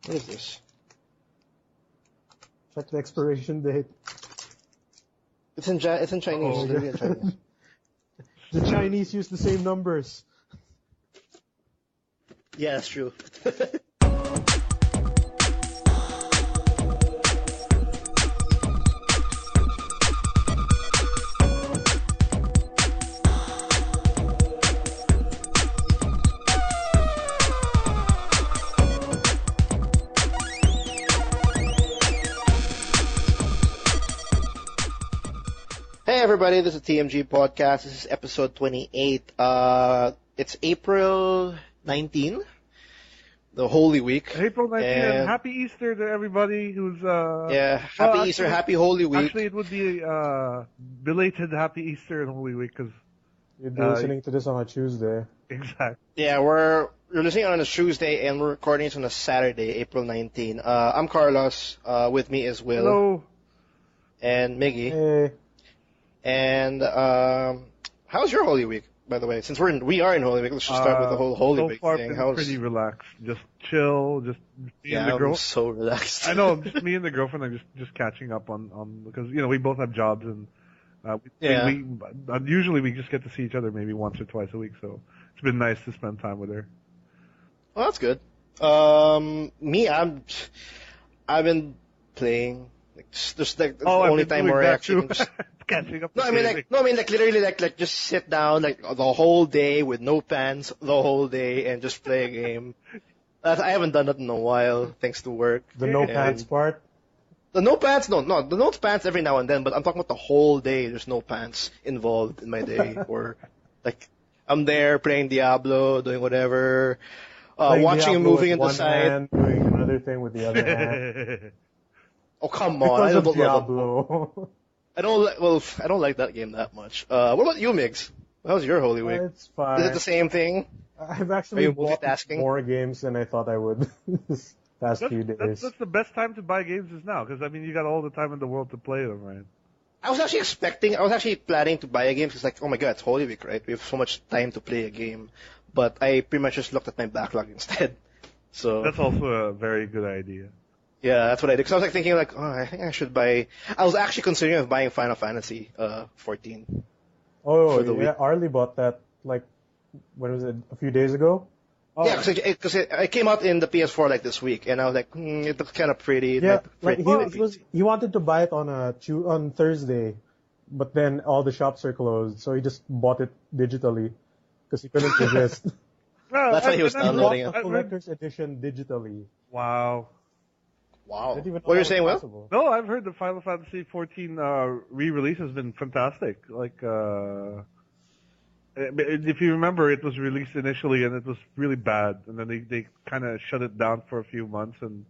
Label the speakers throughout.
Speaker 1: What is this?
Speaker 2: Check the expiration date.
Speaker 1: It's in Chinese. It's literally in Chinese.
Speaker 2: The Chinese use the same numbers.
Speaker 1: Yeah, that's true. Hey everybody, this is TMG Podcast. This is episode 28. It's April 19, the Holy Week.
Speaker 3: April 19, and happy Easter to everybody who's
Speaker 1: happy Easter, happy Holy Week.
Speaker 3: Actually, it would be belated Happy Easter and Holy Week because
Speaker 2: you're listening to this on a Tuesday.
Speaker 3: Exactly.
Speaker 1: Yeah, you're listening on a Tuesday and we're recording it on a Saturday, April 19. I'm Carlos. With me is Will.
Speaker 3: Hello.
Speaker 1: And Miggy.
Speaker 2: Hey.
Speaker 1: And how's your Holy Week, by the way? Since we are in Holy Week, let's just start with the whole Holy Week thing.
Speaker 3: So far, pretty relaxed. Just chill. Just me and the girl.
Speaker 1: I'm so relaxed.
Speaker 3: I know. Just me and the girlfriend are just catching up on because we both have jobs and usually we just get to see each other maybe once or twice a week. So it's been nice to spend time with her.
Speaker 1: Well, that's good. I've been playing. Just the only time where I actually just
Speaker 3: catching up.
Speaker 1: No, I mean literally like just sit down like the whole day with no pants the whole day and just play a game. I haven't done that in a while thanks to work.
Speaker 2: The no pants part?
Speaker 1: The no pants, no, the no pants every now and then, but I'm talking about the whole day. There's no pants involved in my day, or like I'm there playing Diablo, doing whatever, watching a movie on the side,
Speaker 2: hand, doing another thing with the other hand.
Speaker 1: Oh come on!
Speaker 2: Because of Diablo.
Speaker 1: I don't like that game that much. What about you, Migs? How's your Holy Week?
Speaker 2: It's fine.
Speaker 1: Is it the same thing?
Speaker 2: I've actually bought more games than I thought I would this past few days.
Speaker 3: That's the best time to buy games is now, because you got all the time in the world to play them, right?
Speaker 1: I was actually planning to buy a game, because oh my god, it's Holy Week, right? We have so much time to play a game. But I pretty much just looked at my backlog instead. So
Speaker 3: that's also a very good idea.
Speaker 1: Yeah, that's what I did. Because I was thinking I think I should buy. I was actually considering buying Final Fantasy 14.
Speaker 2: Oh yeah, Arlie bought that when was it? A few days ago.
Speaker 1: Oh. Yeah, because it came out in the PS4 this week, and I was like, it looks kind of pretty.
Speaker 2: Yeah, he wanted to buy it on Thursday, but then all the shops are closed, so he just bought it digitally because he couldn't resist.
Speaker 1: Well, that's why he was downloading it.
Speaker 2: A collector's edition digitally.
Speaker 3: Wow.
Speaker 1: What are you saying, Will?
Speaker 3: No, I've heard the Final Fantasy 14 re-release has been fantastic. If you remember, it was released initially and it was really bad, and then they kind of shut it down for a few months and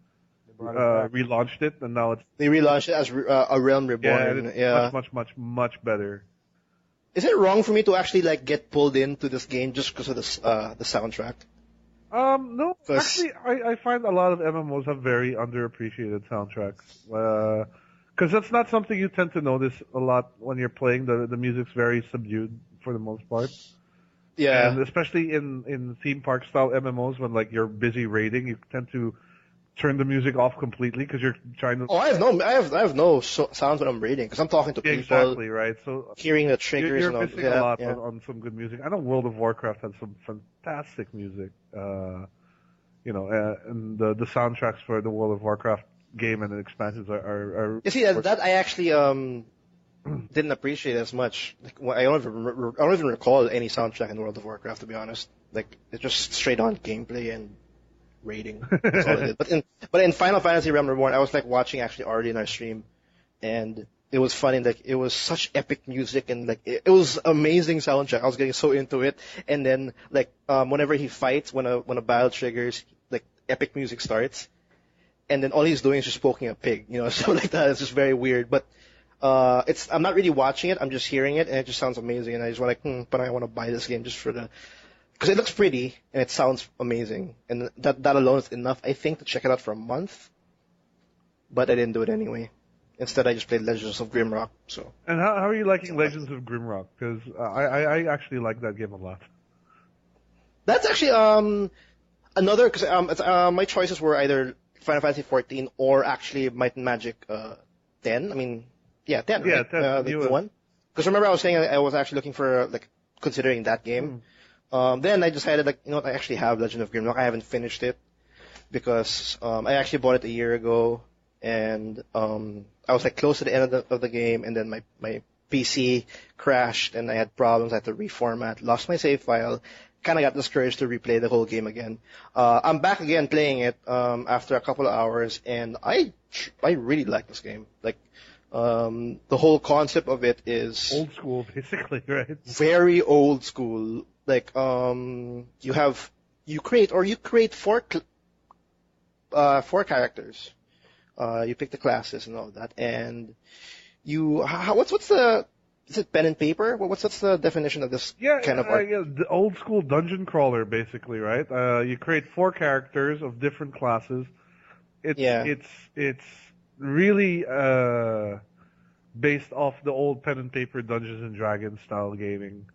Speaker 3: relaunched it, and now
Speaker 1: they relaunched it as a Realm Reborn.
Speaker 3: Yeah, much better.
Speaker 1: Is it wrong for me to actually get pulled into this game just because of the soundtrack?
Speaker 3: No, actually, I find a lot of MMOs have very underappreciated soundtracks. Because that's not something you tend to notice a lot when you're playing. The music's very subdued for the most part.
Speaker 1: Yeah.
Speaker 3: And especially in theme park style MMOs, when you're busy raiding, you tend to turn the music off completely because you're trying to.
Speaker 1: Oh, I have no sounds when I'm raiding because I'm talking to people.
Speaker 3: Exactly right. So
Speaker 1: hearing the triggers.
Speaker 3: You're
Speaker 1: and
Speaker 3: missing a lot on some good music. I know World of Warcraft has some fantastic music. And the soundtracks for the World of Warcraft game and the expansions are.
Speaker 1: You see that I actually didn't appreciate as much. I don't even recall any soundtrack in World of Warcraft, to be honest. It's just straight on gameplay and raiding. That's all it is. But in Final Fantasy Realm Reborn, I was watching actually already in our stream, and it was funny. It was such epic music and it was amazing soundtrack. I was getting so into it, and then whenever he fights, when a battle triggers, epic music starts, and then all he's doing is just poking a pig, so that. It's just very weird, but. I'm not really watching it. I'm just hearing it, and it just sounds amazing. And I just want but I want to buy this game just because it looks pretty and it sounds amazing, and that alone is enough, I think, to check it out for a month. But I didn't do it anyway. Instead, I just played Legends of Grimrock. So.
Speaker 3: And how are you liking Legends of Grimrock? Because I actually like that game a lot.
Speaker 1: That's actually another because my choices were either Final Fantasy 14 or actually Might and Magic 10. I mean, yeah, 10,
Speaker 3: Yeah,
Speaker 1: right?
Speaker 3: 10,
Speaker 1: The one. Because remember I was saying I was actually looking for like considering that game. Then I decided like, you know what, I actually have Legend of Grimrock. I haven't finished it because I actually bought it a year ago, and I was like close to the end of the game, and then my PC crashed and I had problems. I had to reformat, lost my save file, kind of got discouraged to replay the whole game again. I'm back again playing it after a couple of hours, and I really like this game. Like the whole concept of it is
Speaker 3: old school, basically, right?
Speaker 1: very old school. Like you create four characters. You pick the classes and all that, and what's the is it pen and paper? What's the definition of this kind of art?
Speaker 3: Yeah, the old school dungeon crawler, basically, right? You create 4 characters of different classes. It's really based off the old pen and paper Dungeons and Dragons style gaming,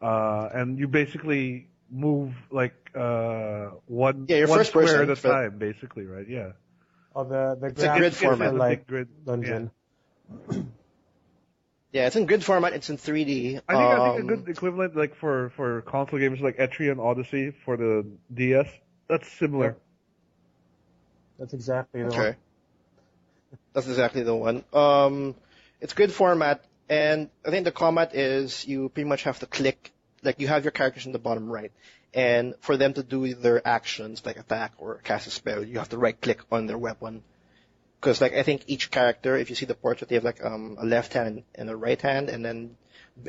Speaker 3: and you basically move like one
Speaker 1: first
Speaker 3: square
Speaker 1: person,
Speaker 3: at a time, basically, right? Yeah.
Speaker 2: Oh, the
Speaker 1: It's a grid format.
Speaker 2: like
Speaker 3: grid
Speaker 2: dungeon.
Speaker 1: Yeah, it's in grid format. It's in 3D.
Speaker 3: I think a good equivalent, like for console games like Etrian Odyssey for the DS, that's similar.
Speaker 2: Yep. That's exactly the one.
Speaker 1: Okay. That's exactly the one. It's grid format, and I think the combat is you pretty much have to click, like you have your characters in the bottom right, and for them to do their actions, like attack or cast a spell, you have to right click on their weapon. Because like I think each character, if you see the portrait, they have like a left hand and a right hand, and then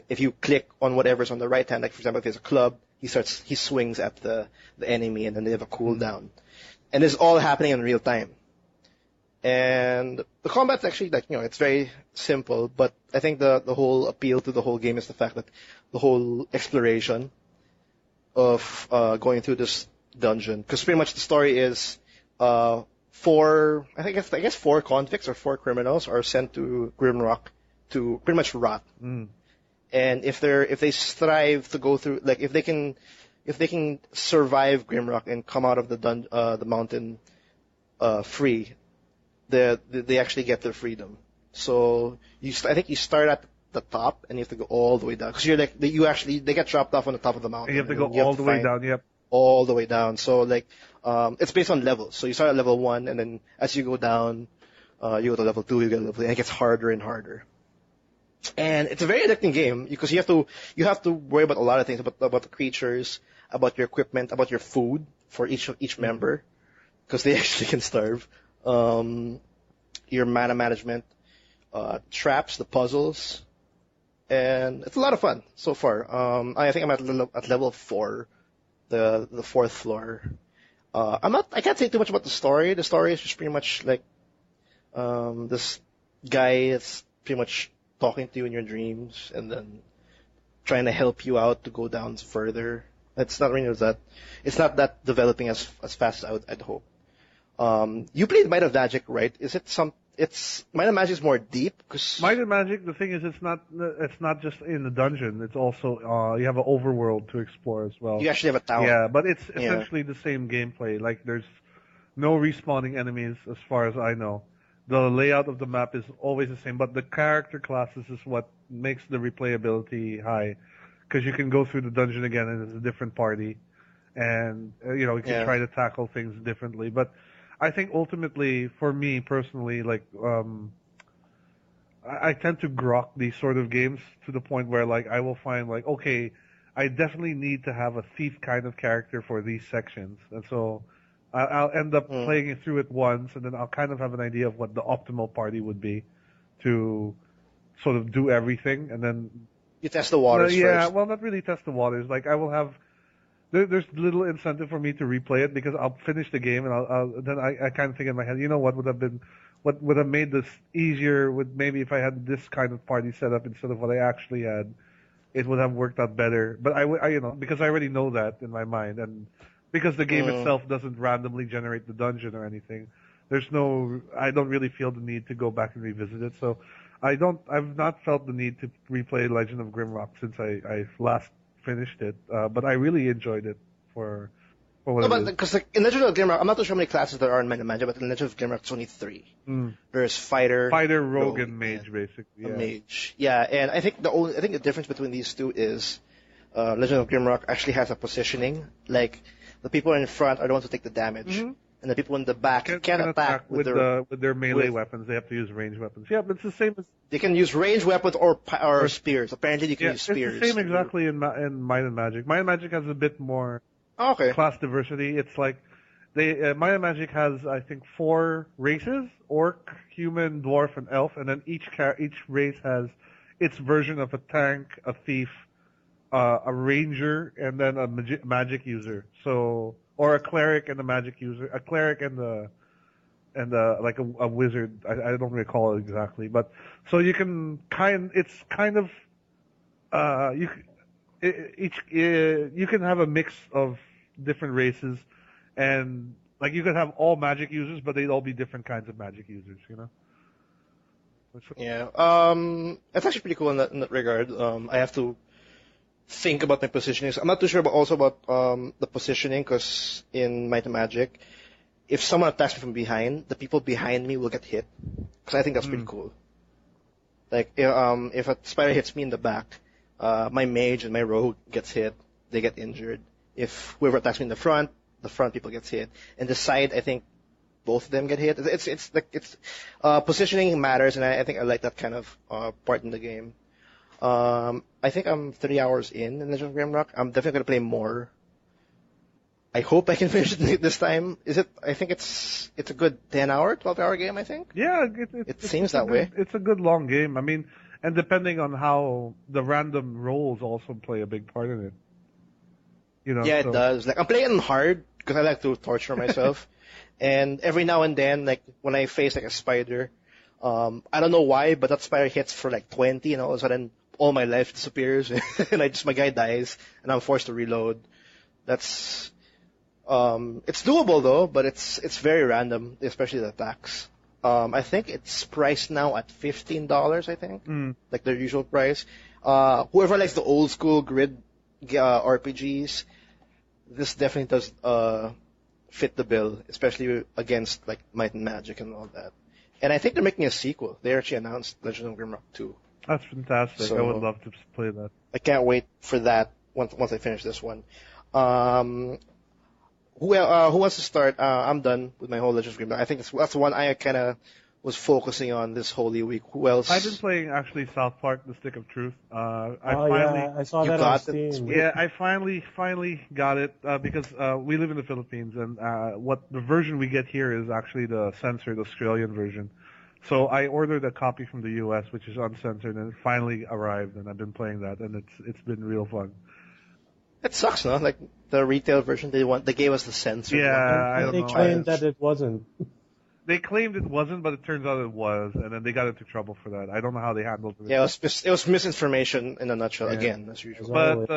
Speaker 1: if you click on whatever's on the right hand, like for example if it's a club, he swings at the enemy, and then they have a cooldown, and this is all happening in real time. And the combat's actually like, you know, it's very simple, but I think the whole appeal to the whole game is the fact that the whole exploration of going through this dungeon, because pretty much the story is I guess 4 convicts or 4 criminals are sent to Grimrock to pretty much rot. And if they strive to go through, like if they can survive Grimrock and come out of the mountain free, they actually get their freedom. So I think you start at the top and you have to go all the way down, because you're like they get dropped off on the top of the mountain.
Speaker 3: You have to go all the way down. Yep.
Speaker 1: All the way down. So like it's based on levels. So you start at level 1, and then as you go down, you go to level 2, you get to level 3, and it gets harder and harder. And it's a very addicting game because you have to worry about a lot of things, about the creatures, about your equipment, about your food for each member, because they actually can starve. Your mana management, traps, the puzzles, and it's a lot of fun so far. I think I'm at level 4, the 4th floor. I can't say too much about the story. The story is just pretty much like this guy is pretty much talking to you in your dreams and then trying to help you out to go down further. It's not really that. It's not that developing as fast as I'd hope. You played Might of Magic, right? Might of Magic is more deep. Cause
Speaker 3: Might and Magic, the thing is, it's not just in the dungeon. It's also you have an overworld to explore as well.
Speaker 1: you actually have a town.
Speaker 3: Yeah, but it's essentially the same gameplay. Like there's no respawning enemies as far as I know. The layout of the map is always the same, but the character classes is what makes the replayability high, because you can go through the dungeon again and it's a different party, and you can try to tackle things differently. But I think ultimately, for me personally, like I tend to grok these sort of games to the point where like I will find like, okay, I definitely need to have a thief kind of character for these sections, and so I'll end up playing it through it once, and then I'll kind of have an idea of what the optimal party would be to sort of do everything, and then
Speaker 1: You test the waters first.
Speaker 3: well, not really test the waters. Like I will have. There's little incentive for me to replay it because I'll finish the game and then I kind of think in my head, what would have made this easier would maybe if I had this kind of party set up instead of what I actually had, it would have worked out better. But I because I already know that in my mind, and because the game itself doesn't randomly generate the dungeon or anything, I don't really feel the need to go back and revisit it. So I've not felt the need to replay Legend of Grimrock since I last finished it, but I really enjoyed it for for what
Speaker 1: No,
Speaker 3: it
Speaker 1: but
Speaker 3: is.
Speaker 1: because like, in Legend of Grimrock, I'm not too sure how many classes there are in Might and Magic, but in Legend of Grimrock, it's only 3. There's fighter,
Speaker 3: Rogue, and mage, basically.
Speaker 1: a
Speaker 3: Yeah.
Speaker 1: mage. Yeah, and I think the difference between these two is Legend of Grimrock actually has a positioning. Like the people in front are the ones who take the damage, and the people in the back can attack
Speaker 3: with their melee weapons. They have to use ranged weapons. Yeah, but it's the same as
Speaker 1: they can use ranged weapons or spears. Apparently, you can use spears.
Speaker 3: It's the same exactly in Might and Magic. Might and Magic has a bit more class diversity. It's like Might and Magic has, I think, 4 races: orc, human, dwarf, and elf, and then each race has its version of a tank, a thief, a ranger, and then a magic user. So, or a cleric and a magic user, a cleric and like a wizard. I don't recall it exactly, but so you can you can have a mix of different races, and like you could have all magic users, but they'd all be different kinds of magic users, you know?
Speaker 1: Yeah. It's actually pretty cool in that regard. I have to think about my positioning. I'm not too sure about the positioning, because in Might and Magic, if someone attacks me from behind, the people behind me will get hit. Because I think that's pretty cool. Like if a spider hits me in the back, my mage and my rogue gets hit, they get injured. If whoever attacks me in the front people gets hit. And the side, I think both of them get hit. It's positioning matters, and I think I like that kind of part in the game. I think I'm 3 hours in Legend of Grimrock. I'm definitely gonna play more. I hope I can finish it this time. I think it's a good 10-hour, 12-hour game, I think.
Speaker 3: Yeah,
Speaker 1: it seems that way.
Speaker 3: It's a good long game. I mean, and depending on how the random rolls also play a big part in it. You know.
Speaker 1: Yeah, it does. Like I'm playing hard because I like to torture myself, and every now and then, like when I face like a spider, I don't know why, but that spider hits for like 20, and all of a sudden all my life disappears, and my guy dies, and I'm forced to reload. That's it's doable though, but it's very random, especially the attacks. I think it's priced now at $15, I think, like their usual price. Whoever likes the old school grid RPGs, this definitely does fit the bill, especially against like Might and Magic and all that. And I think they're making a sequel. They actually announced Legend of Grimrock 2.
Speaker 3: That's fantastic.
Speaker 1: So,
Speaker 3: I would love to play that.
Speaker 1: I can't wait for that once I finish this one. Who wants to start? I'm done with my whole Legend of Grimrock. I think that's the one I kind of was focusing on this Holy Week. Who else?
Speaker 3: I've been playing actually South Park: The Stick of Truth.
Speaker 2: I saw that on Steam.
Speaker 3: Yeah, I finally got it because we live in the Philippines, and what the version we get here is actually the censored Australian version. So I ordered a copy from the U.S., which is uncensored, and it finally arrived, and I've been playing that, and it's been real fun.
Speaker 1: It sucks, no? Like the retail version they gave us the censored.
Speaker 3: Yeah, I don't know.
Speaker 2: They claimed that it wasn't.
Speaker 3: They claimed it wasn't, but it turns out it was, and then they got into trouble for that. I don't know how they handled it.
Speaker 1: Yeah, it was misinformation in a nutshell, again, as usual.
Speaker 3: But,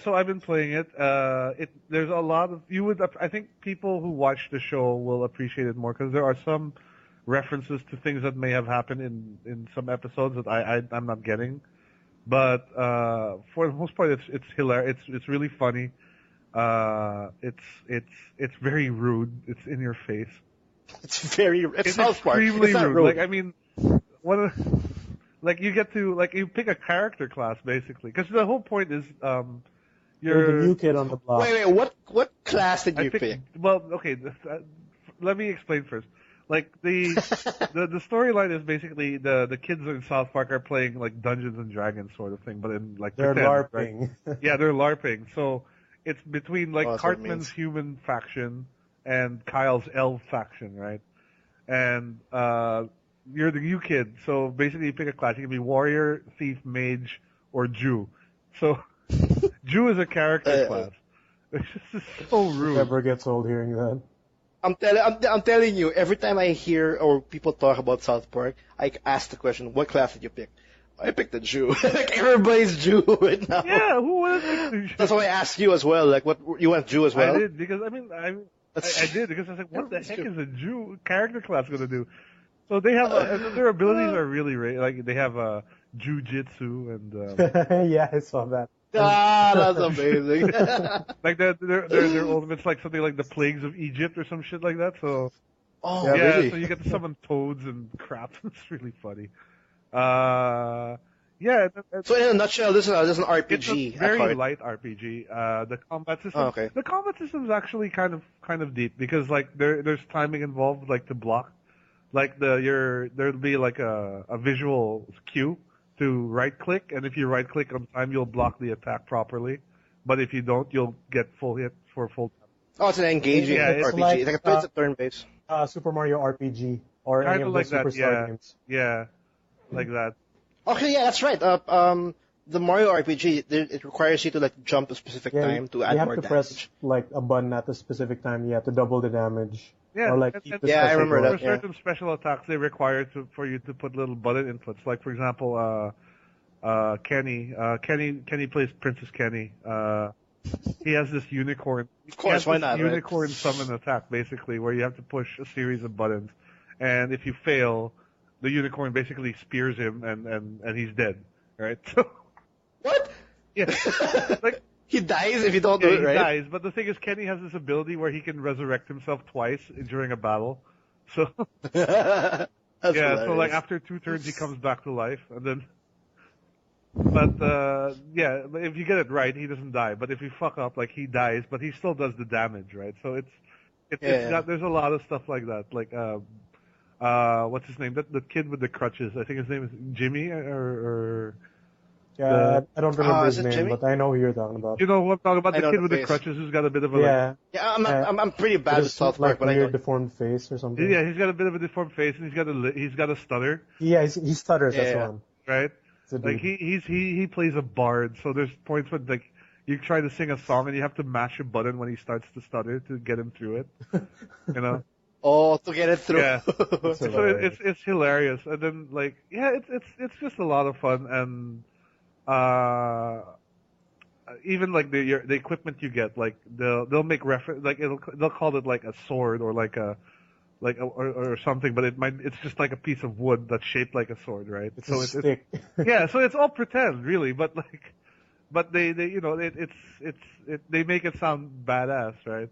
Speaker 3: so I've been playing it. There's a lot of, I think people who watch the show will appreciate it more, because there are some references to things that may have happened in some episodes that I'm not getting. But, for the most part, it's hilarious. It's really funny. It's very rude. It's in your face.
Speaker 1: It's South Park.
Speaker 3: Extremely
Speaker 1: it's
Speaker 3: rude.
Speaker 1: rude.
Speaker 3: Like, I mean, you get to, you pick a character class, basically. Because the whole point is,
Speaker 2: you're the new kid on the block.
Speaker 1: Wait, what class did you pick?
Speaker 3: Well, okay, let me explain first. Like, the storyline is basically the kids in South Park are playing, like, Dungeons and Dragons sort of thing, but in, like,
Speaker 2: they're
Speaker 3: pretend,
Speaker 2: LARPing.
Speaker 3: Right? Yeah, they're LARPing. So, it's between, like, Cartman's human faction and Kyle's elf faction, right? And you're the new kid, so basically you pick a class. You can be warrior, thief, mage, or Jew. So Jew is a character class. It's just so rude.
Speaker 2: Never gets old hearing that.
Speaker 1: I'm telling you, every time I hear or people talk about South Park, I ask the question, what class did you pick? I picked a Jew. Like, everybody's Jew right now.
Speaker 3: Yeah, who would have picked a Jew?
Speaker 1: That's why I asked you as well. Like, what, you went Jew as well?
Speaker 3: I did, because, I did, because I was like, what the heck is a Jew character class going to do? So they have, their abilities are really, like, they have, jujitsu and,
Speaker 2: yeah, I saw that.
Speaker 1: Ah, that's amazing.
Speaker 3: Like their ultimate's like something like the plagues of Egypt or some shit like that. So
Speaker 1: Oh,
Speaker 2: Yeah,
Speaker 1: really?
Speaker 3: so you get to summon toads and crap. It's really funny. Yeah,
Speaker 1: So in a nutshell, this is an
Speaker 3: it's a
Speaker 1: RPG at
Speaker 3: very
Speaker 1: heart.
Speaker 3: light RPG. The combat
Speaker 1: Oh,
Speaker 3: system,
Speaker 1: okay.
Speaker 3: the combat system is actually kind of deep because like there's timing involved, like to block, like there'll be like a visual cue to right click, and if you right click on time, you'll block the attack properly. But if you don't, you'll get full hit for full.
Speaker 1: Oh, it's an engaging
Speaker 3: Yeah,
Speaker 2: it's
Speaker 1: RPG.
Speaker 2: like
Speaker 1: It's a turn-based.
Speaker 2: Super Mario RPG or any
Speaker 3: Kind
Speaker 2: of
Speaker 3: of
Speaker 2: the
Speaker 3: like that,
Speaker 2: Superstar games.
Speaker 3: yeah, like that.
Speaker 1: Okay, yeah, that's right. The Mario RPG, it requires you to like jump a specific
Speaker 2: Yeah,
Speaker 1: time to
Speaker 2: you
Speaker 1: add
Speaker 2: have
Speaker 1: more
Speaker 2: to
Speaker 1: damage.
Speaker 2: press like a button at a specific time. You have to double the damage.
Speaker 3: Yeah,
Speaker 2: Or like
Speaker 3: and-
Speaker 2: keep
Speaker 3: and-
Speaker 2: the
Speaker 1: Yeah, I
Speaker 2: special
Speaker 1: remember
Speaker 2: going.
Speaker 1: that.
Speaker 3: For certain special attacks, they require for you to put little button inputs. Like for example, Kenny plays Princess Kenny. He has this unicorn.
Speaker 1: Of course, why not, right?
Speaker 3: Unicorn summon attack basically, where you have to push a series of buttons, and if you fail, the unicorn basically spears him, and he's dead. Right? So
Speaker 1: What?
Speaker 3: yeah, like
Speaker 1: He dies if you don't
Speaker 3: yeah,
Speaker 1: do
Speaker 3: he
Speaker 1: it right.
Speaker 3: dies. But the thing is, Kenny has this ability where he can resurrect himself twice during a battle. So
Speaker 1: That's
Speaker 3: yeah,
Speaker 1: hilarious.
Speaker 3: so like after 2 turns he comes back to life, and then. But yeah, but if you get it right, he doesn't die. But if you fuck up, like he dies, but he still does the damage, right? So it's got there's a lot of stuff like that. Like what's his name? That kid with the crutches. I think his name is Jimmy or
Speaker 2: Yeah, I don't remember
Speaker 1: is
Speaker 2: his
Speaker 1: it
Speaker 2: name,
Speaker 1: Jimmy?
Speaker 2: but I know who you're talking about.
Speaker 3: you know what I'm talking about?
Speaker 1: I
Speaker 3: The
Speaker 1: know
Speaker 3: kid
Speaker 1: the
Speaker 3: with the
Speaker 1: face.
Speaker 3: crutches who's got a bit of a
Speaker 2: Yeah,
Speaker 1: Yeah, I'm pretty bad
Speaker 2: with
Speaker 1: with South Park,
Speaker 2: like
Speaker 1: but I
Speaker 2: weird
Speaker 1: know.
Speaker 2: deformed face or something.
Speaker 3: yeah, he's got a bit of a deformed face and he's got a stutter,
Speaker 2: Yeah, he stutters. That's
Speaker 1: Yeah.
Speaker 2: one.
Speaker 3: right?
Speaker 2: It's a
Speaker 3: Like
Speaker 2: dude.
Speaker 3: he plays a bard, so there's points when like you try to sing a song and you have to mash a button when he starts to stutter to get him through it. You know?
Speaker 1: Oh, to get it through.
Speaker 3: Yeah.
Speaker 2: It's
Speaker 3: So
Speaker 2: hilarious.
Speaker 3: it's hilarious, and then like yeah, it's just a lot of fun, and even like the equipment you get, like they'll make reference, like they'll call it like a sword or or something, but it's just like a piece of wood that's shaped like a sword, right?
Speaker 2: It's
Speaker 3: So
Speaker 2: a stick.
Speaker 3: yeah, so it's all pretend, really, but they you know they make it sound badass, right?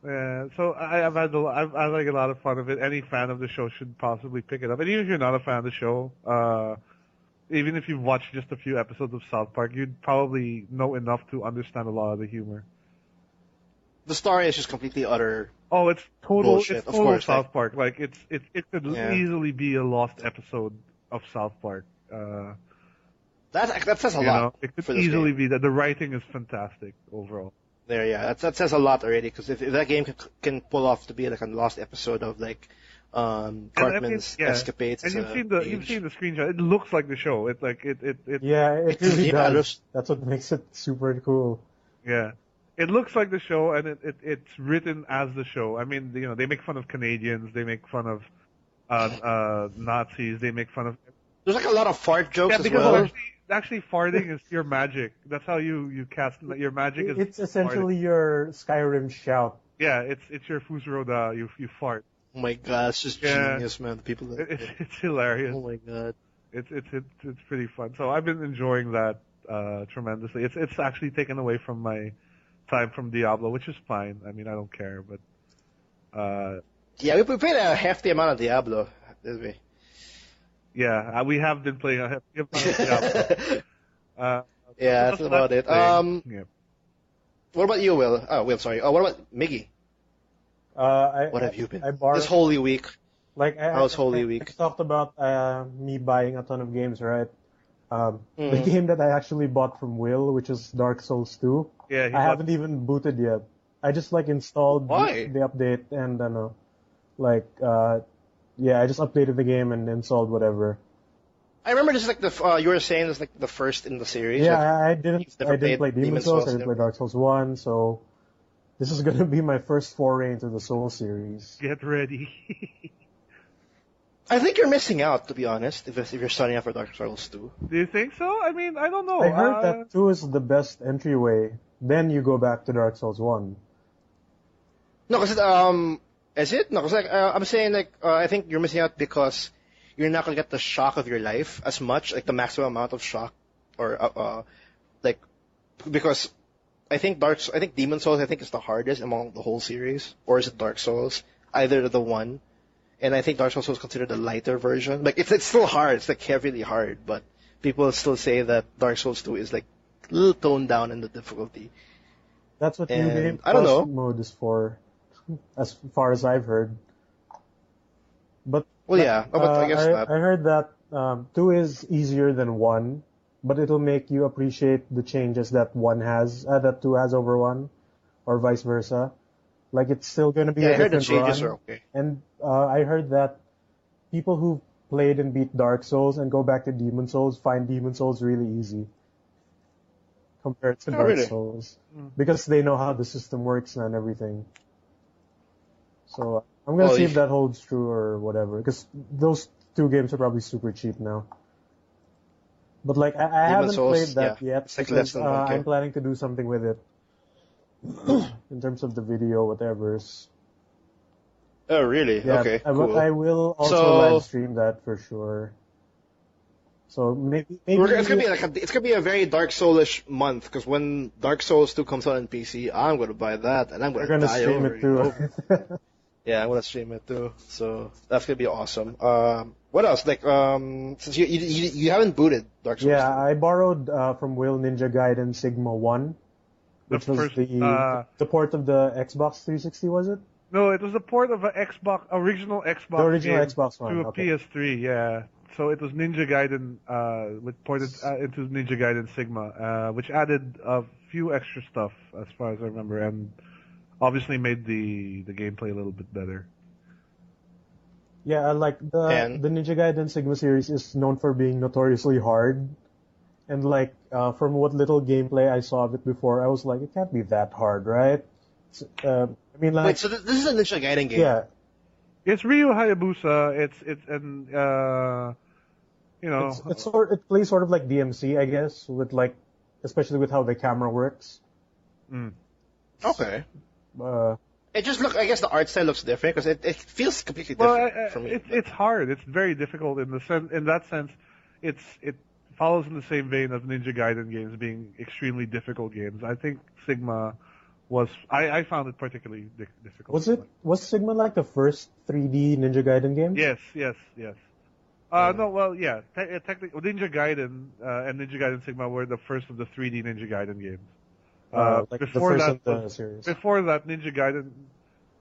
Speaker 3: Yeah, so I've had I've like a lot of fun of it. Any fan of the show should possibly pick it up, and even if you're not a fan of the show, even if you've watched just a few episodes of South Park, you'd probably know enough to understand a lot of the humor.
Speaker 1: The story is just completely utter.
Speaker 3: Oh, it's total.
Speaker 1: Bullshit,
Speaker 3: It's
Speaker 1: of
Speaker 3: total
Speaker 1: course,
Speaker 3: South
Speaker 1: like-
Speaker 3: Park. Like it could
Speaker 1: Yeah.
Speaker 3: easily be a lost episode of South Park.
Speaker 1: That says a
Speaker 3: You
Speaker 1: lot.
Speaker 3: know, it could
Speaker 1: for this
Speaker 3: easily
Speaker 1: game.
Speaker 3: be that. The writing is fantastic overall.
Speaker 1: There, yeah, that says a lot already. Because if that game can pull off to be like a lost episode of like Cartman's escapades,
Speaker 3: And
Speaker 1: it's
Speaker 3: you've seen the screenshot. It looks like the show. It like it
Speaker 2: Yeah, it really
Speaker 1: Yeah,
Speaker 2: does. That's what makes it super cool.
Speaker 3: yeah. It looks like the show, and it's written as the show. I mean, you know, they make fun of Canadians, they make fun of Nazis, they make fun of
Speaker 1: There's like a lot of fart jokes as
Speaker 3: because
Speaker 1: well.
Speaker 3: actually farting is your magic. That's how you cast your magic. Is
Speaker 2: It's essentially your Skyrim shout.
Speaker 3: yeah. It's your Fuzuroda. You fart.
Speaker 1: Oh my god, it's just
Speaker 3: Yeah.
Speaker 1: genius, man. The people that.
Speaker 3: It's hilarious.
Speaker 1: Oh my god.
Speaker 3: It's pretty fun. So I've been enjoying that tremendously. It's actually taken away from my time from Diablo, which is fine. I mean, I don't care, but
Speaker 1: Yeah, we played a hefty amount of Diablo, didn't we?
Speaker 3: yeah, we have been playing a hefty amount of Diablo.
Speaker 1: Yeah, that's about it.
Speaker 3: Yeah.
Speaker 1: What about you, Will? Oh, Will, sorry. Oh, what about Miggy?
Speaker 2: I,
Speaker 1: What have you been?
Speaker 2: I borrowed,
Speaker 1: This Holy Week.
Speaker 2: like
Speaker 1: How's Holy Week?
Speaker 2: I talked about me buying a ton of games, right? The
Speaker 1: Mhm.
Speaker 2: game that I actually bought from Will, which is Dark Souls 2,
Speaker 3: Yeah,
Speaker 2: I haven't even booted yet. I just like installed
Speaker 1: Why?
Speaker 2: the update and yeah, I just updated the game and installed whatever.
Speaker 1: I remember this is like you were saying this is like the first in the series.
Speaker 2: Yeah,
Speaker 1: like,
Speaker 2: I
Speaker 1: You've never
Speaker 2: didn't play
Speaker 1: played
Speaker 2: Demon
Speaker 1: Demon's
Speaker 2: Souls,
Speaker 1: Souls,
Speaker 2: I didn't play
Speaker 1: never.
Speaker 2: Dark Souls 1, so this is gonna be my first foray into the Souls series.
Speaker 3: Get ready.
Speaker 1: I think you're missing out, to be honest, if you're starting out for Dark Souls 2.
Speaker 3: Do you think so? I mean, I don't know.
Speaker 2: I heard that 2 is the best entryway, then you go back to Dark Souls 1.
Speaker 1: No, because is it? No, because I'm saying I think you're missing out because you're not gonna get the shock of your life as much, like the maximum amount of shock or like because I think Demon Souls is the hardest among the whole series, or is it Dark Souls? Either the one. And I think Dark Souls was considered the lighter version. Like it's still hard, it's like heavily hard, but people still say that Dark Souls 2 is like a little toned down in the difficulty.
Speaker 2: That's what New Game
Speaker 1: I don't know.
Speaker 2: mode is for, as far as I've heard. But
Speaker 1: Well, yeah, but I guess not.
Speaker 2: I heard that 2 is easier than 1, but it'll make you appreciate the changes that 2 has over 1, or vice versa. Like it's still going to be a
Speaker 1: I heard the
Speaker 2: different
Speaker 1: changes
Speaker 2: run.
Speaker 1: are okay.
Speaker 2: And I heard that people who played and beat Dark Souls and go back to Demon Souls find Demon Souls really easy compared to Dark
Speaker 1: really?
Speaker 2: Souls, because they know how the system works and everything. So I'm gonna see if that holds true or whatever, because those 2 games are probably super cheap now. But like I haven't
Speaker 1: Souls,
Speaker 2: played that yet,
Speaker 1: it's like
Speaker 2: because
Speaker 1: less than 1K.
Speaker 2: I'm planning to do something with it in terms of the video, whatever.
Speaker 1: Oh, really?
Speaker 2: Yeah,
Speaker 1: Okay, cool.
Speaker 2: I will also live stream that for sure. So maybe
Speaker 1: It's gonna be a very Dark Soulish month, because when Dark Souls 2 comes out on PC, I'm gonna buy that and I'm gonna die
Speaker 2: stream
Speaker 1: over
Speaker 2: it too.
Speaker 1: Yeah, I'm gonna stream it too. So that's gonna be awesome. What else? Like, since you haven't booted Dark Souls.
Speaker 2: Yeah, I borrowed from Will Ninja Gaiden Sigma 1, which was the port of the Xbox 360, was it?
Speaker 3: No, it was the port of original Xbox game
Speaker 2: Xbox One,
Speaker 3: to a PS3. Yeah, so it was Ninja Gaiden, ported into Ninja Gaiden Sigma, which added a few extra stuff as far as I remember, and obviously made the gameplay a little bit better.
Speaker 2: Yeah, like the Ninja Gaiden Sigma series is known for being notoriously hard, and like from what little gameplay I saw of it before, I was like, it can't be that hard, right? I mean, like,
Speaker 1: wait, so this is a Ninja Gaiden game?
Speaker 2: Yeah,
Speaker 3: it's Ryu Hayabusa.
Speaker 2: it plays sort of like DMC, I guess, with like, especially with how the camera works.
Speaker 1: Okay. It just I guess the art style looks different, because it feels completely different for me.
Speaker 3: It's hard. It's very difficult in that sense. It follows in the same vein of Ninja Gaiden games being extremely difficult games. I think Sigma I found it particularly difficult.
Speaker 2: Was Sigma like the first 3D Ninja Gaiden game?
Speaker 3: Yes. No, well, yeah. Technically, Ninja Gaiden and Ninja Gaiden Sigma were the first of the 3D Ninja Gaiden games.
Speaker 2: Like
Speaker 3: before
Speaker 2: the first of the series.
Speaker 3: Before that, Ninja Gaiden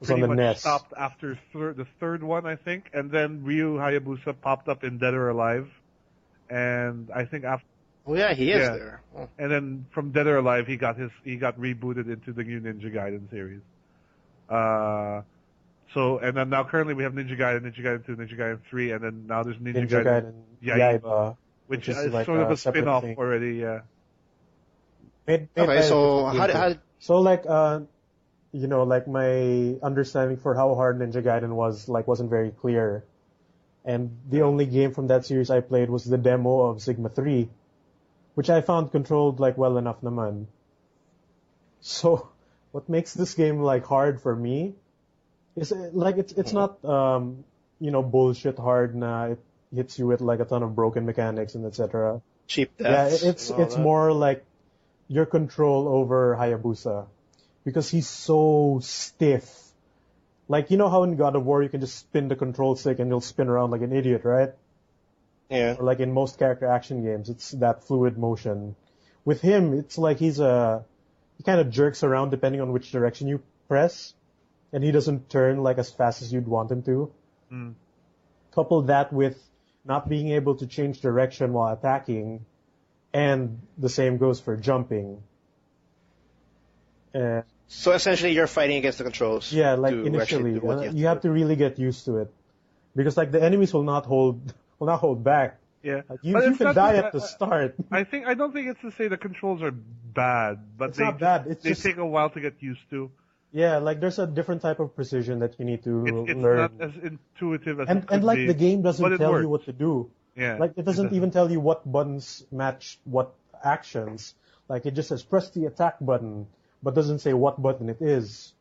Speaker 3: pretty much stopped after the third one, I think, and then Ryu Hayabusa popped up in Dead or Alive, and I think after.
Speaker 1: Oh yeah, he is there. Oh.
Speaker 3: And then from Dead or Alive, he got rebooted into the new Ninja Gaiden series. And then now currently we have Ninja Gaiden 2, Ninja Gaiden 3, and then now there's Ninja Gaiden Yaiba, which is like sort of a spin-off thing already. Yeah.
Speaker 1: Okay, so how?
Speaker 2: So like like my understanding for how hard Ninja Gaiden wasn't very clear, and the only game from that series I played was the demo of Sigma 3, which I found controlled like well enough naman. So what makes this game like hard for me is like it's not bullshit hard na it hits you with like a ton of broken mechanics and etc.
Speaker 1: Cheap deaths.
Speaker 2: Yeah, it's more like your control over Hayabusa, because he's so stiff. Like, you know how in God of War you can just spin the control stick and he'll spin around like an idiot, right?
Speaker 1: Yeah.
Speaker 2: Or like in most character action games, it's that fluid motion. With him, it's like he kind of jerks around depending on which direction you press, and he doesn't turn like as fast as you'd want him to. Couple that with not being able to change direction while attacking, and the same goes for jumping.
Speaker 1: So essentially, you're fighting against the controls.
Speaker 2: Yeah, like initially, you have to really get used to it, because like the enemies will not hold back.
Speaker 3: Yeah,
Speaker 2: you can die at the start.
Speaker 3: I don't think it's to say the controls are bad, but
Speaker 2: not bad.
Speaker 3: They take a while to get used to.
Speaker 2: Yeah, like there's a different type of precision that you need to
Speaker 3: it's
Speaker 2: learn.
Speaker 3: It's not as intuitive as it could
Speaker 2: and like
Speaker 3: be,
Speaker 2: the game doesn't tell you what to do.
Speaker 3: Yeah,
Speaker 2: like it doesn't even tell you what buttons match what actions. Like it just says press the attack button, but doesn't say what button it is.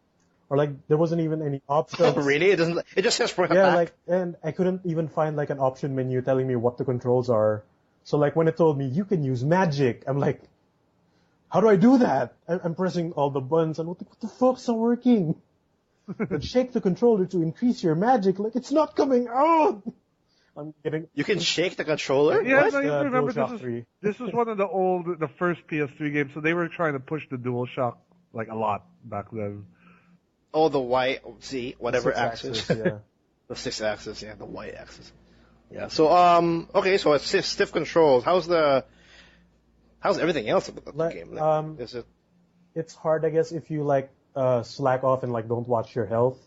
Speaker 2: Or like there wasn't even any options.
Speaker 1: Oh, really? It doesn't. It just says press attack.
Speaker 2: Yeah, like, and I couldn't even find like an option menu telling me what the controls are. So like when it told me you can use magic, I'm like, how do I do that? I'm pressing all the buttons and what the fuck's not working? But shake the controller to increase your magic. Like, it's not coming out. I'm getting.
Speaker 1: You can shake the controller?
Speaker 3: Yeah,
Speaker 1: What?
Speaker 3: no, you have to remember
Speaker 2: DualShock 3.
Speaker 3: this is one of the first PS3 games, so they were trying to push the DualShock like a lot back then.
Speaker 1: Oh, the Y, Z, whatever
Speaker 2: Six-axis,
Speaker 1: axis.
Speaker 2: yeah.
Speaker 1: The 6-axis, yeah, the Y axis. Yeah. So, okay, so it's stiff controls. How's everything else about the game? Like, is it?
Speaker 2: It's hard, I guess, if you like slack off and like don't watch your health,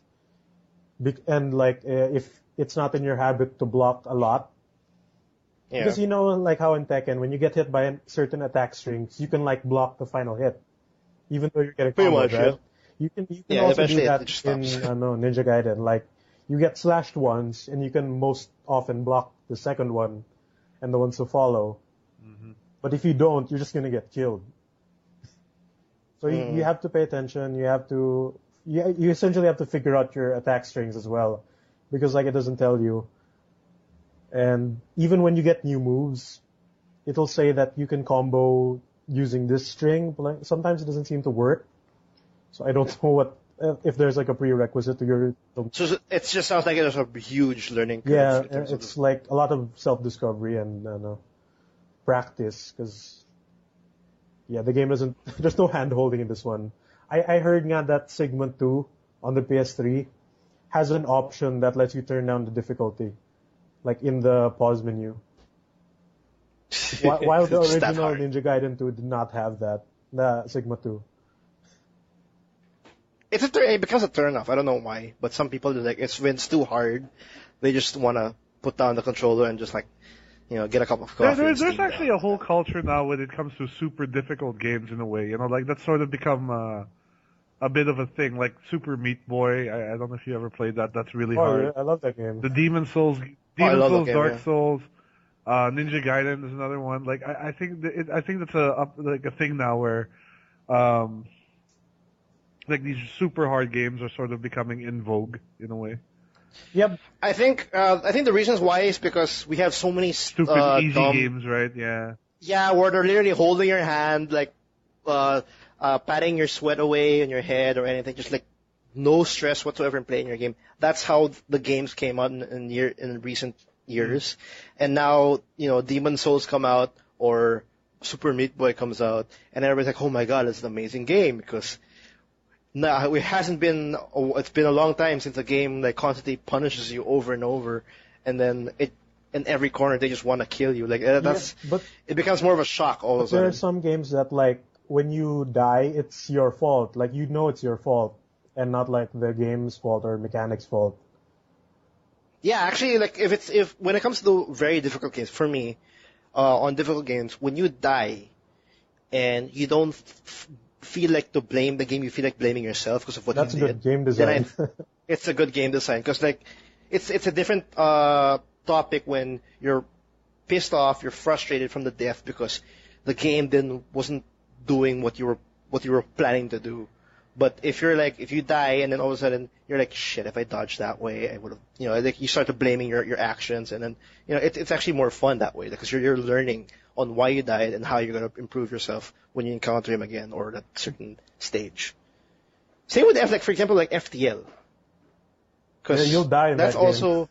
Speaker 2: and like if it's not in your habit to block a lot.
Speaker 1: Yeah.
Speaker 2: Because you know, like how in Tekken, when you get hit by certain attack strings, you can like block the final hit, even though you're getting
Speaker 1: Pretty
Speaker 2: comboed,
Speaker 1: much,
Speaker 2: right?
Speaker 1: yeah.
Speaker 2: You can
Speaker 1: Yeah,
Speaker 2: also
Speaker 1: eventually
Speaker 2: do that
Speaker 1: it just
Speaker 2: in
Speaker 1: stops.
Speaker 2: Ninja Gaiden. Like you get slashed once, and you can most often block the second one, and the ones to follow.
Speaker 3: Mm-hmm.
Speaker 2: But if you don't, you're just gonna get killed. So you have to pay attention. You essentially have to figure out your attack strings as well, because like it doesn't tell you. And even when you get new moves, it'll say that you can combo using this string, but like, sometimes it doesn't seem to work. So I don't know if there's like a prerequisite to your.
Speaker 1: So it just sounds like there's a huge learning curve.
Speaker 2: Yeah,
Speaker 1: in terms of
Speaker 2: it's like a lot of self-discovery and practice, because the game doesn't. There's no hand-holding in this one. I heard nga that Segment 2 on the PS3 has an option that lets you turn down the difficulty, like in the pause menu. While the
Speaker 1: It's that
Speaker 2: original
Speaker 1: hard.
Speaker 2: Ninja Gaiden 2 did not have that, the Sigma 2.
Speaker 1: It becomes a turn-off. I don't know why, but some people like when it's too hard, they just want to put down the controller and just like, get a cup of coffee.
Speaker 3: There's actually a whole culture now when it comes to super difficult games in a way. Like that's sort of become a bit of a thing. Like Super Meat Boy. I don't know if you ever played that. That's really hard.
Speaker 2: Yeah, I love that game.
Speaker 3: The Demon Souls,
Speaker 1: I love that game,
Speaker 3: Dark
Speaker 1: yeah.
Speaker 3: Souls, Ninja Gaiden is another one. Like I think that's a thing now where like these super hard games are sort of becoming in vogue in a way.
Speaker 2: Yep.
Speaker 1: I think the reasons why is because we have so many
Speaker 3: Stupid easy
Speaker 1: dumb
Speaker 3: games, right? Yeah.
Speaker 1: Yeah, where they're literally holding your hand, like patting your sweat away on your head or anything, just like no stress whatsoever in playing your game. That's how the games came out in recent years. And now, Demon Souls come out or Super Meat Boy comes out, and everybody's like, oh my god, it's an amazing game, because no, it's been a long time since a game like constantly punishes you over and over, and then in every corner they just want to kill you. Like it becomes more of a shock all of a
Speaker 2: There
Speaker 1: sudden.
Speaker 2: are some games that like when you die, it's your fault. Like it's your fault, and not like the game's fault or mechanics' fault.
Speaker 1: Yeah, actually, like when it comes to the very difficult games, for me, on difficult games, when you die and you don't feel like to blame the game, you feel like blaming yourself because of what
Speaker 2: That's
Speaker 1: you
Speaker 2: a
Speaker 1: did.
Speaker 2: good game design.
Speaker 1: It's a good game design, because like it's a different topic when you're pissed off, you're frustrated from the death because the game wasn't doing what you were planning to do. But if you die and then all of a sudden you're like, shit, if I dodged that way, I would have, like you start to blaming your actions, and then it's actually more fun that way, because you're learning on why you died and how you're gonna improve yourself when you encounter him again or at a certain stage. Same with for example, like FTL. Because
Speaker 2: you'll die in
Speaker 1: that's
Speaker 2: that game.
Speaker 1: also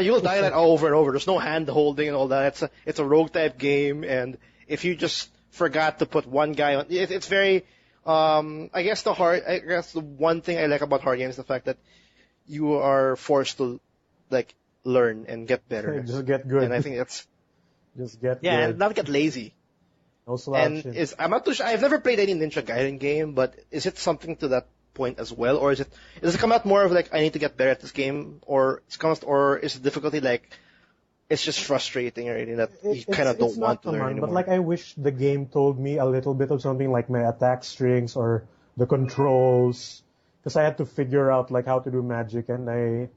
Speaker 1: you'll die that over and over. There's no hand holding and all that. It's a rogue type game, and if you just forgot to put one guy on, it's very. I guess the one thing I like about hard games is the fact that you are forced to like learn and get better.
Speaker 2: Just get good.
Speaker 1: And I think that's
Speaker 2: Just get
Speaker 1: yeah,
Speaker 2: good.
Speaker 1: and not get lazy.
Speaker 2: No slouching.
Speaker 1: And I'm not too sure. I've never played any Ninja Gaiden game, but is it something to that point as well, or does it come out more of like I need to get better at this game, or is the difficulty like it's just frustrating already that you kind of don't want to learn anymore?
Speaker 2: But like I wish the game told me a little bit of something like my attack strings or the controls, because I had to figure out like how to do magic, and I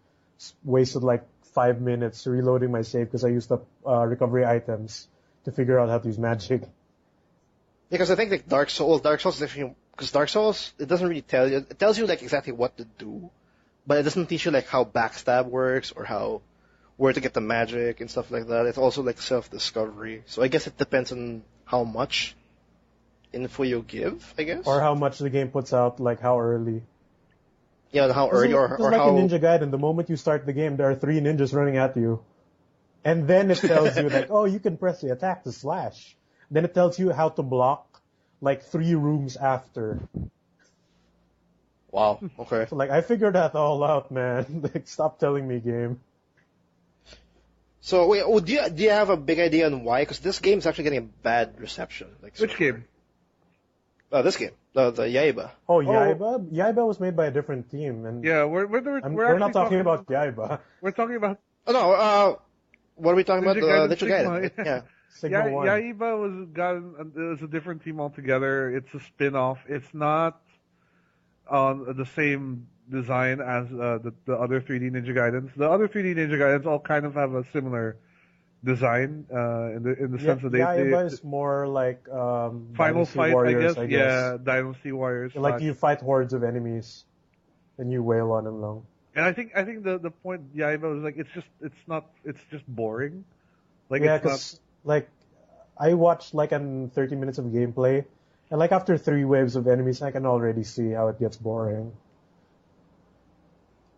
Speaker 2: wasted like 5 minutes reloading my save because I used up recovery items to figure out how to use magic.
Speaker 1: Because I think like Dark Souls is actually, because Dark Souls, it doesn't really tell you. It tells you like exactly what to do, but it doesn't teach you like how backstab works or where to get the magic and stuff like that. It's also like self-discovery. So I guess it depends on how much info you give, I guess.
Speaker 2: Or how much the game puts out, like how early.
Speaker 1: Yeah, how early or
Speaker 2: Because like
Speaker 1: how.
Speaker 2: in Ninja Gaiden, the moment you start the game, there are 3 ninjas running at you. And then it tells you like, oh, you can press the attack to slash. Then it tells you how to block like 3 rooms after.
Speaker 1: Wow. Okay.
Speaker 2: So like I figured that all out, man. Like stop telling me, game.
Speaker 1: So wait, do you have a big idea on why? Because this game's actually getting a bad reception. Like so
Speaker 3: Which game?
Speaker 1: This game, the Yaiba.
Speaker 2: Oh, Yaiba? Yaiba was made by a different team, and
Speaker 3: Yeah, we're
Speaker 2: we're not talking about Yaiba.
Speaker 3: We're talking about
Speaker 1: Oh no. What are we talking
Speaker 3: Ninja
Speaker 1: about?
Speaker 3: Gaiden
Speaker 1: Ninja Gaiden.
Speaker 3: Sigma.
Speaker 1: Yeah.
Speaker 2: Sigma 1.
Speaker 3: Yaiba was a different team altogether. It's a spin-off. It's not on the same design as the other 3D Ninja Gaidens. The other 3D Ninja Gaidens all kind of have a similar design in the sense that
Speaker 2: Yaiba is more like
Speaker 3: Final
Speaker 2: Dynasty
Speaker 3: Fight,
Speaker 2: Warriors,
Speaker 3: I guess. Yeah, Dynasty Warriors.
Speaker 2: Like you fight hordes of enemies, and you wail on them long.
Speaker 3: And I think the point Yaiba was like it's just boring. Like
Speaker 2: Yeah,
Speaker 3: it's not.
Speaker 2: because like I watched like 30 minutes of gameplay, and like after 3 waves of enemies, I can already see how it gets boring.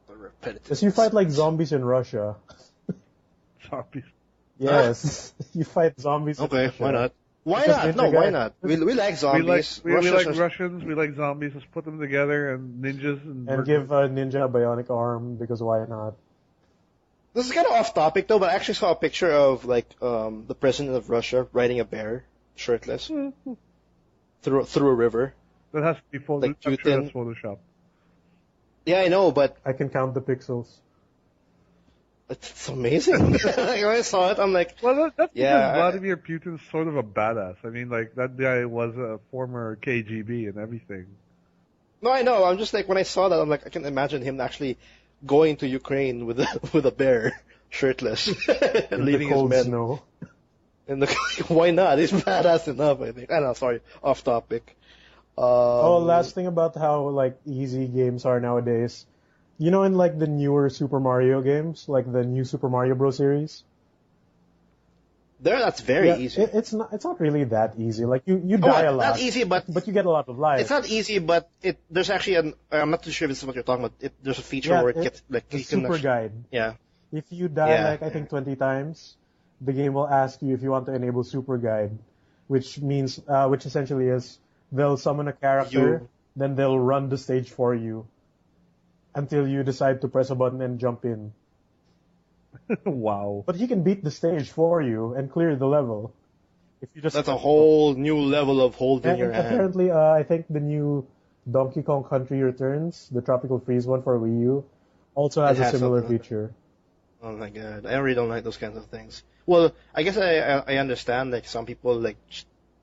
Speaker 1: Repetitive.
Speaker 2: Because you fight like zombies in Russia.
Speaker 3: Zombies.
Speaker 2: Yes, you fight zombies. In
Speaker 1: Okay,
Speaker 2: Russia.
Speaker 1: why not? Why
Speaker 2: Because
Speaker 1: not? No,
Speaker 2: Ninja
Speaker 1: why
Speaker 2: Gaiden-
Speaker 1: not? We like
Speaker 3: We
Speaker 1: zombies.
Speaker 3: like Russians. We like zombies. Let's put them together and ninjas
Speaker 2: And give a ninja a bionic arm, because why not?
Speaker 1: This is kind of off topic though, but I actually saw a picture of like the president of Russia riding a bear, shirtless, through a river.
Speaker 3: That has to be Photoshop.
Speaker 1: Like
Speaker 3: I'm sure
Speaker 1: Putin.
Speaker 3: that's Photoshop.
Speaker 1: Yeah, I know, but
Speaker 2: I can count the pixels.
Speaker 1: it's amazing. Like when I saw it, I'm like,
Speaker 3: Well, that's
Speaker 1: Yeah,
Speaker 3: because Vladimir Putin's sort of a badass. I mean, like that guy was a former KGB and everything.
Speaker 1: no, I know. I'm just like when I saw that, I'm like, I can imagine him actually going to Ukraine with with a bear, shirtless,
Speaker 2: In
Speaker 1: leading
Speaker 2: the
Speaker 1: his
Speaker 2: cold
Speaker 1: men.
Speaker 2: snow.
Speaker 1: And why not? He's badass enough, I think. I don't know, sorry, off topic.
Speaker 2: Last thing about how like easy games are nowadays. You know, in like the newer Super Mario games, like the new Super Mario Bros. Series.
Speaker 1: That's very easy.
Speaker 2: It's not really that easy. Like you die a lot.
Speaker 1: Not easy, but
Speaker 2: you get a lot of life.
Speaker 1: it's not easy. But there's actually I'm not too sure if this is what you're talking about. There's a feature where it gets like
Speaker 2: the
Speaker 1: you can
Speaker 2: super
Speaker 1: actually,
Speaker 2: guide.
Speaker 1: yeah.
Speaker 2: If you die
Speaker 1: Yeah,
Speaker 2: I think 20 times, the game will ask you if you want to enable super guide, which means which essentially is they'll summon a character, then they'll run the stage for you until you decide to press a button and jump in.
Speaker 3: Wow.
Speaker 2: But he can beat the stage for you and clear the level. If you just
Speaker 1: That's a whole new level of holding
Speaker 2: And
Speaker 1: your hand.
Speaker 2: apparently, I think the new Donkey Kong Country Returns, the Tropical Freeze one for Wii U, also has
Speaker 1: It
Speaker 2: a
Speaker 1: has
Speaker 2: similar
Speaker 1: something like
Speaker 2: feature.
Speaker 1: Oh my god, I really don't like those kinds of things. Well, I guess I understand like some people like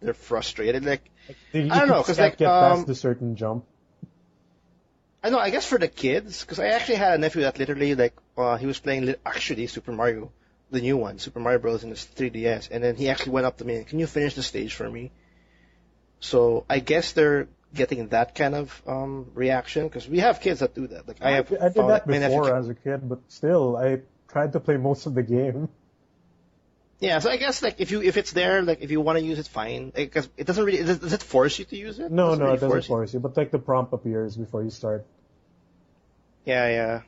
Speaker 1: they're frustrated. Like
Speaker 2: You
Speaker 1: I don't know,
Speaker 2: just
Speaker 1: 'cause,
Speaker 2: can't
Speaker 1: like,
Speaker 2: get past the certain jump.
Speaker 1: I know, I guess for the kids, because I actually had a nephew that literally, like, he was playing, actually, Super Mario, the new one, Super Mario Bros. In his 3DS, and then he actually went up to me, can you finish the stage for me? So, I guess they're getting that kind of, reaction, because we have kids that do that. Like, I
Speaker 2: I did
Speaker 1: found
Speaker 2: that
Speaker 1: my nephew
Speaker 2: before as a kid, but still, I tried to play most of the game.
Speaker 1: Yeah, so I guess, like, if it's there, like, if you want to use it, fine. Because it doesn't really, does it force you to use it?
Speaker 2: No,
Speaker 1: really
Speaker 2: it doesn't
Speaker 1: force you.
Speaker 2: force you, but like the prompt appears before you start.
Speaker 1: Yeah.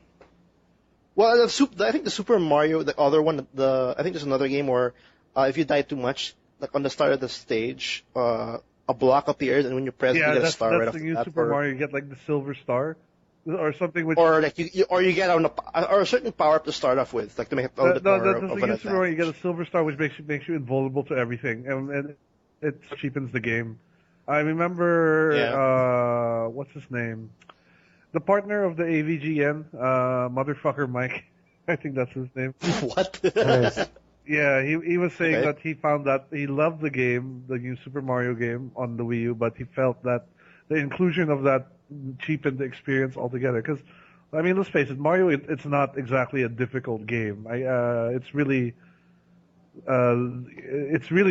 Speaker 1: Well, I think the Super Mario, the other one, I think there's another game where if you die too much, like on the start of the stage, a block appears, and when you press, you get a star right
Speaker 3: that's
Speaker 1: off
Speaker 3: the
Speaker 1: the
Speaker 3: new
Speaker 1: bat.
Speaker 3: Super Mario. You get like the silver star, or something. Which
Speaker 1: Or like you get or a certain power up to start off with, like to make a little bit more
Speaker 3: that's
Speaker 1: of
Speaker 3: the
Speaker 1: an
Speaker 3: new Super Mario. You get
Speaker 1: advantage.
Speaker 3: a silver star, which makes you invulnerable to everything, and it cheapens the game. I remember what's his name, the partner of the AVGN, motherfucker Mike. I think that's his name.
Speaker 1: What?
Speaker 2: Nice.
Speaker 3: Yeah, he was saying
Speaker 1: Okay.
Speaker 3: that he found that he loved the game, the new Super Mario game on the Wii U, but he felt that the inclusion of that cheapened the experience altogether. Because, I mean, let's face it, Mario, it's not exactly a difficult game. It's really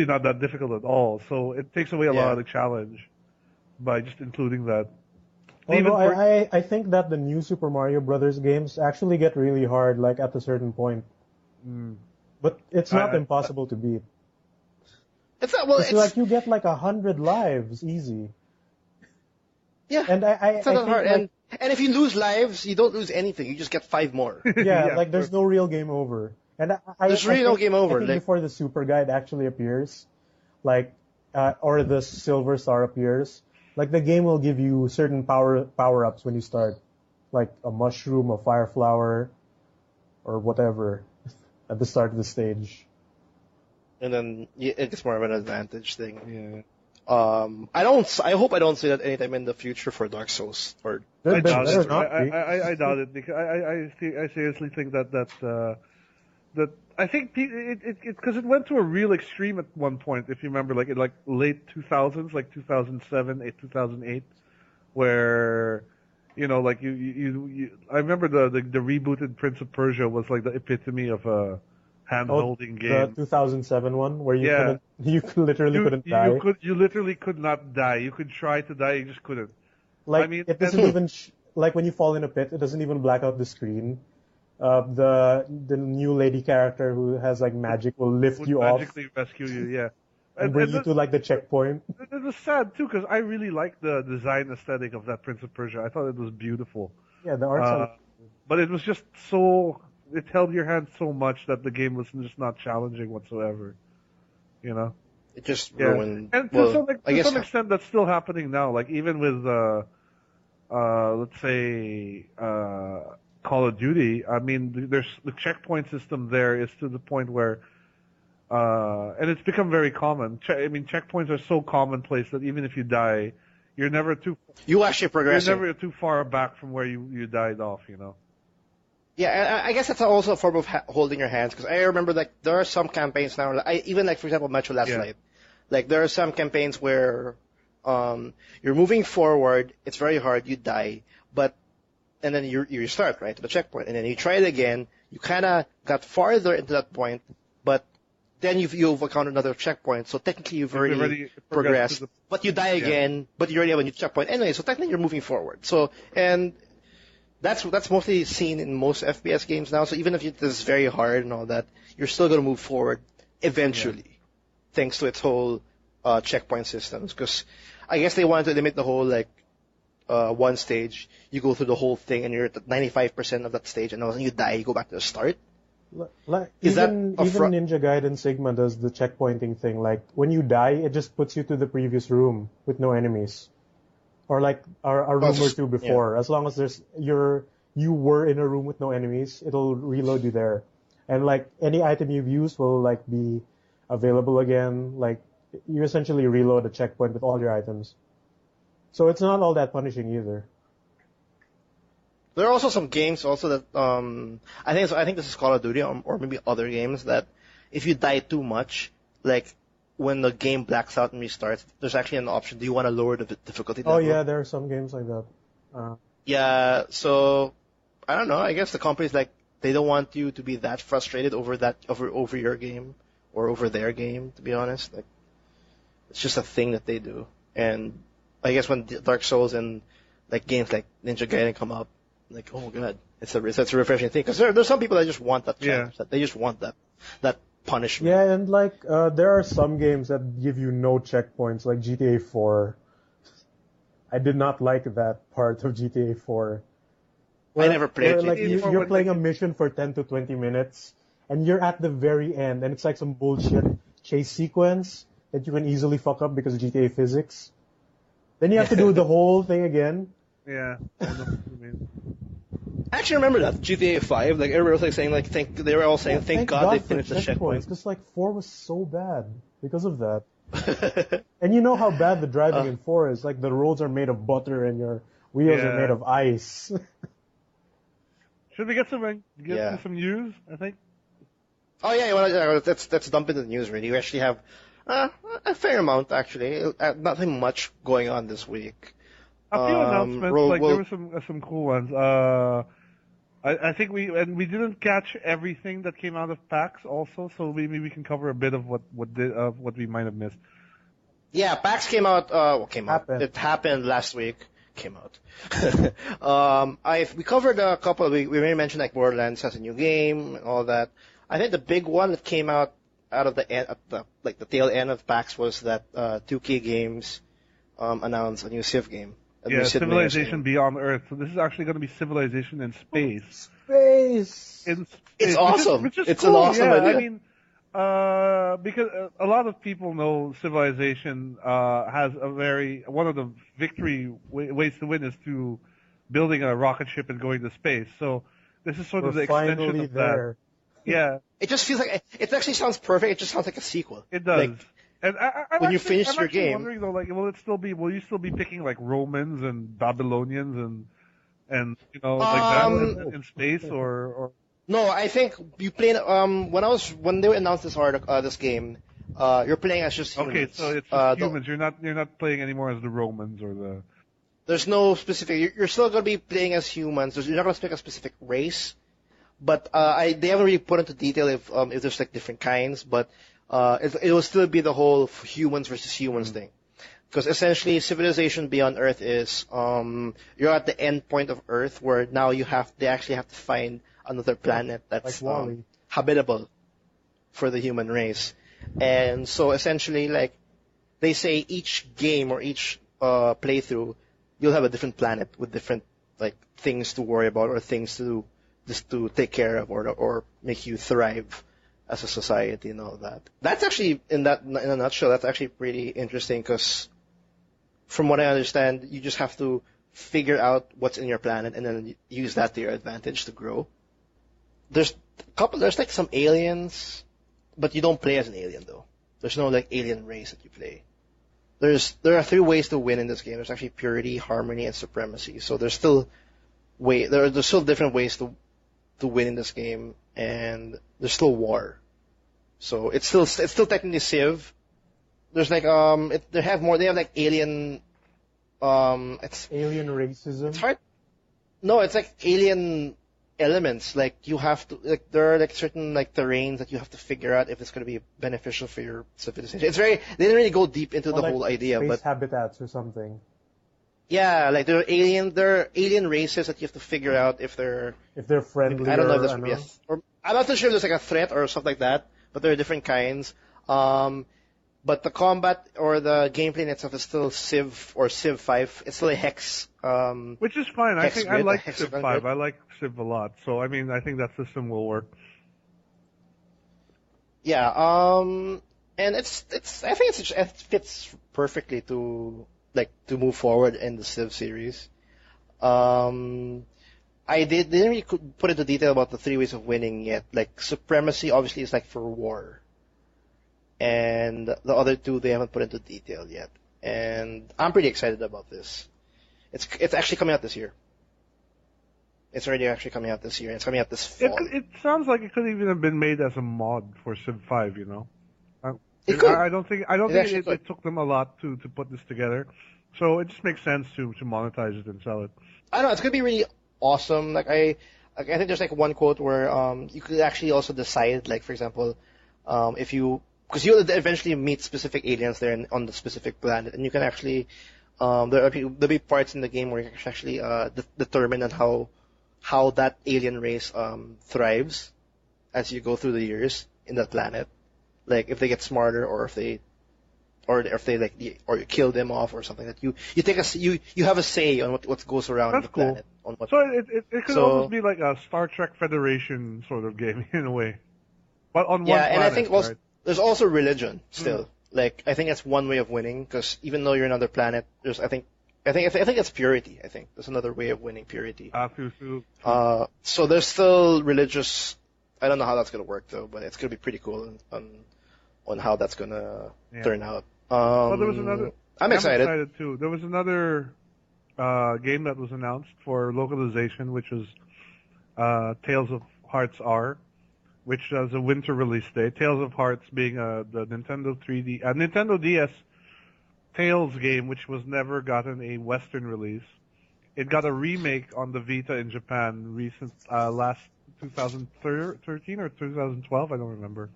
Speaker 3: not that difficult at all. So it takes away a lot of the challenge by just including that.
Speaker 2: Although I think that the new Super Mario Brothers games actually get really hard, like at a certain point. But it's not impossible to beat.
Speaker 1: It's not, well,
Speaker 2: It's like you get like 100 lives easy.
Speaker 1: Yeah.
Speaker 2: And I
Speaker 1: it's not that
Speaker 2: think
Speaker 1: hard.
Speaker 2: like,
Speaker 1: And if you lose lives, you don't lose anything. You just get 5 more.
Speaker 2: yeah, like there's no real game over. And
Speaker 1: There's really no game over.
Speaker 2: I think
Speaker 1: Like,
Speaker 2: before the super guide actually appears, like, or the silver star appears, like the game will give you certain power-ups when you start, like a mushroom, a fire flower, or whatever at the start of the stage.
Speaker 1: and then it's more of an advantage thing.
Speaker 3: Yeah.
Speaker 1: I hope I don't see that anytime in the future for Dark Souls or
Speaker 3: I doubt
Speaker 2: better
Speaker 3: it.
Speaker 2: not be.
Speaker 3: I doubt it because I seriously think that I think because it went to a real extreme at one point. If you remember, like in like late 2000s, like 2007, 2008, where like I remember the rebooted Prince of Persia was like the epitome of a hand-holding game.
Speaker 2: The 2007 one where you literally couldn't die.
Speaker 3: You literally could not die. You could try to die, you just couldn't.
Speaker 2: Like,
Speaker 3: I mean,
Speaker 2: it doesn't even like when you fall in a pit, it doesn't even black out the screen. The new lady character who has like magic will lift you off
Speaker 3: magically rescue you, yeah.
Speaker 2: and bring you to like the checkpoint.
Speaker 3: It was sad too because I really liked the design aesthetic of that Prince of Persia. I thought it was beautiful.
Speaker 2: Yeah, the art's
Speaker 3: but it was just so it held your hand so much that the game was just not challenging whatsoever.
Speaker 1: it just ruined.
Speaker 3: And
Speaker 1: well,
Speaker 3: to some extent, that's still happening now. Like even with let's say Call of Duty. I mean, there's the checkpoint system there is to the point where, and it's become very common. I mean, checkpoints are so commonplace that even if you die, you're never too.
Speaker 1: You actually progress.
Speaker 3: You're never too far back from where you died off.
Speaker 1: Yeah, I guess that's also a form of holding your hands, because I remember like there are some campaigns now. Even like for example, Metro Last Light. Like there are some campaigns where you're moving forward, it's very hard, you die, and then you restart right to the checkpoint, and then you try it again. You kind of got farther into that point, but then you've encountered another checkpoint, so technically you've already progressed. But you die again, but you already have a new checkpoint anyway, so technically you're moving forward. So and that's mostly seen in most FPS games now. So even if it is very hard and all that, you're still going to move forward eventually, thanks to its whole checkpoint systems. Because I guess they wanted to limit the whole like one stage, you go through the whole thing and you're at 95% of that stage, and then you die, you go back to the start.
Speaker 2: Like even Ninja Gaiden Sigma does the checkpointing thing. Like when you die, it just puts you to the previous room with no enemies. Or like a room or two before. As long as you were in a room with no enemies, it'll reload you there. And like any item you've used will like be available again. Like you essentially reload a checkpoint with all your items. So it's not all that punishing either.
Speaker 1: There are also some games also that I think this is Call of Duty or maybe other games that if you die too much, like when the game blacks out and restarts, there's actually an option. Do you want to lower the difficulty level?
Speaker 2: Oh yeah, there are some games like that.
Speaker 1: Yeah, so I don't know. I guess the company's like they don't want you to be that frustrated over your game or over their game. To be honest, like it's just a thing that they do. And I guess when Dark Souls and like games like Ninja Gaiden come up, like oh god, it's a refreshing thing, because there's some people that just want that challenge, that they just want that punishment.
Speaker 2: Yeah, and like there are some games that give you no checkpoints, like GTA 4. I did not like that part of GTA 4.
Speaker 1: I never played GTA.
Speaker 2: Like you're playing a mission for 10 to 20 minutes, and you're at the very end, and it's like some bullshit chase sequence that you can easily fuck up because of GTA physics. Then you have to do the whole thing again.
Speaker 3: Yeah. I know what you mean.
Speaker 1: I actually remember that GTA 5. Like everybody was like saying, like they were all saying, thank God they finished the checkpoint.
Speaker 2: Because like 4 was so bad because of that. And you know how bad the driving in 4 is. Like the roads are made of butter and your wheels are made of ice.
Speaker 3: Should we get some news? I think.
Speaker 1: Oh yeah, let's dump into the news. Really, we actually have a fair amount actually. Nothing much going on this week.
Speaker 3: A few announcements, there were some cool ones. I think we didn't catch everything that came out of PAX also, so maybe we can cover a bit of what we might have missed.
Speaker 1: Yeah, PAX came out. It happened last week. Came out. We covered a couple. We already mentioned like Borderlands has a new game and all that. I think the big one that came out out of the end, at the tail end of PAX was that 2K Games announced a new Civ game.
Speaker 3: Yeah, Civilization Beyond Earth. So this is actually going to be Civilization in space.
Speaker 2: Space.
Speaker 3: In space,
Speaker 1: It's awesome.
Speaker 3: Which is
Speaker 1: It's
Speaker 3: cool.
Speaker 1: an awesome
Speaker 3: Yeah,
Speaker 1: idea.
Speaker 3: I mean, because a lot of people know Civilization has one of the victory ways to win is to building a rocket ship and going to space. So this is sort of the extension
Speaker 2: finally
Speaker 3: of
Speaker 2: there.
Speaker 3: that. Yeah,
Speaker 1: It just feels like it actually sounds perfect. It just sounds like a sequel.
Speaker 3: it does.
Speaker 1: Like,
Speaker 3: And
Speaker 1: when you finish
Speaker 3: I'm
Speaker 1: your
Speaker 3: actually
Speaker 1: game-
Speaker 3: wondering though, like, will you still be picking like Romans and Babylonians and like that in space or
Speaker 1: no, I think you play. When they announced this game, you're playing as just humans.
Speaker 3: okay, so it's just humans. You're not playing anymore as the Romans or the.
Speaker 1: There's no specific. You're still going to be playing as humans. You're not going to pick a specific race, but they haven't really put into detail if there's like different kinds. But it will still be the whole humans versus humans thing, because essentially Civilization Beyond Earth is you're at the end point of Earth where now they actually have to find another planet that's
Speaker 2: Like WALL-E.
Speaker 1: habitable for the human race, and so essentially like they say each game or each playthrough you'll have a different planet with different like things to worry about or things to just to take care of or make you thrive as a society and all that. That's actually in a nutshell. That's actually pretty interesting because from what I understand, you just have to figure out what's in your planet and then use that to your advantage to grow. There's like some aliens, but you don't play as an alien though. There's no like alien race that you play. There are 3 ways to win in this game. There's actually purity, harmony, and supremacy. So there's still different ways to win in this game, and there's still war. So it's still technically Civ. There's like they have like alien it's
Speaker 2: Alien racism.
Speaker 1: it's hard. No, it's like alien elements. Like you have to like there are like certain like terrains that you have to figure out if it's going to be beneficial for your civilization. They didn't really go deep into
Speaker 2: Or
Speaker 1: the
Speaker 2: like
Speaker 1: whole idea,
Speaker 2: space
Speaker 1: but
Speaker 2: habitats or something.
Speaker 1: yeah, like there are alien races that you have to figure out if they're
Speaker 2: friendly.
Speaker 1: I don't know if this would be or I'm not too sure if there's like a threat or something like that, but there are different kinds. But the combat or the gameplay in itself is still Civ or Civ 5. It's still a hex.
Speaker 3: Which is fine. I
Speaker 1: Hex
Speaker 3: think
Speaker 1: grid,
Speaker 3: I like
Speaker 1: hex
Speaker 3: Civ
Speaker 1: grid.
Speaker 3: 5. I like Civ a lot. So I mean, I think that system will work.
Speaker 1: Yeah. And I think it fits perfectly to move forward in the Civ series. I didn't really put into detail about the 3 ways of winning yet. Like supremacy, obviously, is like for war. And the other 2 they haven't put into detail yet. And I'm pretty excited about this. It's actually coming out this year. It's already actually coming out this year. It's coming out this fall.
Speaker 3: It sounds like it could even have been made as a mod for Civ 5. You know.
Speaker 1: It could.
Speaker 3: I don't think it took them a lot to put this together. So it just makes sense to monetize it and sell it.
Speaker 1: I don't know. It's gonna be really awesome. I think there's like one quote where you could actually also decide, like for example, because you'll eventually meet specific aliens there on the specific planet, and you can actually there'll be parts in the game where you can actually determine on how that alien race thrives as you go through the years in that planet, like if they get smarter or if they you kill them off or something, that you have a say on what goes around
Speaker 3: That's
Speaker 1: the planet.
Speaker 3: Cool. So it could almost be like a Star Trek Federation sort of game in a way, but on one planet.
Speaker 1: And I think also
Speaker 3: right?
Speaker 1: there's also religion still. Like I think that's one way of winning, because even though you're another planet, there's I think it's purity. I think there's another way of winning purity. So there's still religious. I don't know how that's gonna work though, but it's gonna be pretty cool on how that's gonna turn out.
Speaker 3: Well, there was another.
Speaker 1: I'm excited
Speaker 3: too. There was another game that was announced for localization, which was Tales of Hearts R, which has a winter release date. Tales of Hearts being the Nintendo 3D, Nintendo DS Tales game, which was never gotten a Western release. It got a remake on the Vita in Japan last 2013 or 2012, I don't remember.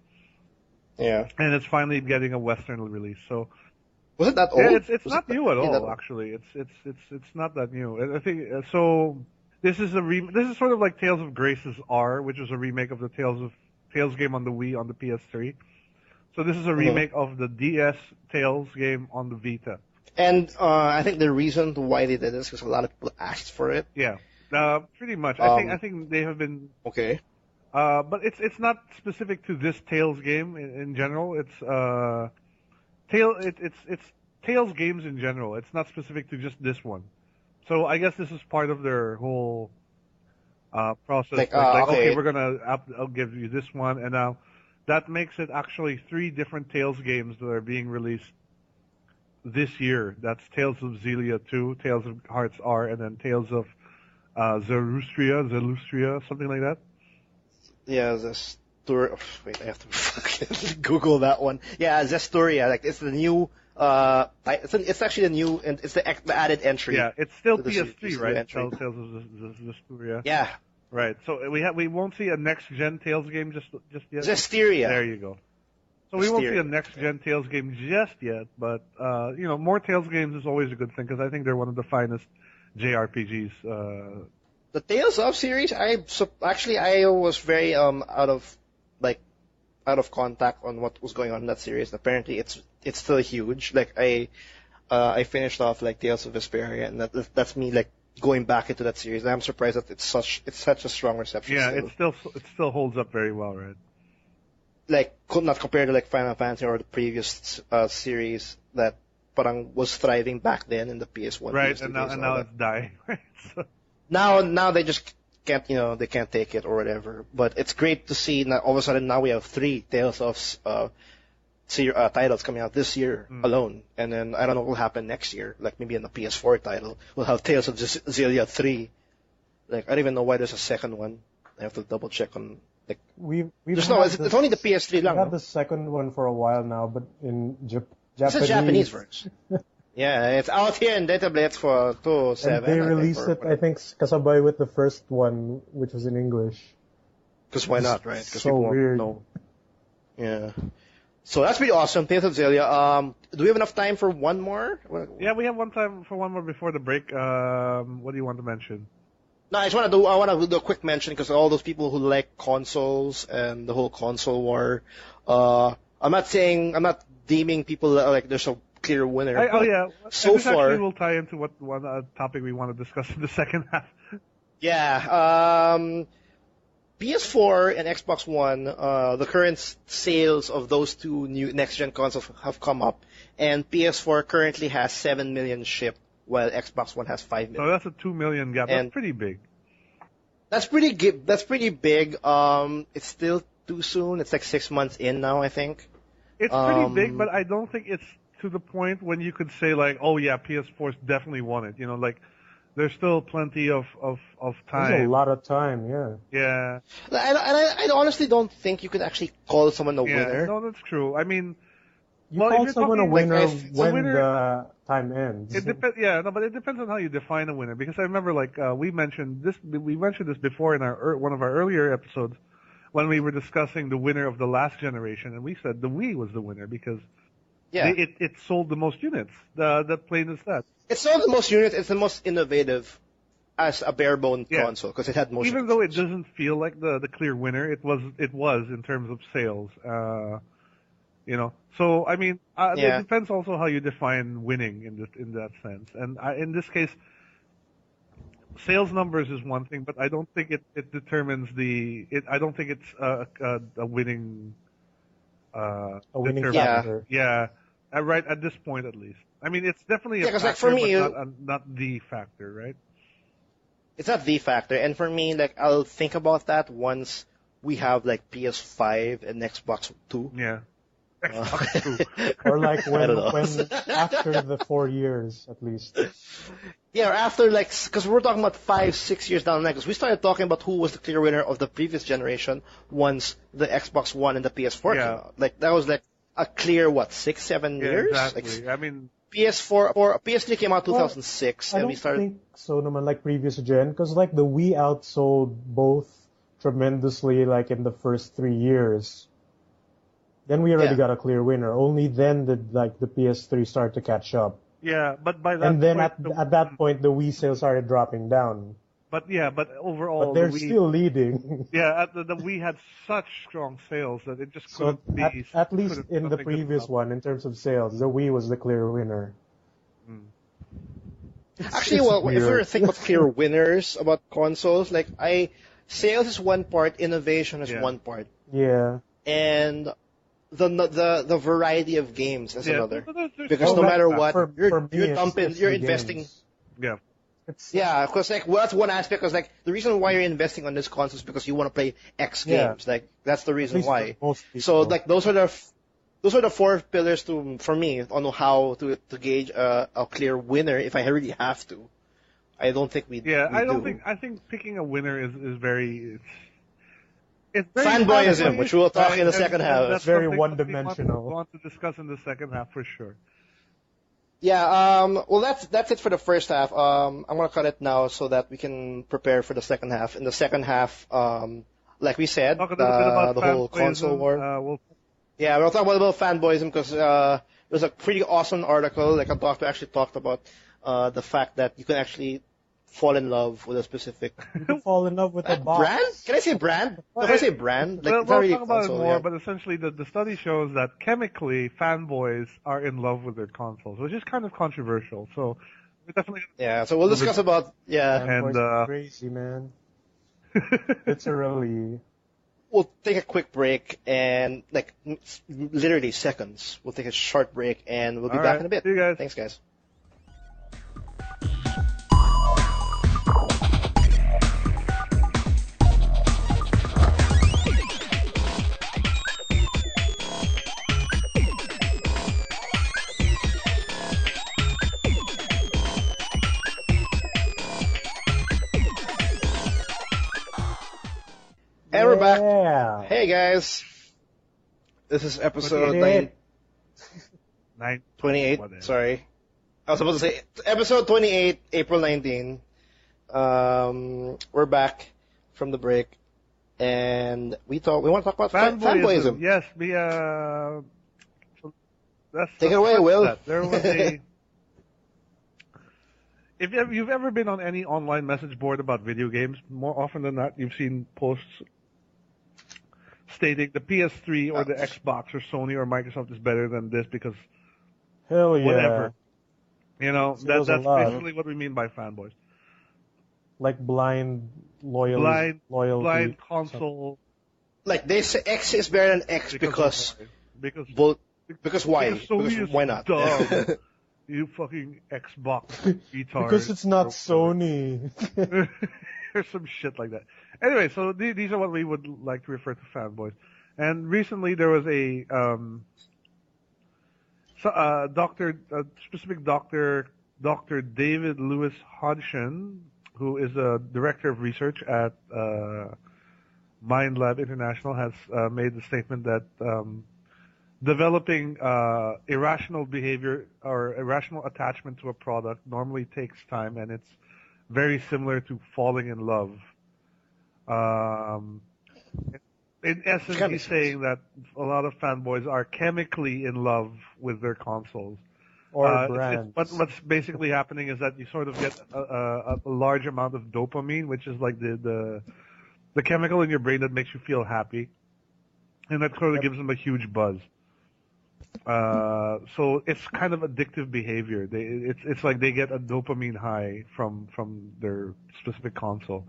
Speaker 1: Yeah.
Speaker 3: And it's finally getting a Western release. So
Speaker 1: was it that old?
Speaker 3: Yeah, it's not new at all. Actually, it's not that new. I think so. This is this is sort of like Tales of Graces R, which was a remake of the Tales game on the Wii on the PS3. So this is a remake of the DS Tales game on the Vita.
Speaker 1: And I think the reason why they did this is because a lot of people asked for it.
Speaker 3: Yeah, pretty much. I think they have been
Speaker 1: Okay.
Speaker 3: but it's not specific to this Tales game in general. It's it's Tales games in general. It's not specific to just this one. So I guess this is part of their whole process.
Speaker 1: Like,
Speaker 3: okay,
Speaker 1: okay.
Speaker 3: we're gonna I'll give you this one, and now that makes it actually 3 different Tales games that are being released this year. That's Tales of Xillia 2, Tales of Hearts R, and then Tales of Zelustria, something like that.
Speaker 1: Yeah, wait, I have to fucking Google that one. Yeah, Zesturia. Like, it's the new. It's actually the new, and it's the added entry.
Speaker 3: Yeah, it's still
Speaker 1: to the
Speaker 3: PS3, right?
Speaker 1: entry.
Speaker 3: Tales of Zesturia.
Speaker 1: Yeah,
Speaker 3: Right. So we won't see a next gen Tales game just yet.
Speaker 1: Zestiria.
Speaker 3: There you go. So we won't see a
Speaker 1: Zestiria.
Speaker 3: next gen Tales game just yet, but more Tales games is always a good thing because I think they're one of the finest JRPGs.
Speaker 1: The Tales of series, I was very out of contact on what was going on in that series. Apparently, it's still huge. Like I finished off like Tales of Vesperia, and that's me like going back into that series. I'm surprised that it's such a strong reception.
Speaker 3: Yeah,
Speaker 1: still.
Speaker 3: it still holds up very well, right?
Speaker 1: Like not compared to like Final Fantasy or the previous series that parang was thriving back then in the PS1.
Speaker 3: Right,
Speaker 1: PS2
Speaker 3: and
Speaker 1: days
Speaker 3: now
Speaker 1: all
Speaker 3: it's dying. Right. So,
Speaker 1: Now they just can't, they can't take it or whatever. But it's great to see now, all of a sudden now we have 3 Tales of titles coming out this year alone. And then I don't know what will happen next year. Like maybe in the PS4 title, we'll have Tales of Xillia 3. Like, I don't even know why there's a second one. I have to double check on, like, it's only the PS3 lang.
Speaker 2: We had the second one for a while now, but in Japanese.
Speaker 1: It's a Japanese version. Yeah, it's out here in database for 2.7.
Speaker 2: And they released it, I think, kasabay with the first one, which was in English.
Speaker 1: Because why not, right? Because
Speaker 2: So
Speaker 1: people
Speaker 2: weird.
Speaker 1: know. Yeah. So that's pretty awesome. Tales of Xillia. Do we have enough time for one more?
Speaker 3: yeah, we have one time for one more before the break. What do you want to mention?
Speaker 1: No, I want to do a quick mention because all those people who like consoles and the whole console war. I'm not deeming people like there's a clear winner. So
Speaker 3: this
Speaker 1: far,
Speaker 3: actually will tie into what one topic we want to discuss in the second half.
Speaker 1: yeah. PS4 and Xbox One, the current sales of those two new next-gen consoles have come up, and PS4 currently has 7 million shipped, while Xbox One has 5 million.
Speaker 3: So that's a 2 million gap.
Speaker 1: And
Speaker 3: that's pretty big.
Speaker 1: That's pretty big. It's still too soon. It's like 6 months in now, I think.
Speaker 3: It's pretty big, but I don't think it's to the point when you could say like, oh yeah, PS4's definitely won it. Like, there's still plenty of time.
Speaker 2: There's a lot of time, yeah.
Speaker 3: Yeah.
Speaker 1: I honestly don't think you could actually call someone a winner.
Speaker 3: No, that's true. I mean,
Speaker 2: You
Speaker 3: well, if
Speaker 2: call
Speaker 3: you're
Speaker 2: someone a
Speaker 3: talking,
Speaker 2: winner
Speaker 3: like,
Speaker 2: when the time ends.
Speaker 3: It depends. Yeah, no, but it depends on how you define a winner. Because I remember, like, we mentioned this before in our one of our earlier episodes when we were discussing the winner of the last generation, and we said the Wii was the winner because it sold the most units. That plain as that.
Speaker 1: It sold the most units. It's the most innovative as a bare bone console because it had motion.
Speaker 3: Even though it doesn't feel like the clear winner, it was in terms of sales. So I mean, it depends also how you define winning in that sense. And in this case, sales numbers is one thing, but I don't think it determines I don't think it's a winning.
Speaker 2: A winning
Speaker 3: determiner.
Speaker 2: factor.
Speaker 3: Yeah. Right at this point, at least. I mean, it's definitely a factor,
Speaker 1: like for me,
Speaker 3: but not the factor, right?
Speaker 1: It's not the factor, and for me, like I'll think about that once we have like PS5 and Xbox 2.
Speaker 3: Yeah. Xbox 2.
Speaker 2: Or like when after the 4 years at least.
Speaker 1: Yeah, or after because we're talking about 5-6 years down the line. Because we started talking about who was the clear winner of the previous generation once the Xbox One and the PS4 came out. Like that was like a clear 6-7 years.
Speaker 3: Exactly. I mean,
Speaker 1: PS3 came out 2006,
Speaker 2: I
Speaker 1: and
Speaker 2: don't
Speaker 1: we started.
Speaker 2: think so, naman, like previous gen, because like the Wii outsold both tremendously, like in the first 3 years. Then we already got a clear winner. Only then did like the PS3 start to catch up.
Speaker 3: Yeah, but by that
Speaker 2: And then
Speaker 3: point,
Speaker 2: at that point, the Wii sales started dropping down.
Speaker 3: But overall,
Speaker 2: But they're
Speaker 3: the Wii,
Speaker 2: still leading.
Speaker 3: the Wii had such strong sales that it just
Speaker 2: So
Speaker 3: couldn't be.
Speaker 2: at least
Speaker 3: couldn't-
Speaker 2: in the
Speaker 3: nothing could
Speaker 2: previous
Speaker 3: stop.
Speaker 2: one, in terms of sales, the Wii was the clear winner.
Speaker 1: Actually,
Speaker 2: It's
Speaker 1: well, if we were to
Speaker 2: weird.
Speaker 1: think about clear winners about consoles, like sales is one part, innovation is
Speaker 3: Yeah.
Speaker 1: one part,
Speaker 2: Yeah.
Speaker 1: and the variety of games is another.
Speaker 3: There's
Speaker 1: Because
Speaker 3: so
Speaker 1: no
Speaker 3: much
Speaker 1: matter
Speaker 3: stuff.
Speaker 1: what,
Speaker 2: for
Speaker 1: you're
Speaker 2: me, it's
Speaker 1: you're
Speaker 2: the
Speaker 1: investing.
Speaker 2: games.
Speaker 3: Yeah.
Speaker 2: It's
Speaker 1: Yeah, because that's one aspect. Because the reason why you're investing on this console is because you want to play X
Speaker 2: Yeah.
Speaker 1: games. That's the
Speaker 2: at
Speaker 1: reason
Speaker 2: least
Speaker 1: why.
Speaker 2: for most people.
Speaker 1: So those are the four pillars for me on how to gauge a clear winner if I really have to. I don't think we
Speaker 3: Yeah,
Speaker 1: we
Speaker 3: I don't
Speaker 1: do.
Speaker 3: think. I think picking a winner is very. It's very
Speaker 1: Fanboyism,
Speaker 3: fanboyish,
Speaker 1: which we'll talk in the
Speaker 3: and-
Speaker 1: second
Speaker 3: and
Speaker 1: half.
Speaker 3: that's
Speaker 2: Very
Speaker 3: something that we
Speaker 2: one-dimensional.
Speaker 3: want to discuss in the second half for sure.
Speaker 1: Yeah. Well, that's it for the first half. I'm gonna cut it now so that we can prepare for the second half. In the second half, like we said,
Speaker 3: Talk a little bit about
Speaker 1: the whole console
Speaker 3: fanboyism.
Speaker 1: war. Yeah, we'll talk about fanboyism because there's a pretty awesome article. Like a doctor actually talked about the fact that you can actually fall in love with a specific
Speaker 2: You can fall in love with a box.
Speaker 1: brand. Can I say brand? Can I say brand? Like,
Speaker 3: Well,
Speaker 1: it's not
Speaker 3: we'll
Speaker 1: really
Speaker 3: talk about it
Speaker 1: console,
Speaker 3: more,
Speaker 1: yeah.
Speaker 3: but essentially the study shows that chemically fanboys are in love with their consoles, which is kind of controversial. So we're definitely
Speaker 1: Yeah, so we'll discuss about
Speaker 3: And,
Speaker 2: Fanboys are crazy, man. Literally.
Speaker 1: we'll take a quick break and literally seconds. We'll take a short break and we'll be
Speaker 3: All
Speaker 1: back
Speaker 3: right.
Speaker 1: in a bit.
Speaker 3: See you guys.
Speaker 1: Thanks, guys. And we're back.
Speaker 2: Yeah.
Speaker 1: Hey guys, this is episode
Speaker 2: Did it.
Speaker 1: 28.
Speaker 3: Whatever.
Speaker 1: Sorry, I was supposed to say episode 28, April 19. We're back from the break, and we want to talk about fanboyism.
Speaker 3: Yes,
Speaker 1: Take it away, Will.
Speaker 3: There was a. If you've ever been on any online message board about video games, more often than not, you've seen posts stating the PS3 or the Xbox or Sony or Microsoft is better than this because
Speaker 2: Hell yeah.
Speaker 3: whatever. You know,
Speaker 2: Feels a
Speaker 3: that's
Speaker 2: lot.
Speaker 3: basically what we mean by fanboys.
Speaker 2: Like blind loyalty.
Speaker 3: Blind console.
Speaker 1: Like they say X is better than X because
Speaker 3: because
Speaker 1: why?
Speaker 3: Because Sony
Speaker 1: Because
Speaker 3: is
Speaker 1: why not?
Speaker 3: dumb. You fucking Xbox retard.
Speaker 2: Because it's not Sony.
Speaker 3: or some shit like that. Anyway, so these are what we would like to refer to fanboys. And recently there was a specific doctor, Dr. David Lewis Hodgson, who is a director of research at Mind Lab International, has made the statement that developing irrational behavior or irrational attachment to a product normally takes time, and it's very similar to falling in love. In essence, he's saying that a lot of fanboys are chemically in love with their consoles.
Speaker 2: Or brands.
Speaker 3: But what's basically happening is that you sort of get a large amount of dopamine, which is like the chemical in your brain that makes you feel happy, and that sort of gives them a huge buzz. So it's kind of addictive behavior. It's like they get a dopamine high from their specific console.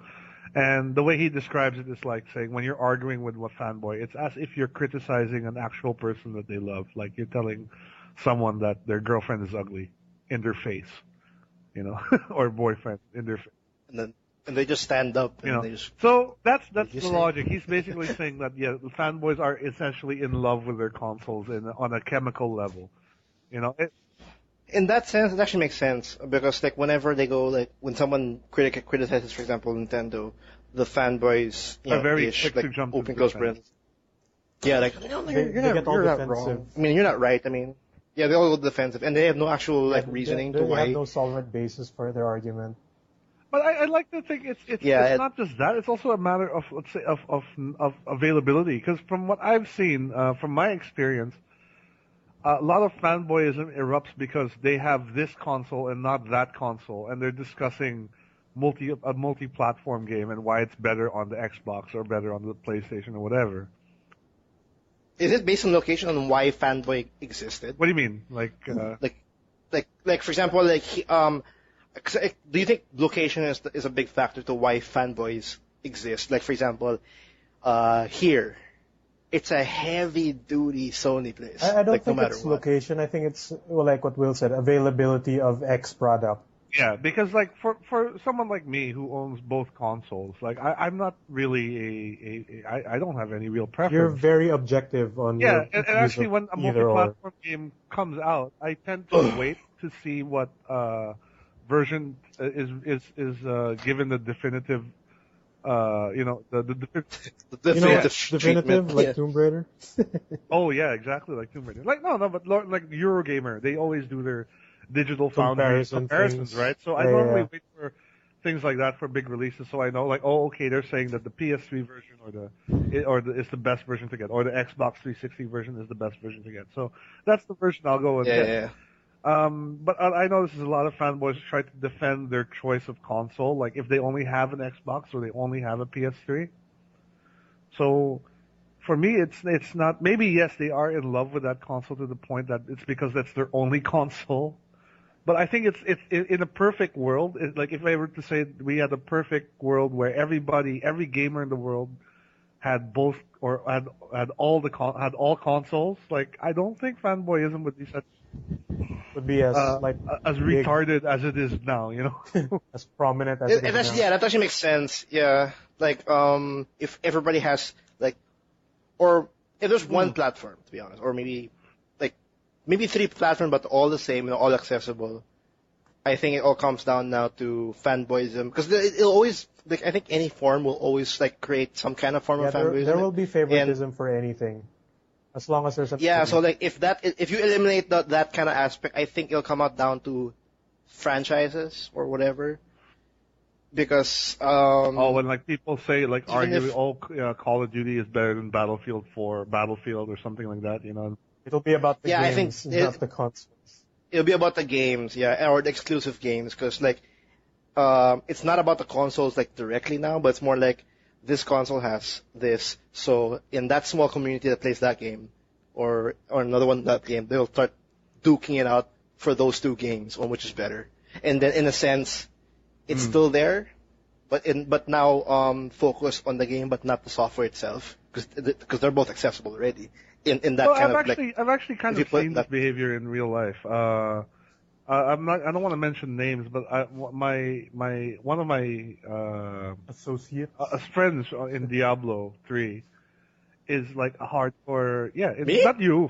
Speaker 3: And the way he describes it is like saying when you're arguing with a fanboy, it's as if you're criticizing an actual person that they love. Like you're telling someone that their girlfriend is ugly in their face, you know, or boyfriend in their face.
Speaker 1: And they just stand up and
Speaker 3: You know,
Speaker 1: they just
Speaker 3: so that's the
Speaker 1: you say?
Speaker 3: logic. He's basically saying that the fanboys are essentially in love with their consoles on a chemical level. You know,
Speaker 1: in that sense, it actually makes sense because whenever they go when someone criticizes, for example, Nintendo, the fanboys
Speaker 3: Are very
Speaker 1: ish,
Speaker 3: quick to jump
Speaker 1: open
Speaker 3: into
Speaker 1: close
Speaker 3: defense.
Speaker 1: brands. Yeah, no,
Speaker 2: They
Speaker 1: you're
Speaker 2: get all
Speaker 1: not
Speaker 2: defensive.
Speaker 1: wrong. I mean, you're not right. I mean, yeah, they all go defensive, and they have no actual reasoning
Speaker 2: they
Speaker 1: to why.
Speaker 2: have no solid basis for their argument.
Speaker 3: But I like to think it's not just that. It's also a matter of, let's say, of availability. Because from what I've seen, from my experience, a lot of fanboyism erupts because they have this console and not that console, and they're discussing a multi-platform game and why it's better on the Xbox or better on the PlayStation or whatever.
Speaker 1: Is it based on location on why Fanboy existed?
Speaker 3: What do you mean? Like
Speaker 1: for example, do you think location is a big factor to why fanboys exist? Like, for example, here, it's a heavy-duty Sony place.
Speaker 2: I don't
Speaker 1: like,
Speaker 2: think
Speaker 1: no matter
Speaker 2: it's
Speaker 1: what.
Speaker 2: location. I think it's, well, like what Will said, availability of X product.
Speaker 3: Yeah, because like for someone like me who owns both consoles, like I'm not really I don't have any real preference.
Speaker 2: You're very objective on
Speaker 3: Yeah,
Speaker 2: your
Speaker 3: and actually when a
Speaker 2: either
Speaker 3: multi-platform game comes out, I tend to wait to see what version is given the definitive
Speaker 1: The definitive treatment.
Speaker 2: like Tomb Raider.
Speaker 3: Oh yeah, exactly like Tomb Raider. Like no, but like Eurogamer, they always do their digital foundry comparisons, right? So I normally wait for things like that for big releases, so I know like, oh, okay, they're saying that the PS3 version is the best version to get, or the Xbox 360 version is the best version to get. So that's the version I'll go with.
Speaker 1: Yeah.
Speaker 3: But I know this is a lot of fanboys who try to defend their choice of console, like if they only have an Xbox or they only have a PS3. So for me, it's not. Maybe yes, they are in love with that console to the point that it's because that's their only console. But I think it's in a perfect world. Like if I were to say we had a perfect world where every gamer in the world had both or had all consoles. Like I don't think fanboyism would be as retarded as it is now. You know,
Speaker 2: as prominent as it is now.
Speaker 1: Yeah, that actually makes sense. Yeah, like if everybody has like, or if there's one platform, to be honest, or maybe 3 platforms, but all the same and all accessible. I think it all comes down now to fanboyism, because it'll always, like, I think any form will always like create some kind of form of fanboyism.
Speaker 2: There will be favoritism for anything, as long as there's a
Speaker 1: so like if you eliminate that kind of aspect, I think it'll come out down to franchises or whatever. Because
Speaker 3: when like people say like arguably Call of Duty is better than Battlefield or something like that, you know.
Speaker 2: It'll be about the games, not the consoles.
Speaker 1: It'll be about the games, or the exclusive games, because like, it's not about the consoles like directly now, but it's more like this console has this, so in that small community that plays that game, or another one that game, they'll start duking it out for those 2 games on which is better, and then in a sense, it's still there, but now focus on the game, but not the software itself, because they're both accessible already. In that
Speaker 3: I've actually kind of seen this behavior in real life. I don't want to mention names, but one of my
Speaker 2: associates,
Speaker 3: friends in Diablo 3 is like a hardcore. Yeah, it's
Speaker 1: Me?
Speaker 3: not you.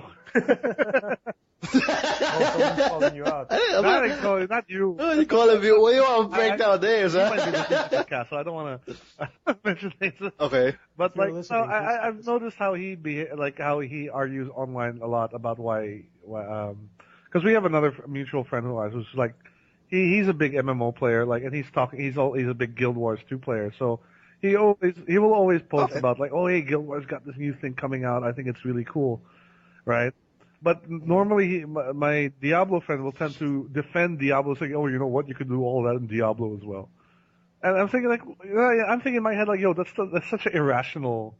Speaker 2: someone's calling you out.
Speaker 3: Not you.
Speaker 1: You call him you. What do you want to break down names, huh?
Speaker 3: Might be listening to the podcast, so I don't want to mention names.
Speaker 1: Okay.
Speaker 3: But like, I've noticed how he argues online a lot about why because we have another mutual friend who's like, he's a big MMO player, like, and he's a big Guild Wars 2 player, so he will always post about like, oh hey, Guild Wars got this new thing coming out, I think it's really cool, right? But normally, my Diablo friend will tend to defend Diablo, saying, "Oh, you know what? You can do all that in Diablo as well." And I'm thinking, in my head, like, "Yo, that's such an irrational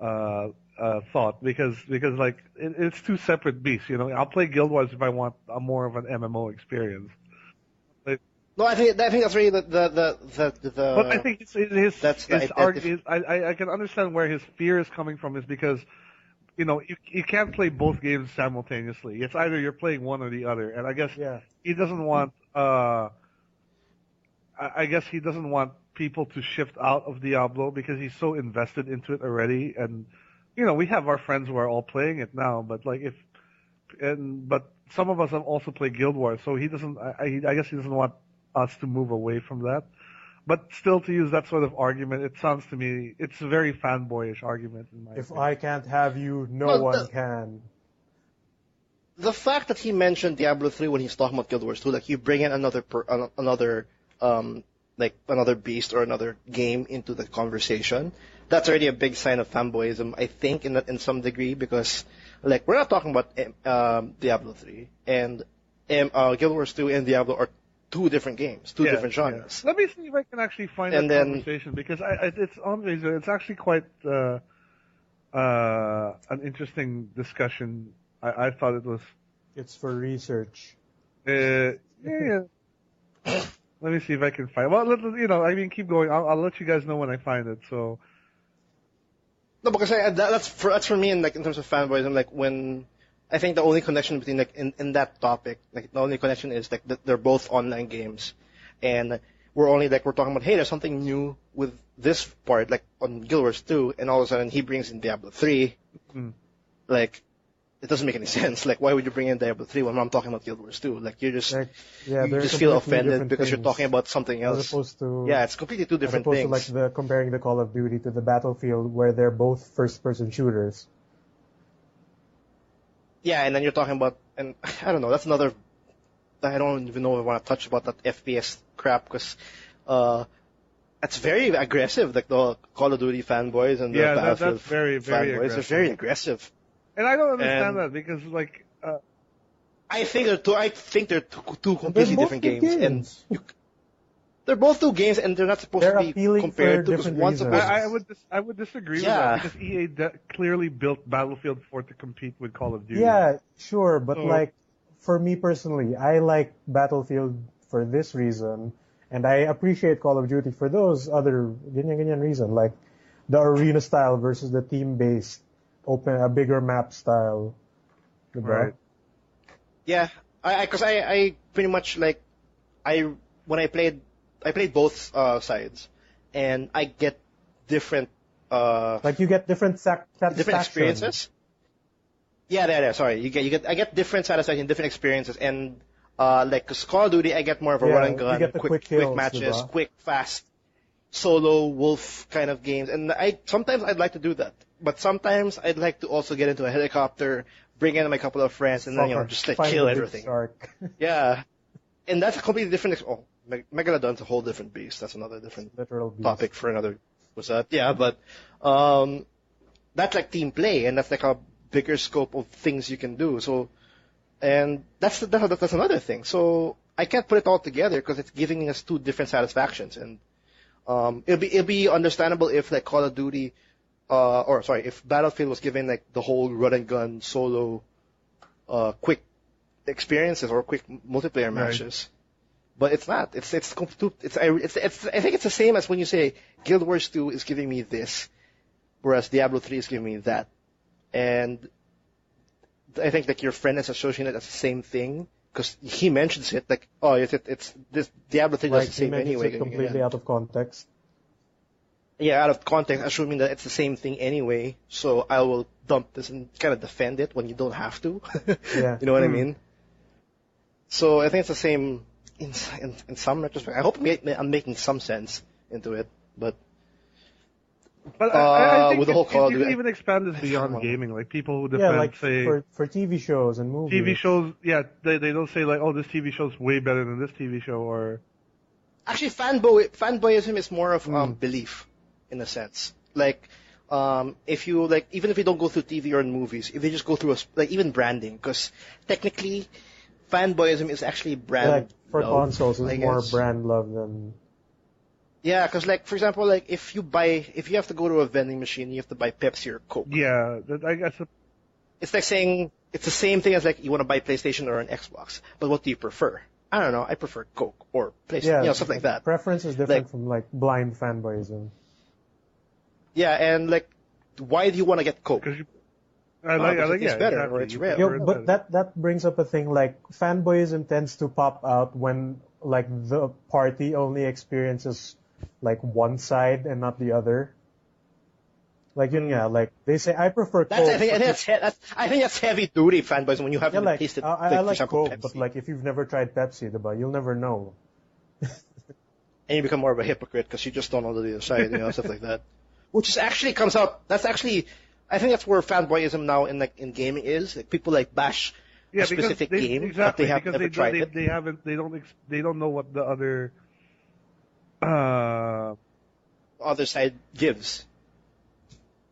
Speaker 3: thought, because like it's 2 separate beasts. You know, I'll play Guild Wars if I want a more of an MMO experience."
Speaker 1: No, I think that's really the.
Speaker 3: But I think his argument. I can understand where his fear is coming from, is because, you know, you can't play both games simultaneously. It's either you're playing one or the other, and I guess he doesn't want. I guess he doesn't want people to shift out of Diablo because he's so invested into it already. And you know, we have our friends who are all playing it now, but like but some of us have also played Guild Wars, so he doesn't. I guess he doesn't want us to move away from that. But still, to use that sort of argument, it sounds to me, it's a very fanboyish argument in my opinion.
Speaker 2: I can't have you, no one can.
Speaker 1: The fact that he mentioned Diablo 3 when he's talking about Guild Wars 2, like you bring in another beast or another game into the conversation, that's already a big sign of fanboyism, I think, in some degree, because like we're not talking about Diablo 3 and Guild Wars 2 and Diablo are two different games, two different genres.
Speaker 3: Yeah. Let me see if I can actually find that conversation, because it's on Razer. It's actually quite an interesting discussion. I thought it was.
Speaker 2: It's for research.
Speaker 3: Yeah. Let me see if I can find. Well, keep going. I'll let you guys know when I find it. So.
Speaker 1: No, because that's for me, in terms of fanboyism, when I think the only connection between in that topic, the only connection is that they're both online games, and we're talking about, hey, there's something new with this part, on Guild Wars 2, and all of a sudden he brings in Diablo 3. It doesn't make any sense. Why would you bring in Diablo 3 when I'm talking about Guild Wars 2? You just feel offended because you're talking about something else.
Speaker 2: As opposed to,
Speaker 1: it's completely two different things.
Speaker 2: As opposed to comparing the Call of Duty to the Battlefield, where they're both first-person shooters.
Speaker 1: Yeah, and then you're talking about, and I don't know, that's another, I don't even know if I want to touch about that FPS crap, because it's very aggressive, the Call of Duty fanboys and the Battlefield
Speaker 3: that's very, very
Speaker 1: fanboys.
Speaker 3: aggressive.
Speaker 1: They're very aggressive.
Speaker 3: And I don't understand that, because
Speaker 1: I think they're two completely different games. And they're both two games, and they're not supposed to be compared to, because one's supposed to...
Speaker 3: I would disagree with that, because EA clearly built Battlefield 4 to compete with Call of Duty.
Speaker 2: Yeah, sure, but for me personally, I like Battlefield for this reason, and I appreciate Call of Duty for those other ganyan reason, like the arena style versus the team-based, a bigger map style.
Speaker 3: Right.
Speaker 1: Yeah, because I pretty much when I played both sides, and I get different
Speaker 2: you get different
Speaker 1: different experiences. Yeah. Sorry, I get different satisfaction, different experiences, and because Call of Duty, I get more of a run and gun, quick matches, quick, fast, solo wolf kind of games, and sometimes I'd like to do that, but sometimes I'd like to also get into a helicopter, bring in my couple of friends, and then just kill everything. Yeah, and that's a completely different. Megalodon's a whole different beast. That's another different topic for another. What's that? Yeah, but that's team play, and that's a bigger scope of things you can do. So, and that's another thing. So I can't put it all together because it's giving us two different satisfactions, and it'll be understandable if Call of Duty, if Battlefield was given the whole run and gun solo, quick experiences or quick multiplayer matches. But it's not. I think it's the same as when you say Guild Wars 2 is giving me this, whereas Diablo 3 is giving me that. And I think your friend is associating it as the same thing because he mentions it it's this Diablo 3 does the same anyway.
Speaker 2: It completely out of context.
Speaker 1: Yeah, out of context, assuming that it's the same thing anyway. So I will dump this and kind of defend it when you don't have to.
Speaker 2: Yeah.
Speaker 1: You know what I mean? So I think it's the same. In some retrospect, I hope I'm making some sense into it, but
Speaker 3: I think
Speaker 1: with the whole Call of
Speaker 3: Duty, you can even expand this beyond gaming, people who defend say
Speaker 2: for TV shows and movies.
Speaker 3: TV shows, they don't say oh, this TV show's way better than this TV show, or
Speaker 1: actually fanboyism is more of belief in a sense. If you even if you don't go through TV or in movies, if they just go through even branding, because technically fanboyism is actually brand
Speaker 2: for
Speaker 1: love,
Speaker 2: consoles, it's more brand love than.
Speaker 1: Yeah, because for example, if you have to go to a vending machine, you have to buy Pepsi or Coke.
Speaker 3: Yeah, I guess.
Speaker 1: It's saying it's the same thing as you want to buy PlayStation or an Xbox, but what do you prefer? I don't know. I prefer Coke or PlayStation, something like that.
Speaker 2: Preference is different from blind fanboyism.
Speaker 1: Yeah, and why do you want to get Coke? It's better,
Speaker 3: exactly.
Speaker 1: or it's rare.
Speaker 2: But that brings up a thing fanboyism tends to pop out when the party only experiences one side and not the other. They say I prefer Coke.
Speaker 1: I think that's heavy duty fanboyism when you haven't tasted.
Speaker 2: I like
Speaker 1: example,
Speaker 2: Coke,
Speaker 1: Pepsi.
Speaker 2: but if you've never tried Pepsi, you'll never know.
Speaker 1: And you become more of a hypocrite because you just don't know the other side, stuff like that. Which is actually comes out. That's actually. I think that's where fanboyism now in gaming is. People bash a specific game, but they have never tried it.
Speaker 3: They don't know what the other
Speaker 1: other side gives.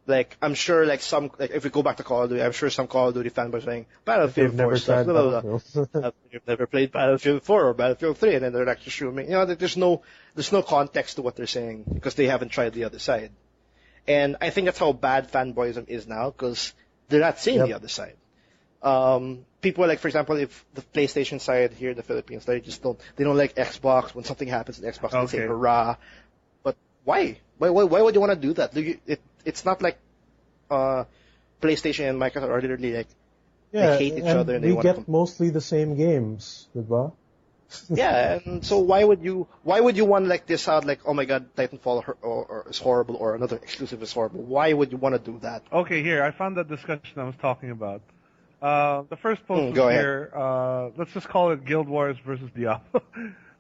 Speaker 1: Like, I'm sure, like, if we go back to Call of Duty, I'm sure some Call of Duty fanboys saying,
Speaker 2: They've
Speaker 1: Battlefield 4
Speaker 2: never
Speaker 1: sucks,
Speaker 2: tried
Speaker 1: blah, blah, blah.
Speaker 2: Battlefield.
Speaker 1: You've never played Battlefield 4 or Battlefield 3, and then they're like assuming, there's no context to what they're saying because they haven't tried the other side. And I think that's how bad fanboyism is now because they're not seeing the other side. People are like, for example, if the PlayStation side here in the Philippines, they don't like Xbox. When something happens in Xbox, they say hurrah. But why? Why would you want to do that? It's not like PlayStation and Microsoft are literally like they hate each other and they want to.
Speaker 2: We get mostly the same games, diba?
Speaker 1: Yeah, and so why would you want to like this out like, oh my god, Titanfall or is horrible or another exclusive is horrible? Why would you want to do that?
Speaker 3: Okay, here I found that discussion I was talking about. The first post
Speaker 1: was
Speaker 3: here. Let's just call it Guild Wars versus Diablo.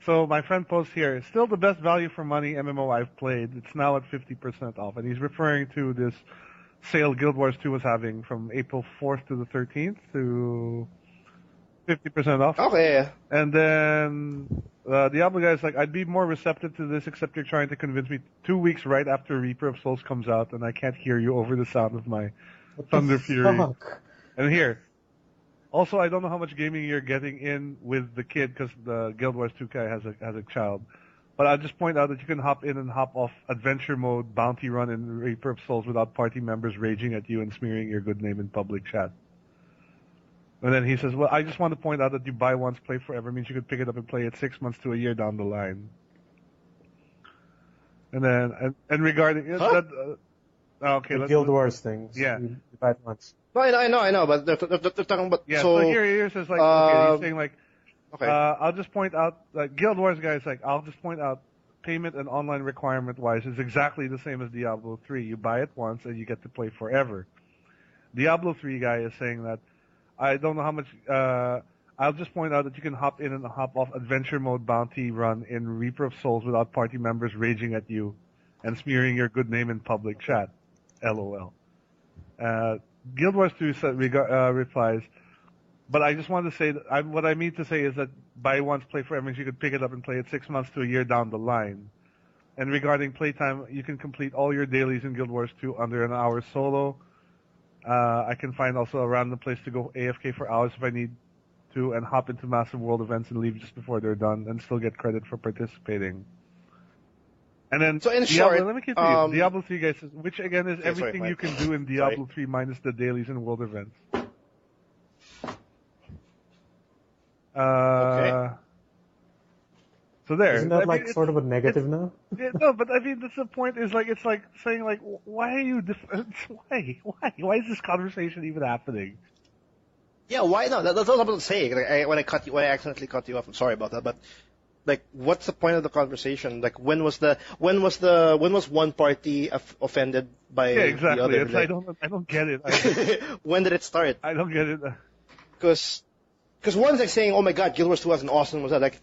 Speaker 3: So my friend posts here, still the best value for money MMO I've played. It's now at 50% off, and he's referring to this sale Guild Wars 2 was having from April 4th to the 13th to 50% off.
Speaker 1: Okay. Yeah.
Speaker 3: And then Diablo guy's like, I'd be more receptive to this, except you're trying to convince me 2 weeks right after Reaper of Souls comes out, and I can't hear you over the sound of my Thunder Fury.
Speaker 2: Fuck?
Speaker 3: And here, also, I don't know how much gaming you're getting in with the kid because the Guild Wars 2 guy has a child. But I'll just point out that you can hop in and hop off adventure mode, bounty run, and Reaper of Souls without party members raging at you and smearing your good name in public chat. And then he says, well, I just want to point out that you buy once, play forever means you could pick it up and play it 6 months to a year down the line. And then, and regarding...
Speaker 2: The Guild Wars things.
Speaker 3: Yeah.
Speaker 2: You buy it once.
Speaker 1: No, I know, but they're talking about.
Speaker 3: Yeah, so here says like, okay, he's saying like,
Speaker 1: okay.
Speaker 3: I'll just point out, like, Guild Wars guy is like, I'll just point out, payment and online requirement wise is exactly the same as Diablo 3. You buy it once and you get to play forever. Diablo 3 guy is saying that, I don't know how much, I'll just point out that you can hop in and hop off adventure mode bounty run in Reaper of Souls without party members raging at you and smearing your good name in public chat. LOL. Guild Wars 2 replies, but I just want to say that what I mean to say is that buy once, play forever means you could pick it up and play it 6 months to a year down the line. And regarding playtime, you can complete all your dailies in Guild Wars 2 under an hour solo. I can find also a random place to go AFK for hours if I need to and hop into massive world events and leave just before they're done and still get credit for participating. And then
Speaker 1: so in
Speaker 3: Diablo,
Speaker 1: short,
Speaker 3: let me continue. Diablo 3 guys says, which again is everything
Speaker 1: sorry,
Speaker 3: you can do in Diablo 3 minus the dailies and world events.
Speaker 1: Okay.
Speaker 3: So there.
Speaker 2: Isn't that like sort of a negative now?
Speaker 3: Yeah, no, but I mean that's the point. Is like it's like saying like why are you why is this conversation even happening?
Speaker 1: Yeah, why not? That's what I was saying. Like, when I accidentally cut you off, I'm sorry about that, but. Like, what's the point of the conversation? Like, when was one party offended by
Speaker 3: exactly.
Speaker 1: the other?
Speaker 3: It's,
Speaker 1: like,
Speaker 3: I don't get it.
Speaker 1: When did it start?
Speaker 3: I don't get it.
Speaker 1: Because one's like saying, oh my god, Guild Wars 2 has an awesome, was that like,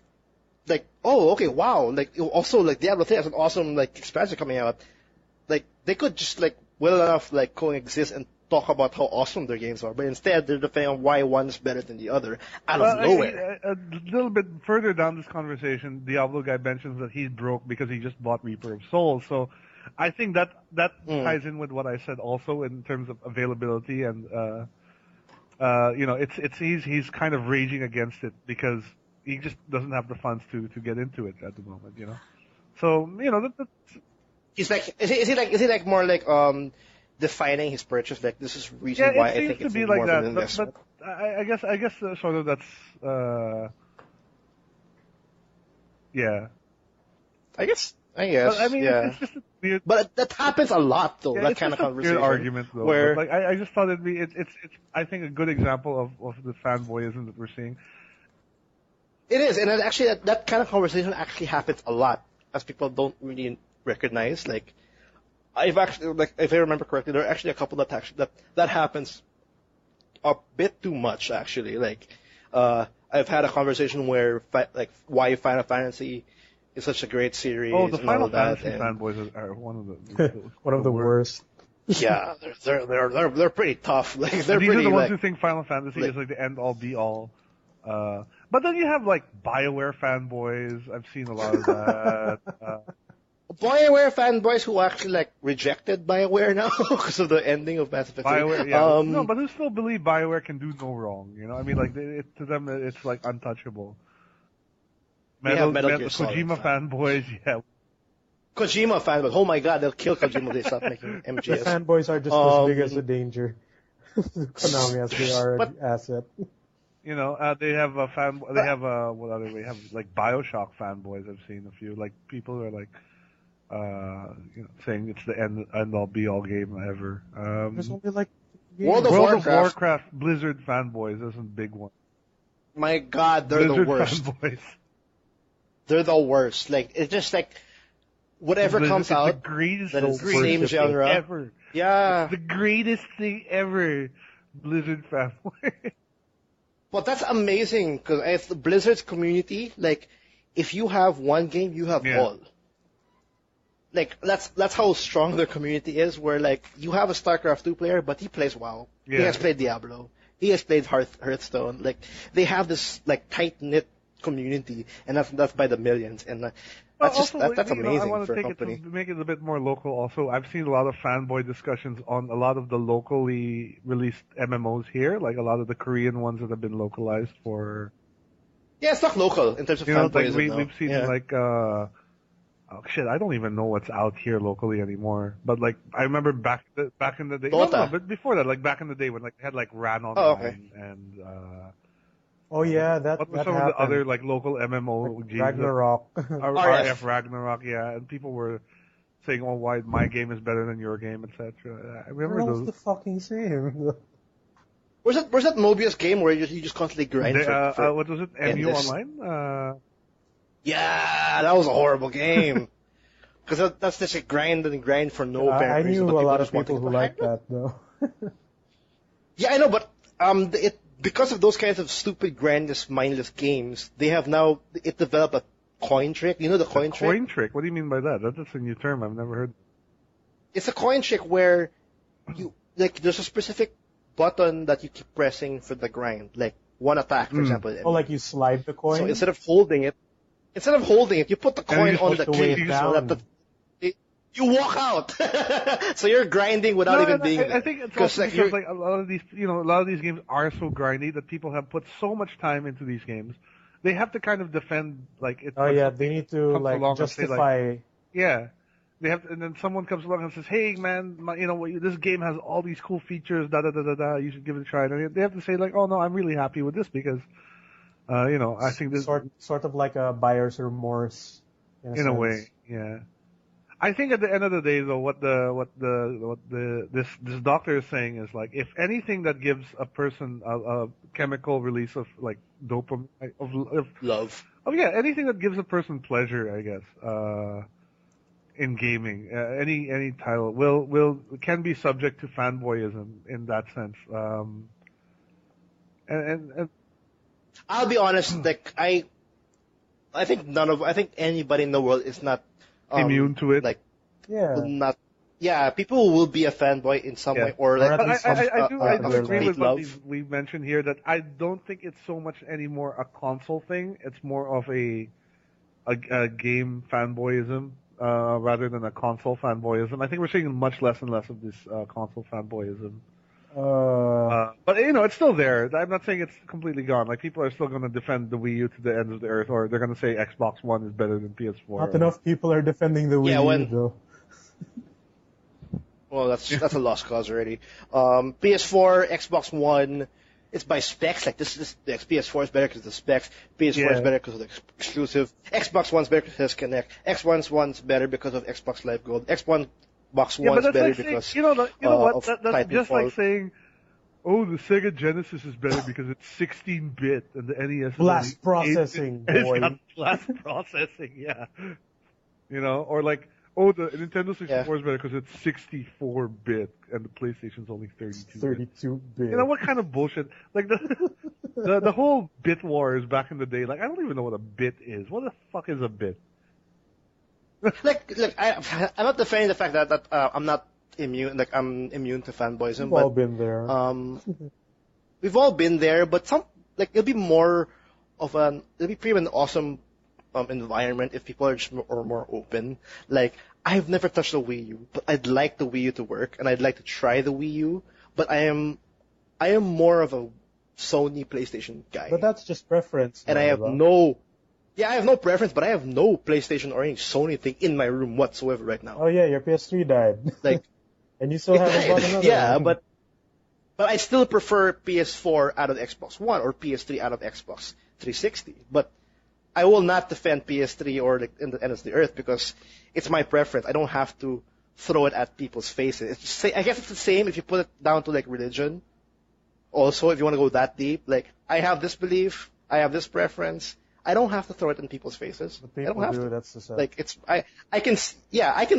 Speaker 1: oh, okay, wow. Like, also, like, Diablo 3 has an awesome, like, expansion coming out. Like, they could just, like, well enough, like, coexist and talk about how awesome their games are, but instead they're defending on why one's better than the other out of nowhere.
Speaker 3: A little bit further down this conversation, Diablo guy mentions that he's broke because he just bought Reaper of Souls. So I think that ties in with what I said also in terms of availability and he's kind of raging against it because he just doesn't have the funds to get into it at the moment, you know. So that's.
Speaker 1: He's like, is he like more like defining his purchase, like this is reason why I think it's more of an investment.
Speaker 3: But I guess sort of that's yeah.
Speaker 1: I guess.
Speaker 3: But, I mean,
Speaker 1: yeah.
Speaker 3: it's just a weird.
Speaker 1: But that happens a lot, though.
Speaker 3: Yeah,
Speaker 1: that kind of conversation.
Speaker 3: Weird argument, though.
Speaker 1: Where
Speaker 3: But, like, I just thought it's I think a good example of the fanboyism that we're seeing.
Speaker 1: It is, and actually that kind of conversation actually happens a lot, as people don't really recognize. Like. I've actually, like, if I remember correctly, there are actually a couple that happens a bit too much, actually. Like, I've had a conversation where, like, why Final Fantasy is such a great series.
Speaker 3: Oh, the
Speaker 1: and
Speaker 3: Final
Speaker 1: all that,
Speaker 3: Fantasy fanboys are one of the
Speaker 2: one of the worst.
Speaker 1: Yeah, they're pretty tough. Like, they're
Speaker 3: these
Speaker 1: pretty.
Speaker 3: These are the ones
Speaker 1: like,
Speaker 3: who think Final Fantasy is like the end all be all. But then you have like BioWare fanboys. I've seen a lot of that.
Speaker 1: BioWare fanboys who actually like rejected BioWare now because of the ending of Mass Effect 3.
Speaker 3: BioWare, yeah. No, but who still believe BioWare can do no wrong? You know, I mean, like to them, it's like untouchable.
Speaker 1: Metal Gear Solid
Speaker 3: Kojima fanboys, yeah.
Speaker 1: Kojima fanboys, oh my god, they'll kill Kojima if they stop making
Speaker 2: The
Speaker 1: MGS.
Speaker 2: fanboys are just as big as the danger to Konami as they are an asset.
Speaker 3: You know, they have what other way? Have like BioShock fanboys. I've seen a few, like people who are like, saying it's the end all be all game ever.
Speaker 2: There's only like
Speaker 1: World of
Speaker 3: Warcraft Blizzard fanboys isn't a big one.
Speaker 1: My god, they're
Speaker 3: Blizzard
Speaker 1: the worst.
Speaker 3: Fanboys.
Speaker 1: They're the worst. Like, it's just like, whatever
Speaker 3: Blizzard
Speaker 1: comes out,
Speaker 3: the greatest
Speaker 1: that is the same genre.
Speaker 3: Ever.
Speaker 1: Yeah.
Speaker 3: It's the greatest thing ever. Blizzard fanboy.
Speaker 1: But that's amazing, because if the Blizzard's community, like, if you have one game, you have all. Like, that's how strong their community is, where, like, you have a StarCraft 2 player, but he plays WoW. Yeah. He has played Diablo. He has played Hearthstone. Like, they have this, like, tight-knit community, and that's by the millions. And that's amazing
Speaker 3: I want
Speaker 1: for
Speaker 3: to
Speaker 1: a company.
Speaker 3: make it a bit more local also. I've seen a lot of fanboy discussions on a lot of the locally released MMOs here, like a lot of the Korean ones that have been localized for...
Speaker 1: Yeah, it's not local in terms of fanboyism.
Speaker 3: Like we've seen like... oh shit, I don't even know what's out here locally anymore. But like, I remember back in the day...
Speaker 1: Dota.
Speaker 3: No, but before that, like back in the day when like they had like Ran Online and...
Speaker 2: Oh yeah,
Speaker 3: what were some of the other like local MMO
Speaker 2: like
Speaker 3: games?
Speaker 2: Ragnarok.
Speaker 3: RF Ragnarok, yeah, and people were saying, "Oh, why my game is better than your game," etc. I remember those.
Speaker 2: The fucking same.
Speaker 1: Where's that Mobius game where you just constantly grind for
Speaker 3: what was it? MU Online?
Speaker 1: Yeah, that was a horrible game. Because that's just a grind and grind for no apparent reason.
Speaker 2: I knew a lot of people who liked that though.
Speaker 1: Yeah, I know, but because of those kinds of stupid, grandest, mindless games, they have now developed a coin trick. You know the coin trick?
Speaker 3: Coin trick? What do you mean by that? That's a new term. I've never heard.
Speaker 1: It's a coin trick where there's a specific button that you keep pressing for the grind, like one attack, for example.
Speaker 2: Oh, like you slide the coin?
Speaker 1: So instead of holding it, you put the coin on the key so that you walk out. So you're grinding without even being there.
Speaker 3: I think it's also because like a lot of these games are so grindy that people have put so much time into these games. They have to kind of defend like it.
Speaker 2: Oh yeah, they need to like justify.
Speaker 3: Yeah, they have to, and then someone comes along and says, "Hey man, this game has all these cool features. Da da da da da. You should give it a try." And they have to say like, "Oh no, I'm really happy with this because, I think this
Speaker 2: sort of like a buyer's remorse in a
Speaker 3: way." Yeah. I think at the end of the day, though, what this doctor is saying is like, if anything that gives a person a chemical release of like dopamine, of
Speaker 1: love.
Speaker 3: Oh yeah, anything that gives a person pleasure, I guess, in gaming, any title can be subject to fanboyism in that sense. And
Speaker 1: I'll be honest, like I think anybody in the world is not
Speaker 3: immune to it.
Speaker 1: Like, people will be a fanboy in some way, or like.
Speaker 3: I do agree with what we mentioned here that I don't think it's so much anymore a console thing. It's more of a game fanboyism rather than a console fanboyism. I think we're seeing much less and less of this console fanboyism. But it's still there. I'm not saying it's completely gone. Like people are still going to defend the Wii U to the ends of the earth, or they're going to say Xbox One is better than PS4.
Speaker 2: Not enough people are defending the Wii U though.
Speaker 1: Well, that's a lost cause already. PS4, Xbox One, it's by specs. Like this PS4 is better because of the specs. PS4 is better because of the exclusive. Xbox One's better because it has Kinect. Xbox One's better because of Xbox Live Gold. Xbox One's better because
Speaker 3: that's just like saying, oh, the Sega Genesis is better because it's 16-bit and the NES is
Speaker 2: blast processing, boy.
Speaker 3: It's got blast processing, yeah. Or like, oh, the Nintendo 64 is better because it's 64-bit and the PlayStation's only 32-bit.
Speaker 2: 32-bit.
Speaker 3: What kind of bullshit? Like the whole bit wars back in the day. Like I don't even know what a bit is. What the fuck is a bit?
Speaker 1: I'm not defending the fact that I'm not immune. Like I'm immune to fanboyism.
Speaker 2: We've all been there.
Speaker 1: We've all been there, but it'll be more of it'll be pretty an awesome environment if people are just more open. Like, I've never touched a Wii U, but I'd like the Wii U to work, and I'd like to try the Wii U. But I am more of a Sony PlayStation guy.
Speaker 2: But that's just preference.
Speaker 1: And I have I have no preference, but I have no PlayStation or any Sony thing in my room whatsoever right now.
Speaker 2: Oh yeah, your PS3 died.
Speaker 1: Like,
Speaker 2: and you still haven't bought another
Speaker 1: yeah,
Speaker 2: one.
Speaker 1: but I still prefer PS4 out of Xbox One or PS3 out of Xbox 360. But I will not defend PS3 or the ends of the earth because it's my preference. I don't have to throw it at people's faces. It's just, I guess it's the same if you put it down to like religion. Also, if you want to go that deep, like I have this belief, I have this preference. I don't have to throw it in people's faces.
Speaker 2: But people
Speaker 1: I don't have to.
Speaker 2: That's the sad.
Speaker 1: Like I can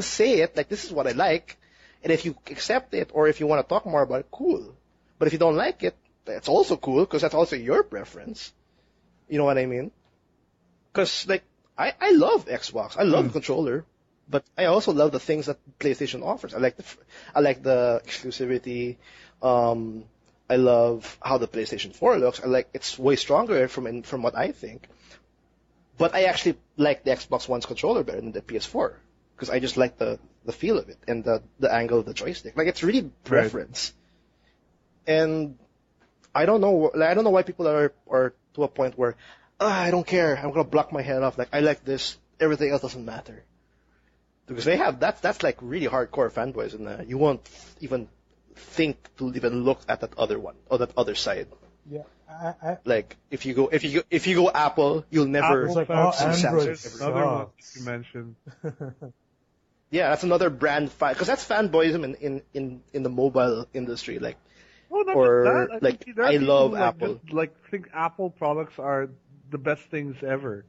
Speaker 1: say it like this is what I like, and if you accept it or if you want to talk more about it, cool. But if you don't like it, that's also cool because that's also your preference. You know what I mean? Because like I love Xbox, I love the controller, but I also love the things that PlayStation offers. I like the exclusivity. I love how the PlayStation 4 looks. I like it's way stronger from what I think. But I actually like the Xbox One's controller better than the PS4 because I just like the feel of it and the angle of the joystick. Like it's really preference. Right. And I don't know why people are to a point where I don't care. I'm gonna block my head off. Like I like this. Everything else doesn't matter. Because they have that's like really hardcore fanboys, and you won't even think to even look at that other one or that other side.
Speaker 2: Yeah,
Speaker 1: like if you go Apple, you'll never
Speaker 2: like,
Speaker 1: see
Speaker 2: Android
Speaker 1: Samsung.
Speaker 3: Another one you mentioned.
Speaker 1: Yeah, that's another brand fight because that's fanboyism in the mobile industry. Like,
Speaker 3: well, not
Speaker 1: or
Speaker 3: just that.
Speaker 1: like
Speaker 3: There are
Speaker 1: I
Speaker 3: people
Speaker 1: love
Speaker 3: who,
Speaker 1: Apple.
Speaker 3: Just think Apple products are the best things ever.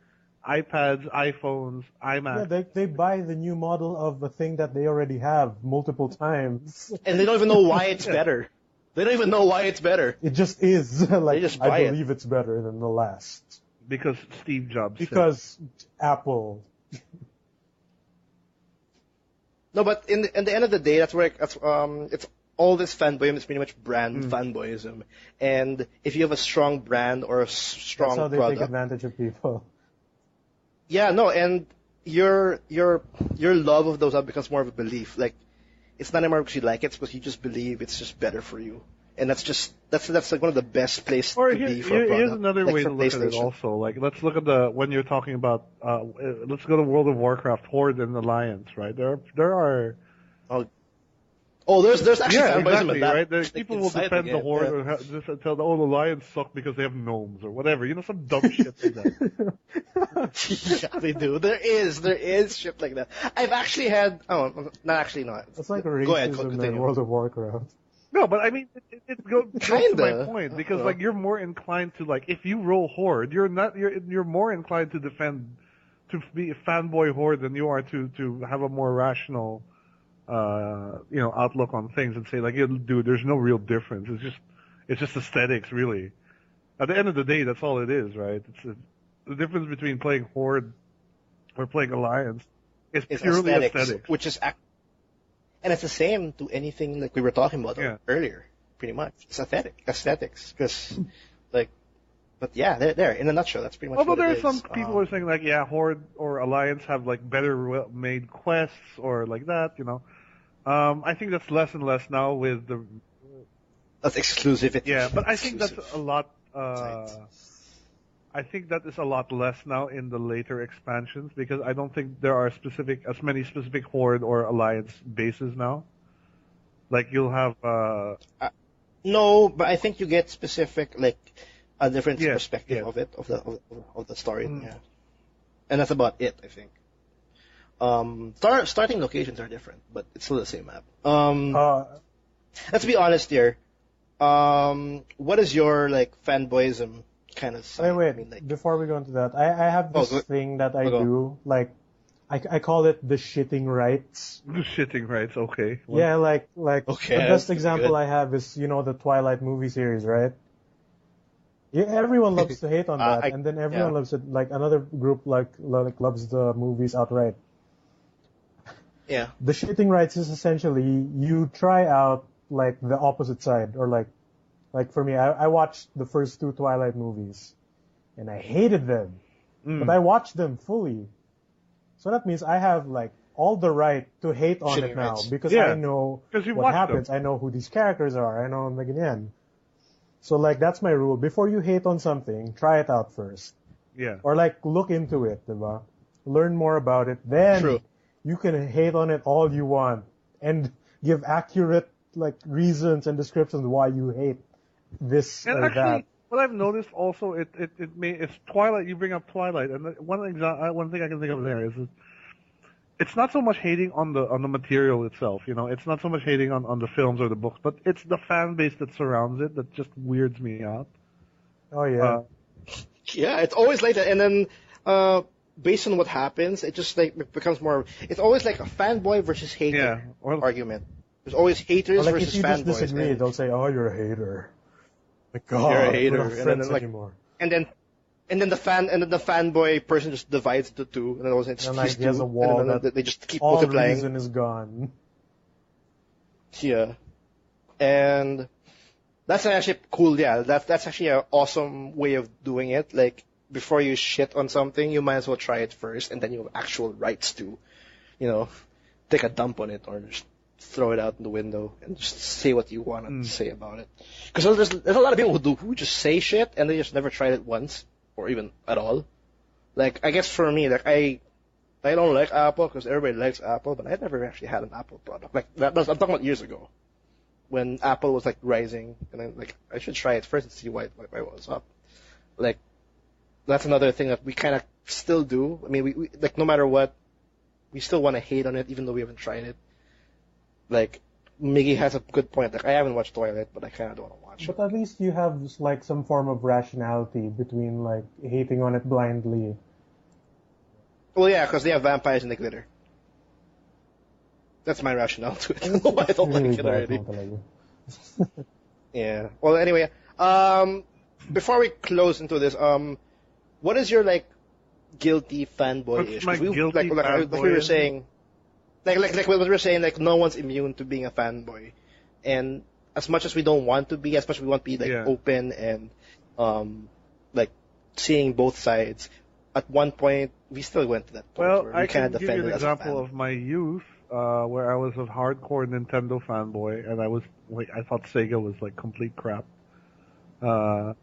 Speaker 3: iPads, iPhones, iMac.
Speaker 2: Yeah, they buy the new model of a thing that they already have multiple times.
Speaker 1: And they don't even know why it's better. They don't even know why it's better.
Speaker 2: It just is. Like,
Speaker 1: just buy
Speaker 2: I believe it's better than the last.
Speaker 3: Because Steve Jobs said.
Speaker 2: Because Apple.
Speaker 1: No, but in the end of the day, it's all this fanboyism is pretty much brand fanboyism. And if you have a strong brand or a strong
Speaker 2: That's how they
Speaker 1: product,
Speaker 2: take advantage of people.
Speaker 1: yeah, no, and your love of those becomes more of a belief. Like it's not anymore because you like it, it's because you just believe it's just better for you. And that's like one of the best places to be for a product.
Speaker 3: Here's another
Speaker 1: like
Speaker 3: way to look at it also. Like let's look at when you're talking about let's go to World of Warcraft Horde and Alliance, right? There are
Speaker 1: there's actually fanboyism
Speaker 3: exactly,
Speaker 1: in that.
Speaker 3: right? There's people will defend the Horde or just tell the Alliance suck because they have gnomes or whatever. You know, some dumb shit like that.
Speaker 1: Yeah, they do. There is shit like that. I've actually had. Oh, not.
Speaker 2: It's like racism in World of Warcraft.
Speaker 3: No, but I mean, it goes to my point because like you're more inclined to like if you roll Horde, you're more inclined to defend, to be a fanboy Horde than you are to have a more rational, outlook on things and say like, dude, there's no real difference. It's just aesthetics, really. At the end of the day, that's all it is, right? The difference between playing Horde or playing Alliance is purely aesthetics,
Speaker 1: which is. And it's the same to anything like we were talking about earlier, pretty much. It's aesthetics, because, but yeah, there, in a nutshell, that's pretty much what it is.
Speaker 3: Although there are some people who are saying like, yeah, Horde or Alliance have like better made quests or like that, I think that's less and less now with the...
Speaker 1: That's exclusivity.
Speaker 3: Yeah, but I think that's a lot, I think that is a lot less now in the later expansions because I don't think there are as many specific Horde or Alliance bases now. Like you'll have
Speaker 1: no, but I think you get specific like a different perspective of it of the story. Yeah, and that's about it. I think. Starting locations are different, but it's still the same map. Let's be honest here. What is your like fanboyism? Kind of side.
Speaker 2: Wait. Before we go into that, I have this thing that I do. Like, I call it the shitting rights.
Speaker 3: The shitting rights, okay.
Speaker 2: Well, yeah, like the best example I have is the Twilight movie series, right? Yeah, everyone loves to hate on that, and then everyone loves it. Like another group like loves the movies outright.
Speaker 1: Yeah.
Speaker 2: The shitting rights is essentially you try out like the opposite side, or like for me, I watched the first two Twilight movies, and I hated them. but I watched them fully. So that means I have like all the right to hate on
Speaker 1: Shitting
Speaker 2: it now
Speaker 1: rights.
Speaker 2: because
Speaker 3: Yeah,
Speaker 2: I know
Speaker 3: 'cause you
Speaker 2: what
Speaker 3: watched
Speaker 2: happens.
Speaker 3: them.
Speaker 2: I know who these characters are. I know like again. So like that's my rule. Before you hate on something, try it out first.
Speaker 3: Yeah.
Speaker 2: Or like look into it, diba? Learn more about it.
Speaker 1: True.
Speaker 2: Then you can hate on it all you want and give accurate like reasons and descriptions why you hate this
Speaker 3: And
Speaker 2: or that.
Speaker 3: actually, what I've noticed also, it's Twilight. You bring up Twilight, and one thing I can think of there is it's not so much hating on the material itself. It's not so much hating on the films or the books, but it's the fan base that surrounds it that just weirds me out.
Speaker 2: Oh yeah.
Speaker 1: Yeah, it's always like that. And then, based on what happens, it just like becomes more. It's always like a fanboy versus hater
Speaker 3: Yeah. Or,
Speaker 1: argument. There's always haters
Speaker 2: Or like
Speaker 1: versus
Speaker 2: if you just
Speaker 1: fanboys.
Speaker 2: disagree,
Speaker 1: And
Speaker 2: they'll say, "Oh, you're a hater." Like God,
Speaker 1: you're a hater,
Speaker 2: we're not
Speaker 1: and
Speaker 2: friends
Speaker 1: then like,
Speaker 2: anymore.
Speaker 1: and then the fanboy person just divides the two, and then also it's
Speaker 2: And like
Speaker 1: these
Speaker 2: he has
Speaker 1: two,
Speaker 2: a wall
Speaker 1: and then
Speaker 2: that
Speaker 1: they just keep
Speaker 2: all
Speaker 1: multiplying.
Speaker 2: reason is gone.
Speaker 1: Yeah, and that's actually cool. Yeah, that's actually an awesome way of doing it. Like before you shit on something, you might as well try it first, and then you have actual rights to, take a dump on it or just throw it out the window and just say what you want to say about it. Because there's a lot of people who just say shit and they just never tried it once or even at all. Like I guess for me, like I don't like Apple because everybody likes Apple, but I never actually had an Apple product. Like I'm talking about years ago when Apple was like rising, and then like I should try it first and see why it was up. Like that's another thing that we kind of still do. I mean, we like no matter what, we still want to hate on it even though we haven't tried it. Like Miggy has a good point. Like I haven't watched Twilight, but I kind of don't want to watch it.
Speaker 2: But at least you have like some form of rationality between like hating on it blindly.
Speaker 1: Well, yeah, because they have vampires and they glitter. That's my rationale to it. I don't know why I don't
Speaker 2: Really
Speaker 1: like it
Speaker 2: bad,
Speaker 1: already.
Speaker 2: no talaga.
Speaker 1: Yeah. Well, anyway, before we close into this, what is your like guilty fanboy-ish?
Speaker 3: What's my
Speaker 1: 'Cause
Speaker 3: guilty
Speaker 1: like we were
Speaker 3: fanboy-ism?
Speaker 1: saying, like what we were saying, like no one's immune to being a fanboy, and as much as we don't want to be, as much as we want to be like
Speaker 3: Yeah.
Speaker 1: open and like seeing both sides. At one point, we still went to that point
Speaker 3: Well,
Speaker 1: where
Speaker 3: I
Speaker 1: we kind
Speaker 3: can
Speaker 1: of
Speaker 3: give you
Speaker 1: defended
Speaker 3: an
Speaker 1: it as a
Speaker 3: example
Speaker 1: fan.
Speaker 3: of my youth, where I was a hardcore Nintendo fanboy, and I was like, I thought Sega was like complete crap.
Speaker 1: Oh,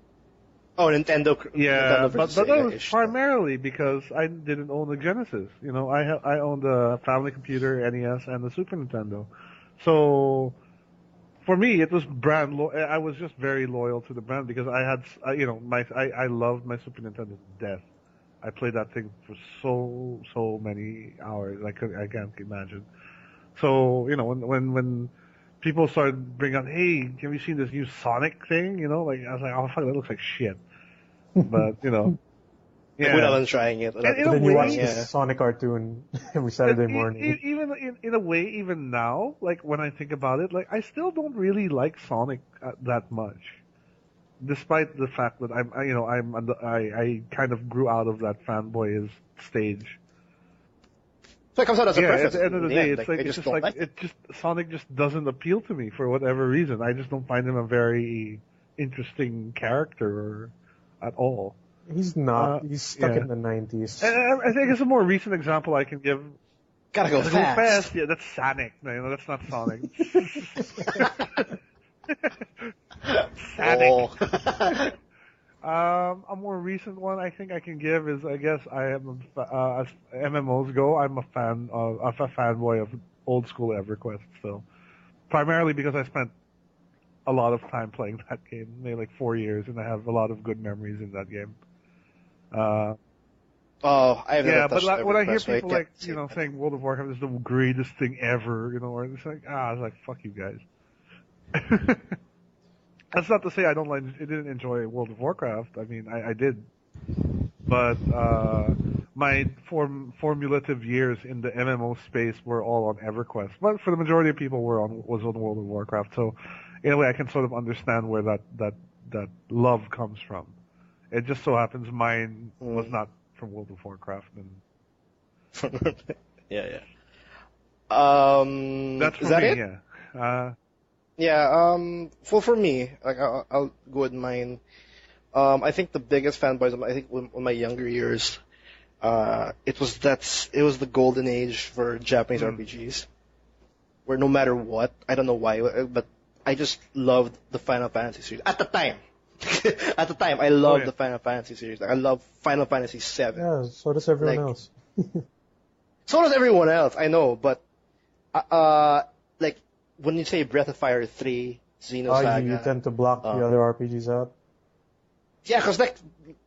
Speaker 1: Nintendo.
Speaker 3: Yeah,
Speaker 1: Nintendo
Speaker 3: but
Speaker 1: versus
Speaker 3: that was
Speaker 1: Sega-ish.
Speaker 3: primarily because I didn't own a Genesis. I owned a family computer, NES, and the Super Nintendo. So for me, it was I was just very loyal to the brand because I loved my Super Nintendo to death. I played that thing for so many hours. I can't imagine. So when people started bringing up, hey, have you seen this new Sonic thing? Like I was like, oh fuck, that looks like shit. But
Speaker 1: Like,
Speaker 3: yeah.
Speaker 1: without them trying it.
Speaker 3: And in a
Speaker 2: Then you watch
Speaker 3: way,
Speaker 2: the
Speaker 1: yeah.
Speaker 2: Sonic cartoon every Saturday
Speaker 3: And
Speaker 2: morning.
Speaker 3: even in a way, even now, like when I think about it, like I still don't really like Sonic that much, despite the fact that I kind of grew out of that fanboy stage.
Speaker 1: So it comes out as a
Speaker 3: Yeah,
Speaker 1: preference.
Speaker 3: at the end of the
Speaker 1: in
Speaker 3: day,
Speaker 1: end.
Speaker 3: it's
Speaker 1: Like,
Speaker 3: like
Speaker 1: I
Speaker 3: it's
Speaker 1: just
Speaker 3: just
Speaker 1: don't
Speaker 3: like
Speaker 1: like it.
Speaker 3: Sonic just doesn't appeal to me for whatever reason. I just don't find him a very interesting character at all.
Speaker 2: He's not. He's stuck
Speaker 3: yeah.
Speaker 2: in the 90s.
Speaker 3: And I think it's a more recent example I can give.
Speaker 1: Gotta go
Speaker 3: Gotta
Speaker 1: fast.
Speaker 3: Yeah, that's Sonic. No, that's not Sonic. Sonic.
Speaker 1: Oh.
Speaker 3: A more recent one I think I can give is I guess I am as MMOs go. I'm a fanboy of old school EverQuest still, primarily because I spent a lot of time playing that game, maybe like 4 years, and I have a lot of good memories in that game.
Speaker 1: Oh, I have never
Speaker 3: Yeah, but
Speaker 1: touched
Speaker 3: like, when I hear
Speaker 1: EverQuest, so
Speaker 3: people
Speaker 1: can't
Speaker 3: like
Speaker 1: say that.
Speaker 3: saying World of Warcraft is the greatest thing ever, or it's like I was like fuck you guys. That's not to say I didn't enjoy World of Warcraft. I mean, I did, but my formulative years in the MMO space were all on EverQuest. But for the majority of people, was on World of Warcraft. So, in a way, I can sort of understand where that love comes from. It just so happens mine was not from World of Warcraft, and
Speaker 1: Yeah.
Speaker 3: that's for
Speaker 1: is that
Speaker 3: me.
Speaker 1: it?
Speaker 3: Yeah.
Speaker 1: Yeah. For me, like I'll go with mine. I think the biggest fanboys. I think in my younger years, it was the golden age for Japanese RPGs, where no matter what, I don't know why, but I just loved the Final Fantasy series at the time. At the time, I loved the Final Fantasy series. Like, I love Final Fantasy VII.
Speaker 2: Yeah, so does everyone else.
Speaker 1: So does everyone else, I know, but like when you say Breath of Fire 3, Xenosaga,
Speaker 2: you tend to block the other RPGs out.
Speaker 1: Yeah, because like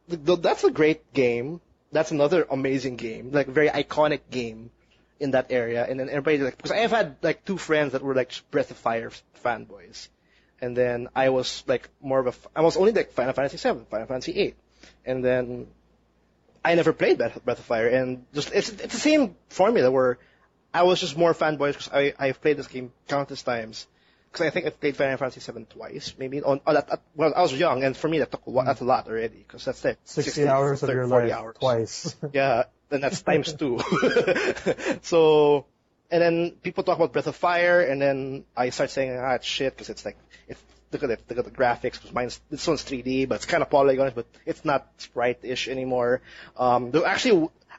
Speaker 1: that's a great game. That's another amazing game, like very iconic game in that area. And then everybody like, because I've had like two friends that were like Breath of Fire fanboys, and then I was like I was only like Final Fantasy 7, Final Fantasy 8, and then I never played Breath of Fire, and just it's the same formula where I was just more fanboys because I've played this game countless times. Because I think I've played Final Fantasy 7 twice, maybe. Well, I was young, and for me that's a lot already. Because that's like
Speaker 2: 60 hours of your
Speaker 1: 40
Speaker 2: life
Speaker 1: hours.
Speaker 2: Twice.
Speaker 1: Yeah, and that's times 2. So, and then people talk about Breath of Fire, and then I start saying, it's shit, because it's like, look at the graphics, because this one's 3D, but it's kind of polygons, but it's not sprite-ish anymore.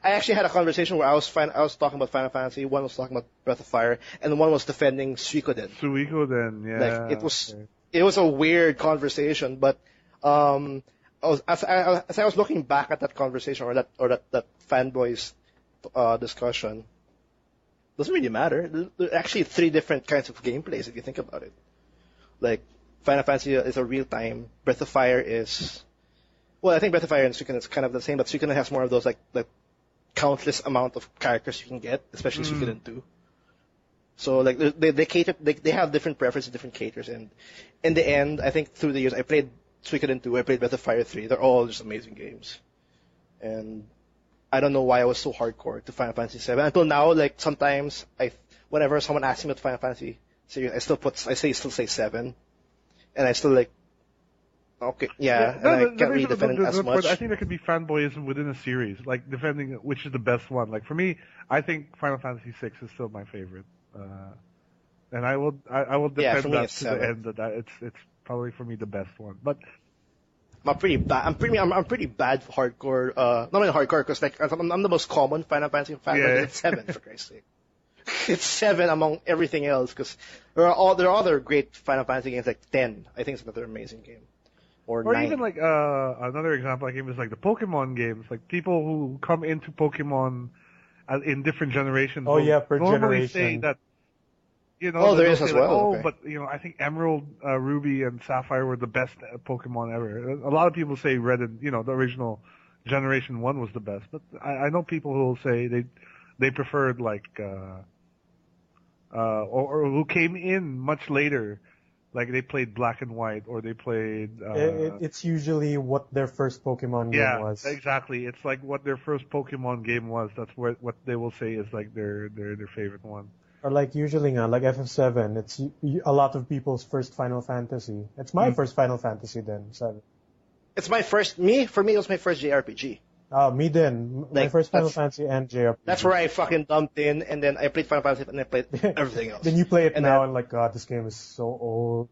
Speaker 1: I actually had a conversation where I was talking about Final Fantasy, one was talking about Breath of Fire, and one was defending Suikoden.
Speaker 3: Yeah.
Speaker 1: Like, it was a weird conversation, but as I was looking back at that conversation or that fanboys discussion, doesn't really matter. There are actually 3 different kinds of gameplays if you think about it. Like, Final Fantasy is a real time. Breath of Fire is, well, I think Breath of Fire and Suikoden is kind of the same, but Suikoden has more of those like countless amount of characters you can get, especially Suikoden 2. So like they have different preferences, different caters, and in the end, I think through the years I played Suikoden 2, I played Breath of Fire 3. They're all just amazing games, and I don't know why I was so hardcore to Final Fantasy 7 until now. Like sometimes whenever someone asks me about Final Fantasy series, I still say 7, and I still like. Okay, yeah, and I can't really defend it as much.
Speaker 3: I think there could be fanboyism within a series, like defending which is the best one. Like for me, I think Final Fantasy VI is still my favorite, and I will defend that to the end. That it's probably for me the best one. But
Speaker 1: I'm pretty bad. I'm pretty bad hardcore. Not only hardcore, because like I'm the most common Final Fantasy fan. But it's 7 for Christ's sake. It's 7 among everything else, because there are other great Final Fantasy games like 10. I think it's another amazing game. Or 9.
Speaker 3: Even like another example I gave is like the Pokemon games. Like people who come into Pokemon in different generations.
Speaker 2: Oh yeah, per
Speaker 3: normally
Speaker 2: generation.
Speaker 3: say that.
Speaker 1: There is as well.
Speaker 3: But I think Emerald, Ruby, and Sapphire were the best Pokemon ever. A lot of people say Red and the original Generation 1 was the best. But I know people who will say they preferred like or who came in much later. Like they played Black and White, or they played.
Speaker 2: It's usually what their first Pokemon game was.
Speaker 3: Yeah, exactly. It's like what their first Pokemon game was. That's what they will say is like their favorite one.
Speaker 2: Or like usually, like FF7, it's a lot of people's first Final Fantasy. It's my first Final Fantasy then, 7.
Speaker 1: It's my first. For me, it was my first JRPG.
Speaker 2: Me then. My first Final Fantasy and JRPG.
Speaker 1: That's where I fucking dumped in, and then I played Final Fantasy, and I played everything else.
Speaker 2: Then you play it now, and like, God, this game is so old.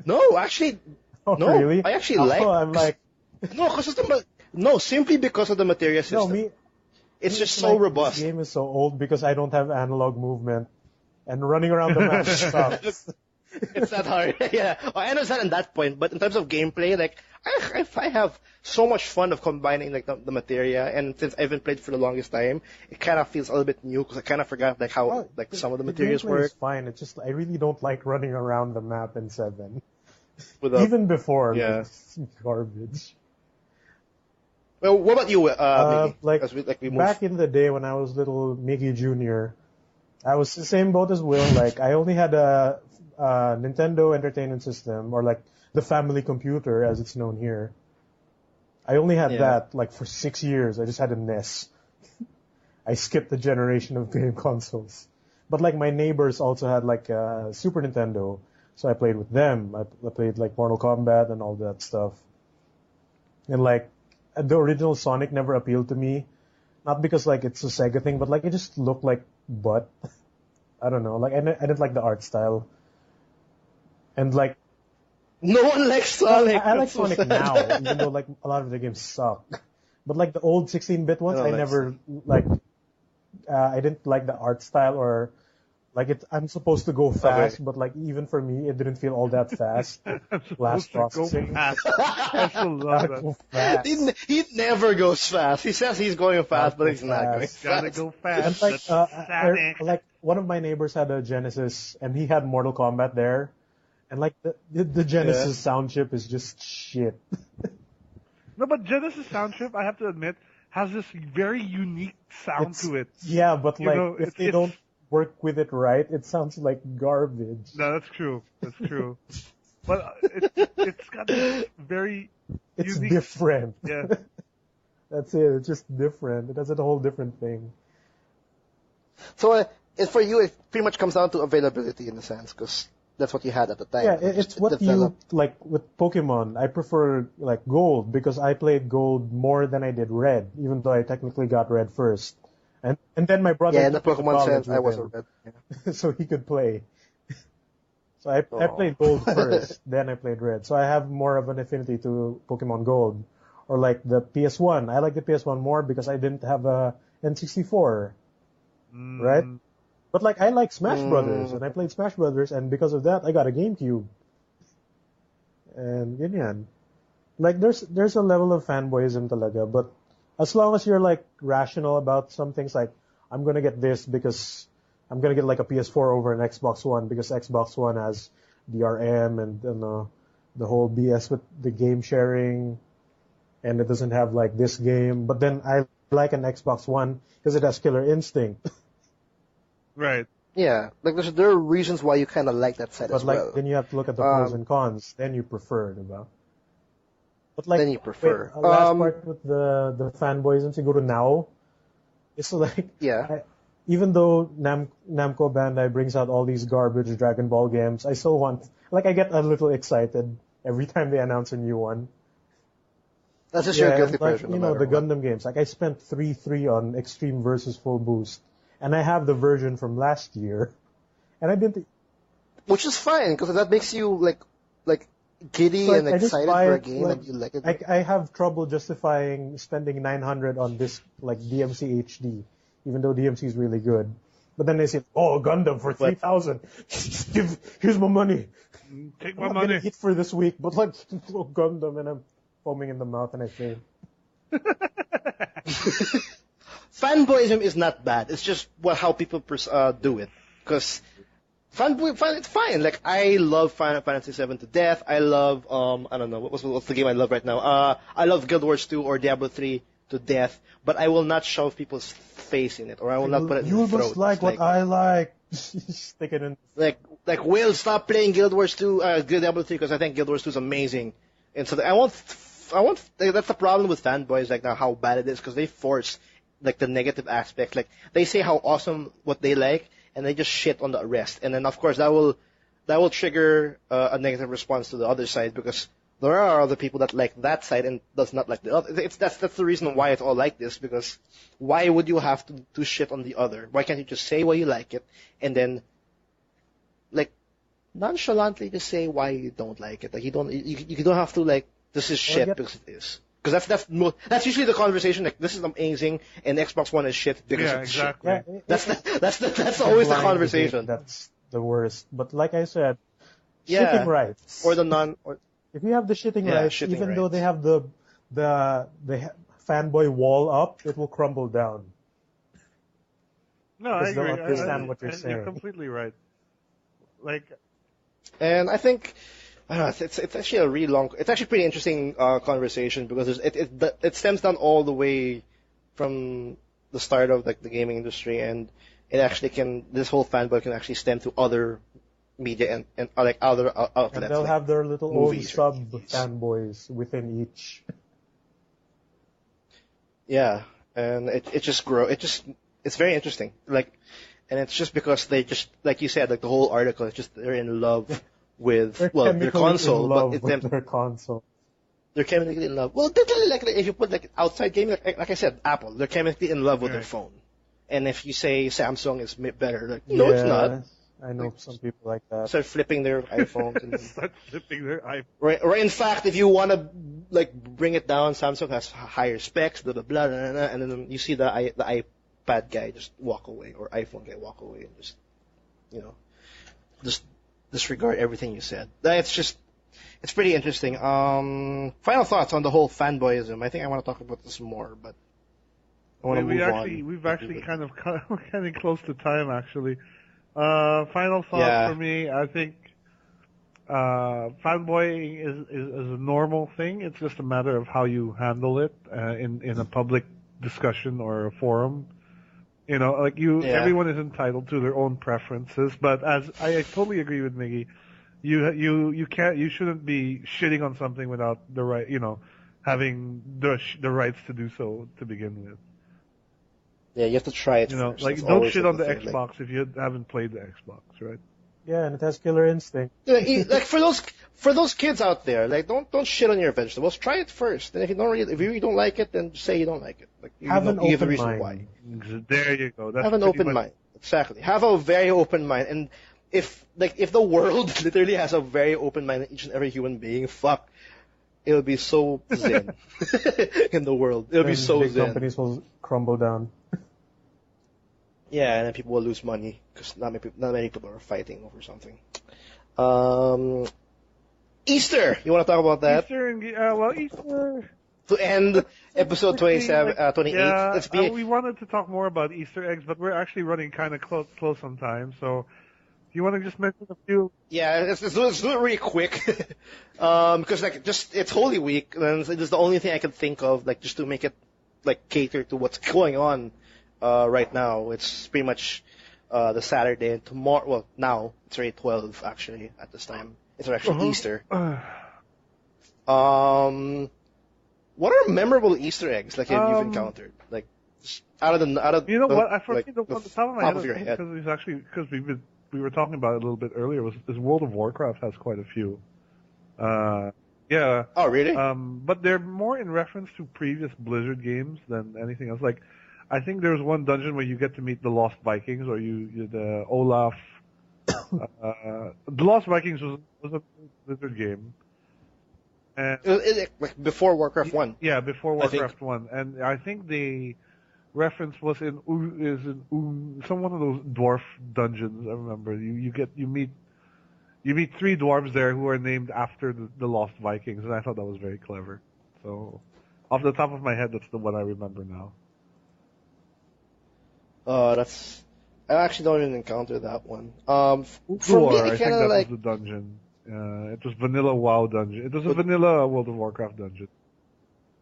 Speaker 1: No, actually, no.
Speaker 2: Really?
Speaker 1: I actually like.
Speaker 2: I'm like.
Speaker 1: No, simply because of the materia system. It's just so robust.
Speaker 2: This game is so old because I don't have analog movement, and running around the map sucks.
Speaker 1: It's not hard. Yeah, I understand at that point, but in terms of gameplay, like I have so much fun of combining like the materia, and since I haven't played for the longest time, it kind of feels a little bit new because I kind of forgot like how some of the materials work.
Speaker 2: It's fine. It's just I really don't like running around the map in 7. Even before,
Speaker 1: yeah,
Speaker 2: garbage.
Speaker 1: Well, what about you,
Speaker 2: Miggy? Back in the day when I was little Miggy Jr., I was the same boat as Will. Like I only had a Nintendo Entertainment System, or like the family computer as it's known here. I only had that like for 6 years. I just had a NES. I skipped the generation of game consoles. But like my neighbors also had like a Super Nintendo, so I played with them. I played like Mortal Kombat and all that stuff. And like the original Sonic never appealed to me, not because like it's a Sega thing, but like it just looked like butt. I don't know. Like I didn't like the art style. And like
Speaker 1: no one likes Sonic.
Speaker 2: I like Sonic now, even though like a lot of the games suck. But like the old 16-bit ones, I never like. I didn't like the art style or like it. I'm supposed to go fast, but like even for me, it didn't feel all that fast. Last processing.
Speaker 3: I still love that.
Speaker 2: Go fast.
Speaker 1: He never goes fast. He says he's going fast, but he's not going fast.
Speaker 3: Gotta go fast.
Speaker 2: And like one of my neighbors had a Genesis, and he had Mortal Kombat there, and like the Genesis sound chip is just shit.
Speaker 3: No, but Genesis sound chip, I have to admit, has this very unique sound to it.
Speaker 2: Yeah, but like if they don't work with it right, it sounds like garbage.
Speaker 3: No, that's true. That's true. But it's got this very unique...
Speaker 2: different.
Speaker 3: Yeah.
Speaker 2: That's it. It's just different. It has a whole different thing.
Speaker 1: So for you, it pretty much comes down to availability in a sense, because that's what you had at the time.
Speaker 2: Yeah, it's what you like with Pokemon. I prefer like Gold because I played Gold more than I did Red, even though I technically got Red first. And then my brother.
Speaker 1: Yeah, in the Pokemon sense, I was a Red. Yeah.
Speaker 2: So he could play. So I played Gold first, then I played Red. So I have more of an affinity to Pokemon Gold. Or like the PS1. I like the PS1 more because I didn't have a N64. Right? But like I like Smash Brothers, and I played Smash Brothers, and because of that, I got a GameCube. And ganyan. Like there's a level of fanboyism talaga, but as long as you're like rational about some things, like I'm gonna get this because I'm gonna get like a PS4 over an Xbox One because Xbox One has DRM and the whole BS with the game sharing, and it doesn't have like this game. But then I like an Xbox One because it has Killer Instinct.
Speaker 3: Right.
Speaker 1: Yeah, like there are reasons why you kind of like that side as well.
Speaker 2: But like then you have to look at the pros and cons. Then you prefer, diba? But like
Speaker 1: then you prefer.
Speaker 2: Last part with the fanboyism, siguro now, it's like even though Namco Bandai brings out all these garbage Dragon Ball games, I still want I get a little excited every time they announce a new one.
Speaker 1: That's just your guilty pleasure.
Speaker 2: You know the Gundam games. Like I spent 3 on Extreme versus Full Boost. And I have the version from last year, and I didn't.
Speaker 1: Which is fine because that makes you like giddy and excited for a game, and you like it.
Speaker 2: I have trouble justifying spending 900 on this like DMC HD, even though DMC is really good. But then they say, "Oh, Gundam for 3,000. Here's my money.
Speaker 3: Take my money.
Speaker 2: Eat for this week." But like Gundam, and I'm foaming in the mouth, and I say.
Speaker 1: Fanboyism is not bad. It's just how people do it. Because it's fine. Like I love Final Fantasy VII to death. I love I don't know what's the game I love right now. I love Guild Wars 2 or Diablo 3 to death. But I will not shove people's face in it, or I will not put it in their throat.
Speaker 2: You must like what I like. Stick it in.
Speaker 1: Like Will, stop playing Guild Wars 2, Diablo 3 because I think Guild Wars 2 is amazing. And so I want. That's the problem with fanboys like now how bad it is because they force. Like the negative aspects, like they say how awesome what they like, and they just shit on the rest, and then of course that will trigger a negative response to the other side because there are other people that like that side and does not like the other. That's the reason why it's all like this because why would you have to shit on the other? Why can't you just say why you like it and then like nonchalantly just say why you don't like it? Like you don't have to like this is shit because it is. Because that's usually the conversation. Like this is amazing, and Xbox One is shit because it's
Speaker 3: exactly.
Speaker 1: shit. That's always the conversation.
Speaker 2: That's the worst. But like I said, shitting rights.
Speaker 1: Or the non. Or,
Speaker 2: if you have the shitting rights, even though they have the fanboy wall up, it will crumble down.
Speaker 3: No, I agree.
Speaker 2: Don't understand what you're saying.
Speaker 3: You're completely right. Like,
Speaker 1: and I think. It's actually a really long. It's actually pretty interesting conversation because it stems down all the way from the start of like the gaming industry, and it actually this whole fanboy can actually stem to other media and like other outlets.
Speaker 2: And they'll
Speaker 1: like
Speaker 2: have their little own
Speaker 1: movies
Speaker 2: sub fanboys within each.
Speaker 1: Yeah, and it just grow. It's very interesting. Like, and it's just because they just like you said, like the whole article. It's just they're in love. With their console,
Speaker 2: their console.
Speaker 1: They're chemically in love. Well, like if you put like outside gaming, like I said, Apple, they're chemically in love with their phone. And if you say Samsung is better, like no, it's not.
Speaker 2: I know some people like that.
Speaker 1: Start flipping their iPhones. And
Speaker 3: Start flipping their iPhone.
Speaker 1: Or in fact, if you want to like bring it down, Samsung has higher specs, blah blah blah, blah, blah, and then you see the iPad guy just walk away, or iPhone guy walk away, and just just disregard everything you said. It's pretty interesting. Final thoughts on the whole fanboyism. I think I want to talk about this more, but I want to move on.
Speaker 3: We've actually kind of getting close to time actually. Final thought for me, I think fanboying is a normal thing. It's just a matter of how you handle it in a public discussion or a forum. Everyone is entitled to their own preferences, but as I totally agree with Miggy, you shouldn't be shitting on something without the right, having the rights to do so to begin with.
Speaker 1: Yeah, you have to try it first.
Speaker 3: Don't shit on the Xbox if you haven't played the Xbox, right?
Speaker 2: Yeah, and it has killer instinct.
Speaker 1: Like for those kids out there, like don't shit on your vegetables. Try it first, and if you really don't like it, then just say you don't like it. Like
Speaker 2: have an open
Speaker 1: reason
Speaker 2: mind.
Speaker 1: Why.
Speaker 3: There you go. That's
Speaker 1: have an open mind. Exactly. Have a very open mind, and if the world literally has a very open mind in each and every human being, it'll be so zen in the world. It'll be so
Speaker 2: big
Speaker 1: zen.
Speaker 2: Companies will crumble down.
Speaker 1: Yeah, and then people will lose money because not many people are fighting over something. Easter. You want to talk about that?
Speaker 3: Easter.
Speaker 1: To end episode 27, 28.
Speaker 3: Yeah, we wanted to talk more about Easter eggs, but we're actually running kind of close on time. So, do you want to just mention a few?
Speaker 1: Yeah, let's do it really quick. Because it's Holy Week, and it's the only thing I can think of, like, just to make it like cater to what's going on right now. It's pretty much the Saturday, and tomorrow. Well, now it's already 12 actually at this time. It's actually Easter. What are memorable Easter eggs like you've encountered? Like out of
Speaker 3: you know what? I forget
Speaker 1: like,
Speaker 3: the top of my head, because we were talking about it a little bit earlier. Was World of Warcraft has quite a few. Yeah.
Speaker 1: Oh, really?
Speaker 3: But they're more in reference to previous Blizzard games than anything else. Like, I think there's one dungeon where you get to meet the Lost Vikings, or the Olaf. The Lost Vikings was a Blizzard game. And
Speaker 1: like before Warcraft 1.
Speaker 3: Yeah, before Warcraft 1. And I think the reference was in some one of those dwarf dungeons. I remember you meet three dwarves there who are named after the Lost Vikings, and I thought that was very clever. So, off the top of my head, that's the one I remember now.
Speaker 1: I actually don't even encounter that one.
Speaker 3: For me, I think that was the dungeon. It was vanilla WoW dungeon. It was a vanilla World of Warcraft dungeon.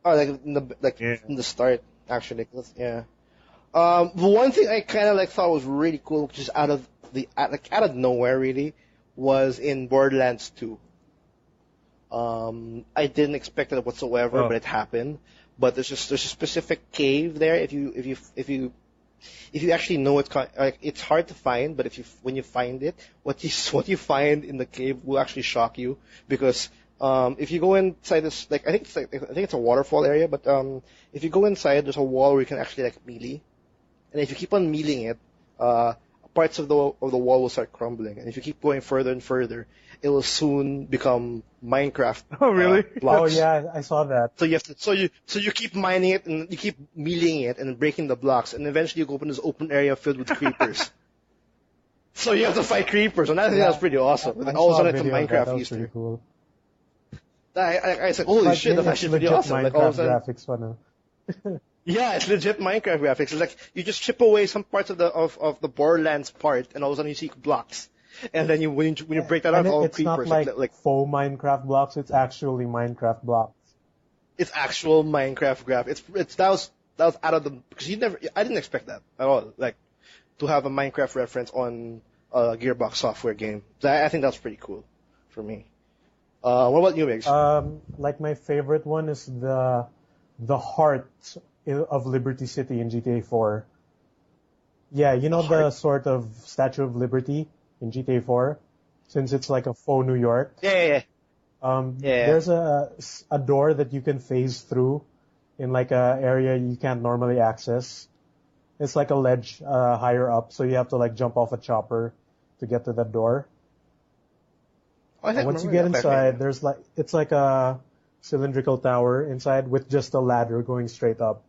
Speaker 1: Oh, in the start, actually. Yeah. The one thing I kind of thought was really cool, which is out of nowhere really, was in Borderlands 2. I didn't expect it whatsoever, but it happened. But there's a specific cave there. If you actually know it's hard to find, but when you find it, what you find in the cave will actually shock you, because if you go inside this, I think it's a waterfall area, but if you go inside, there's a wall where you can actually melee, and if you keep on meleeing it, parts of the wall will start crumbling, and if you keep going further and further, it will soon become Minecraft.
Speaker 3: Oh, really?
Speaker 1: Blocks.
Speaker 2: Oh yeah, I saw that.
Speaker 1: So you keep mining it, and you keep meleeing it and breaking the blocks, and eventually you go open this open area filled with creepers. So you have to fight creepers, and I think that's pretty awesome. All of a sudden it's a Minecraft Easter.
Speaker 2: Pretty cool.
Speaker 1: I said, holy shit, that's actually pretty awesome.
Speaker 2: Minecraft
Speaker 1: All of a sudden,
Speaker 2: graphics fun.
Speaker 1: yeah, it's legit Minecraft graphics. It's you just chip away some parts of the Borderlands part, and all of a sudden you see blocks. And then when you break that up, all
Speaker 2: it's
Speaker 1: creepers.
Speaker 2: Not like faux Minecraft blocks. It's actually Minecraft blocks.
Speaker 1: It's actual Minecraft graphics. That was out of the, because I didn't expect that at all. To have a Minecraft reference on a Gearbox software game. I think that's pretty cool for me. What about you, Migs?
Speaker 2: My favorite one is the heart of Liberty City in GTA 4. Yeah, the sort of Statue of Liberty in GTA 4, since it's like a faux New York.
Speaker 1: Yeah.
Speaker 2: There's a door that you can phase through in a area you can't normally access. It's like a ledge higher up, so you have to jump off a chopper to get to that door.
Speaker 1: Oh, I think
Speaker 2: Once you
Speaker 1: remember
Speaker 2: get
Speaker 1: that back
Speaker 2: inside,
Speaker 1: then.
Speaker 2: there's like it's like a cylindrical tower inside with just a ladder going straight up.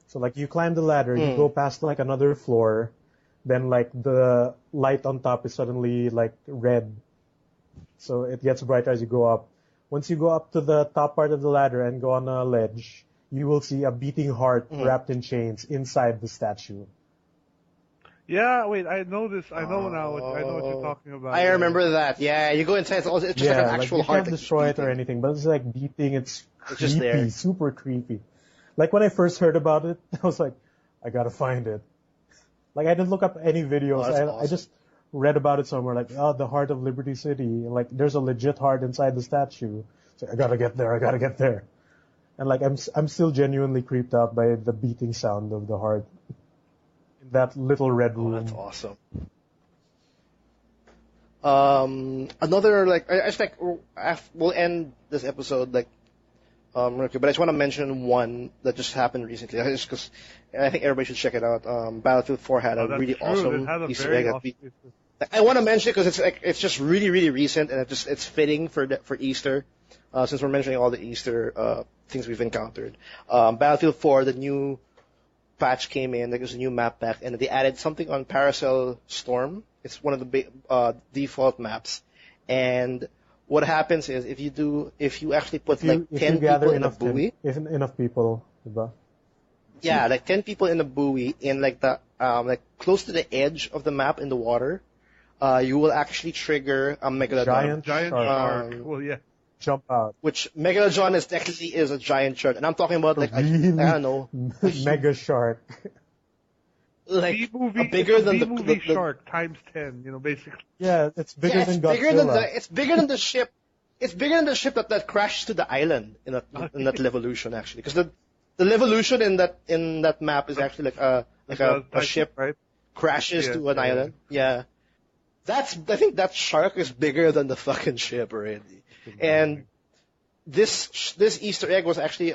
Speaker 2: So like you climb the ladder, you go past like another floor, then like the light on top is suddenly like red. So it gets brighter as you go up. Once you go up to the top part of the ladder and go on a ledge, you will see a beating heart wrapped in chains inside the statue.
Speaker 3: Yeah, wait, I know this. I know now. I know what you're talking about.
Speaker 1: I remember that. Yeah, you go inside. It's just like an actual
Speaker 2: you
Speaker 1: heart.
Speaker 2: can't destroy it or anything, but it's like beating. It's
Speaker 1: just there.
Speaker 2: creepy, super creepy. Like when I first heard about it, I was like, I gotta find it. Like I didn't look up any videos.
Speaker 1: Awesome.
Speaker 2: I just read about it somewhere. Like, oh, the heart of Liberty City. Like there's a legit heart inside the statue. So I gotta get there. I gotta get there. And like I'm still genuinely creeped out by the beating sound of the heart in that little red room.
Speaker 1: Oh, that's awesome. Another like I just like we'll end this episode like okay, but I just want to mention one that just happened recently. Just because I think everybody should check it out. Battlefield 4 had a really awesome Easter egg. I want to mention it because it's just really really recent and it's fitting for Easter. Since we're mentioning all the Easter things we've encountered. Battlefield 4, the new patch came in, like there's a new map pack, and they added something on Paracel Storm. It's one of the default maps. And what happens is if you actually put like 10 people in a buoy.
Speaker 2: If enough people, diba?
Speaker 1: Yeah, like 10 people in a buoy in like the like close to the edge of the map in the water, you will actually trigger a Megalodon.
Speaker 3: Giant shark. Well, yeah.
Speaker 2: Jump out.
Speaker 1: Which Megalodon is technically is a giant shark, and I'm talking about like
Speaker 2: really
Speaker 1: I don't know,
Speaker 2: mega shark,
Speaker 1: like
Speaker 3: B-movie,
Speaker 1: bigger than
Speaker 3: the shark times 10. You know, basically.
Speaker 2: Yeah, it's bigger than Godzilla.
Speaker 1: It's bigger than the ship. It's bigger than the ship that crashed to the island in that Levolution actually, because the Levolution in that map is actually like a ship
Speaker 3: right?
Speaker 1: crashes to an island. Yeah, I think that shark is bigger than the fucking ship already. And this Easter egg was actually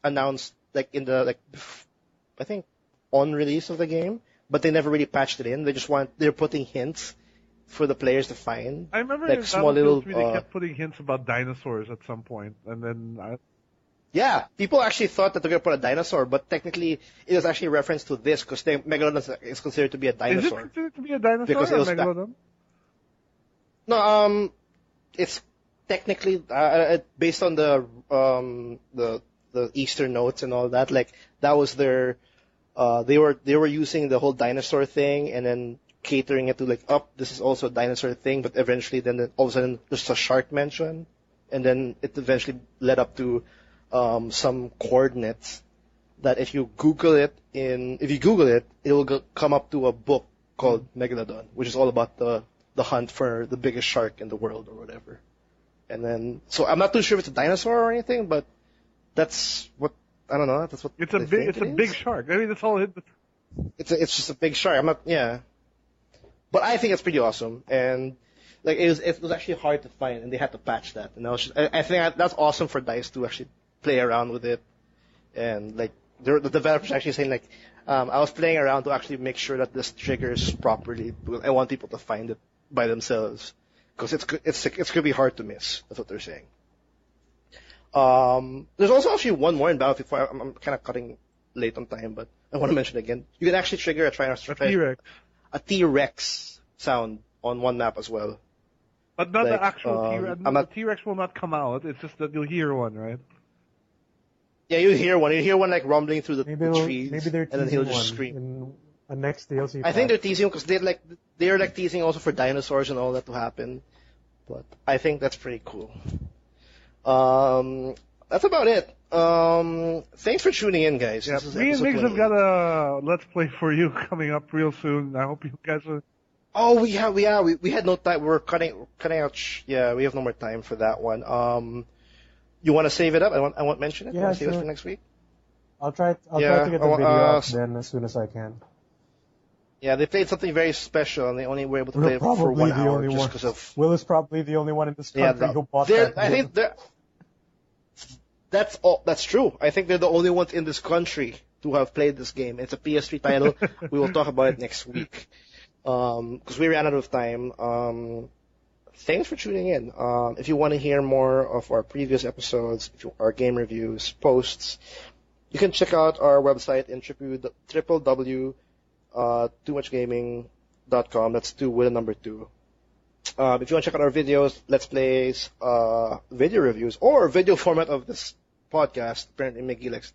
Speaker 1: announced like in the I think on release of the game, but they never really patched it in. They're putting hints for the players to find.
Speaker 3: I remember
Speaker 1: like small little.
Speaker 3: They kept putting hints about dinosaurs at some point, and then.
Speaker 1: Yeah, people actually thought that they're gonna put a dinosaur, but technically it was actually a reference to this because Megalodon is considered to be a dinosaur.
Speaker 3: Is it considered to be a dinosaur
Speaker 1: because
Speaker 3: or Megalodon?
Speaker 1: No, it's technically based on the Easter notes and all that. Like that was their they were using the whole dinosaur thing and then catering it to like this is also a dinosaur thing, but eventually then all of a sudden there's a shark mention, and then it eventually led up to some coordinates that if you Google it, it will come up to a book called Megalodon, which is all about the hunt for the biggest shark in the world or whatever. And then, so I'm not too sure if it's a dinosaur or anything, but that's what, I don't know, that's what
Speaker 3: it's a big shark. I mean, that's all
Speaker 1: it's just a big shark. But I think it's pretty awesome. And like, it was actually hard to find and they had to patch that. And I think that's awesome for DICE to actually play around with it. And like, the developers actually saying like, I was playing around to actually make sure that this triggers properly. I want people to find it by themselves. Because it's gonna be hard to miss. That's what they're saying. There's also actually one more in Battlefield 4. I'm kind of cutting late on time, but I want to mention it again. You can actually trigger a T-Rex sound on one map as well.
Speaker 3: But not the actual T-Rex. The T-Rex will not come out. It's just that you'll hear one, right?
Speaker 1: Yeah, you hear one. You hear one like rumbling through the trees,
Speaker 2: maybe they're
Speaker 1: and then he'll just scream.
Speaker 2: In a next DLC.
Speaker 1: I think they're teasing because they're teasing also for dinosaurs and all that to happen. But I think that's pretty cool. That's about it. Thanks for tuning in, guys.
Speaker 3: Yeah, me and Migs have got a Let's Play for you coming up real soon. I hope you guys are...
Speaker 1: Oh, we had no time. We're cutting out. Yeah, we have no more time for that one. You want to save it up? I won't mention it.
Speaker 2: Yeah,
Speaker 1: save it for next week.
Speaker 2: I'll try to get the video up then as soon as I can.
Speaker 1: Yeah, they played something very special, and they only were able to play it for 1 hour just because of...
Speaker 2: Will is probably the only one in this country who bought that.
Speaker 1: I think that's true. I think they're the only ones in this country to have played this game. It's a PS3 title. We will talk about it next week. because we ran out of time. Thanks for tuning in. If you want to hear more of our previous episodes, our game reviews, posts, you can check out our website in www.toomuchgaming.com. That's 2 with a number 2. If you want to check out our videos, let's plays, video reviews, or video format of this podcast, apparently Miggy likes,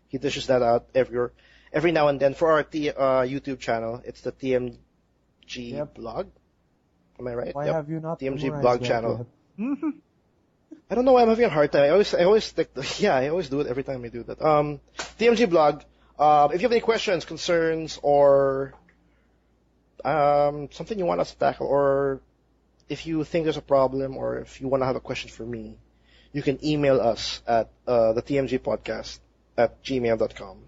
Speaker 1: he dishes that out every now and then for our YouTube channel. It's the TMG blog. Am I right?
Speaker 2: Why have you not
Speaker 1: TMG
Speaker 2: memorized
Speaker 1: blog
Speaker 2: that
Speaker 1: channel.
Speaker 2: yet?
Speaker 1: I don't know why I'm having a hard time. I always I always do it every time I do that. TMG blog. If you have any questions, concerns, or something you want us to tackle, or if you think there's a problem, or if you want to have a question for me, you can email us at the TMG podcast at gmail.com.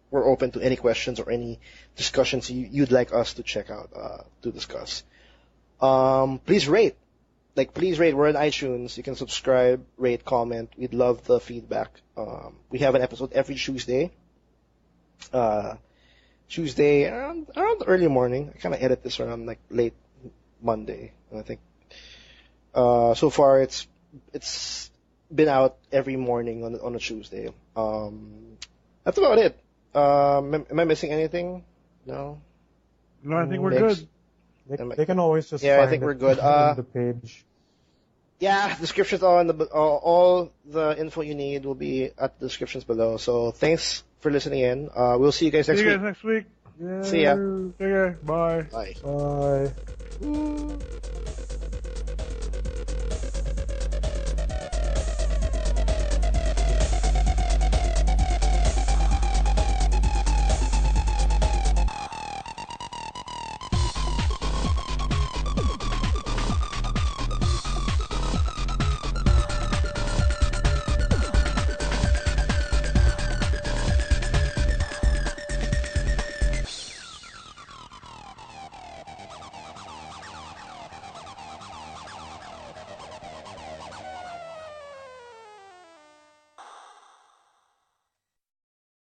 Speaker 1: We're open to any questions or any discussions you'd like us to check out, to discuss. Please rate. Please rate. We're on iTunes. You can subscribe, rate, comment. We'd love the feedback. We have an episode every Tuesday. Tuesday around early morning. I kind of edit this around late Monday. And I think so far it's been out every morning on a Tuesday. That's about it. Am I missing anything? No.
Speaker 3: No, I think we're
Speaker 1: Thanks.
Speaker 3: good.
Speaker 2: They can always just
Speaker 1: Yeah, I
Speaker 2: find
Speaker 1: think
Speaker 2: it
Speaker 1: we're good.
Speaker 2: on the page.
Speaker 1: Yeah, descriptions on all the info you need will be at the descriptions below. So thanks for listening in. We'll see you guys next
Speaker 3: See you
Speaker 1: week.
Speaker 3: guys next week.
Speaker 2: Yeah.
Speaker 1: See ya.
Speaker 3: Take care. Bye.
Speaker 1: Bye.
Speaker 2: Bye.
Speaker 3: Woo.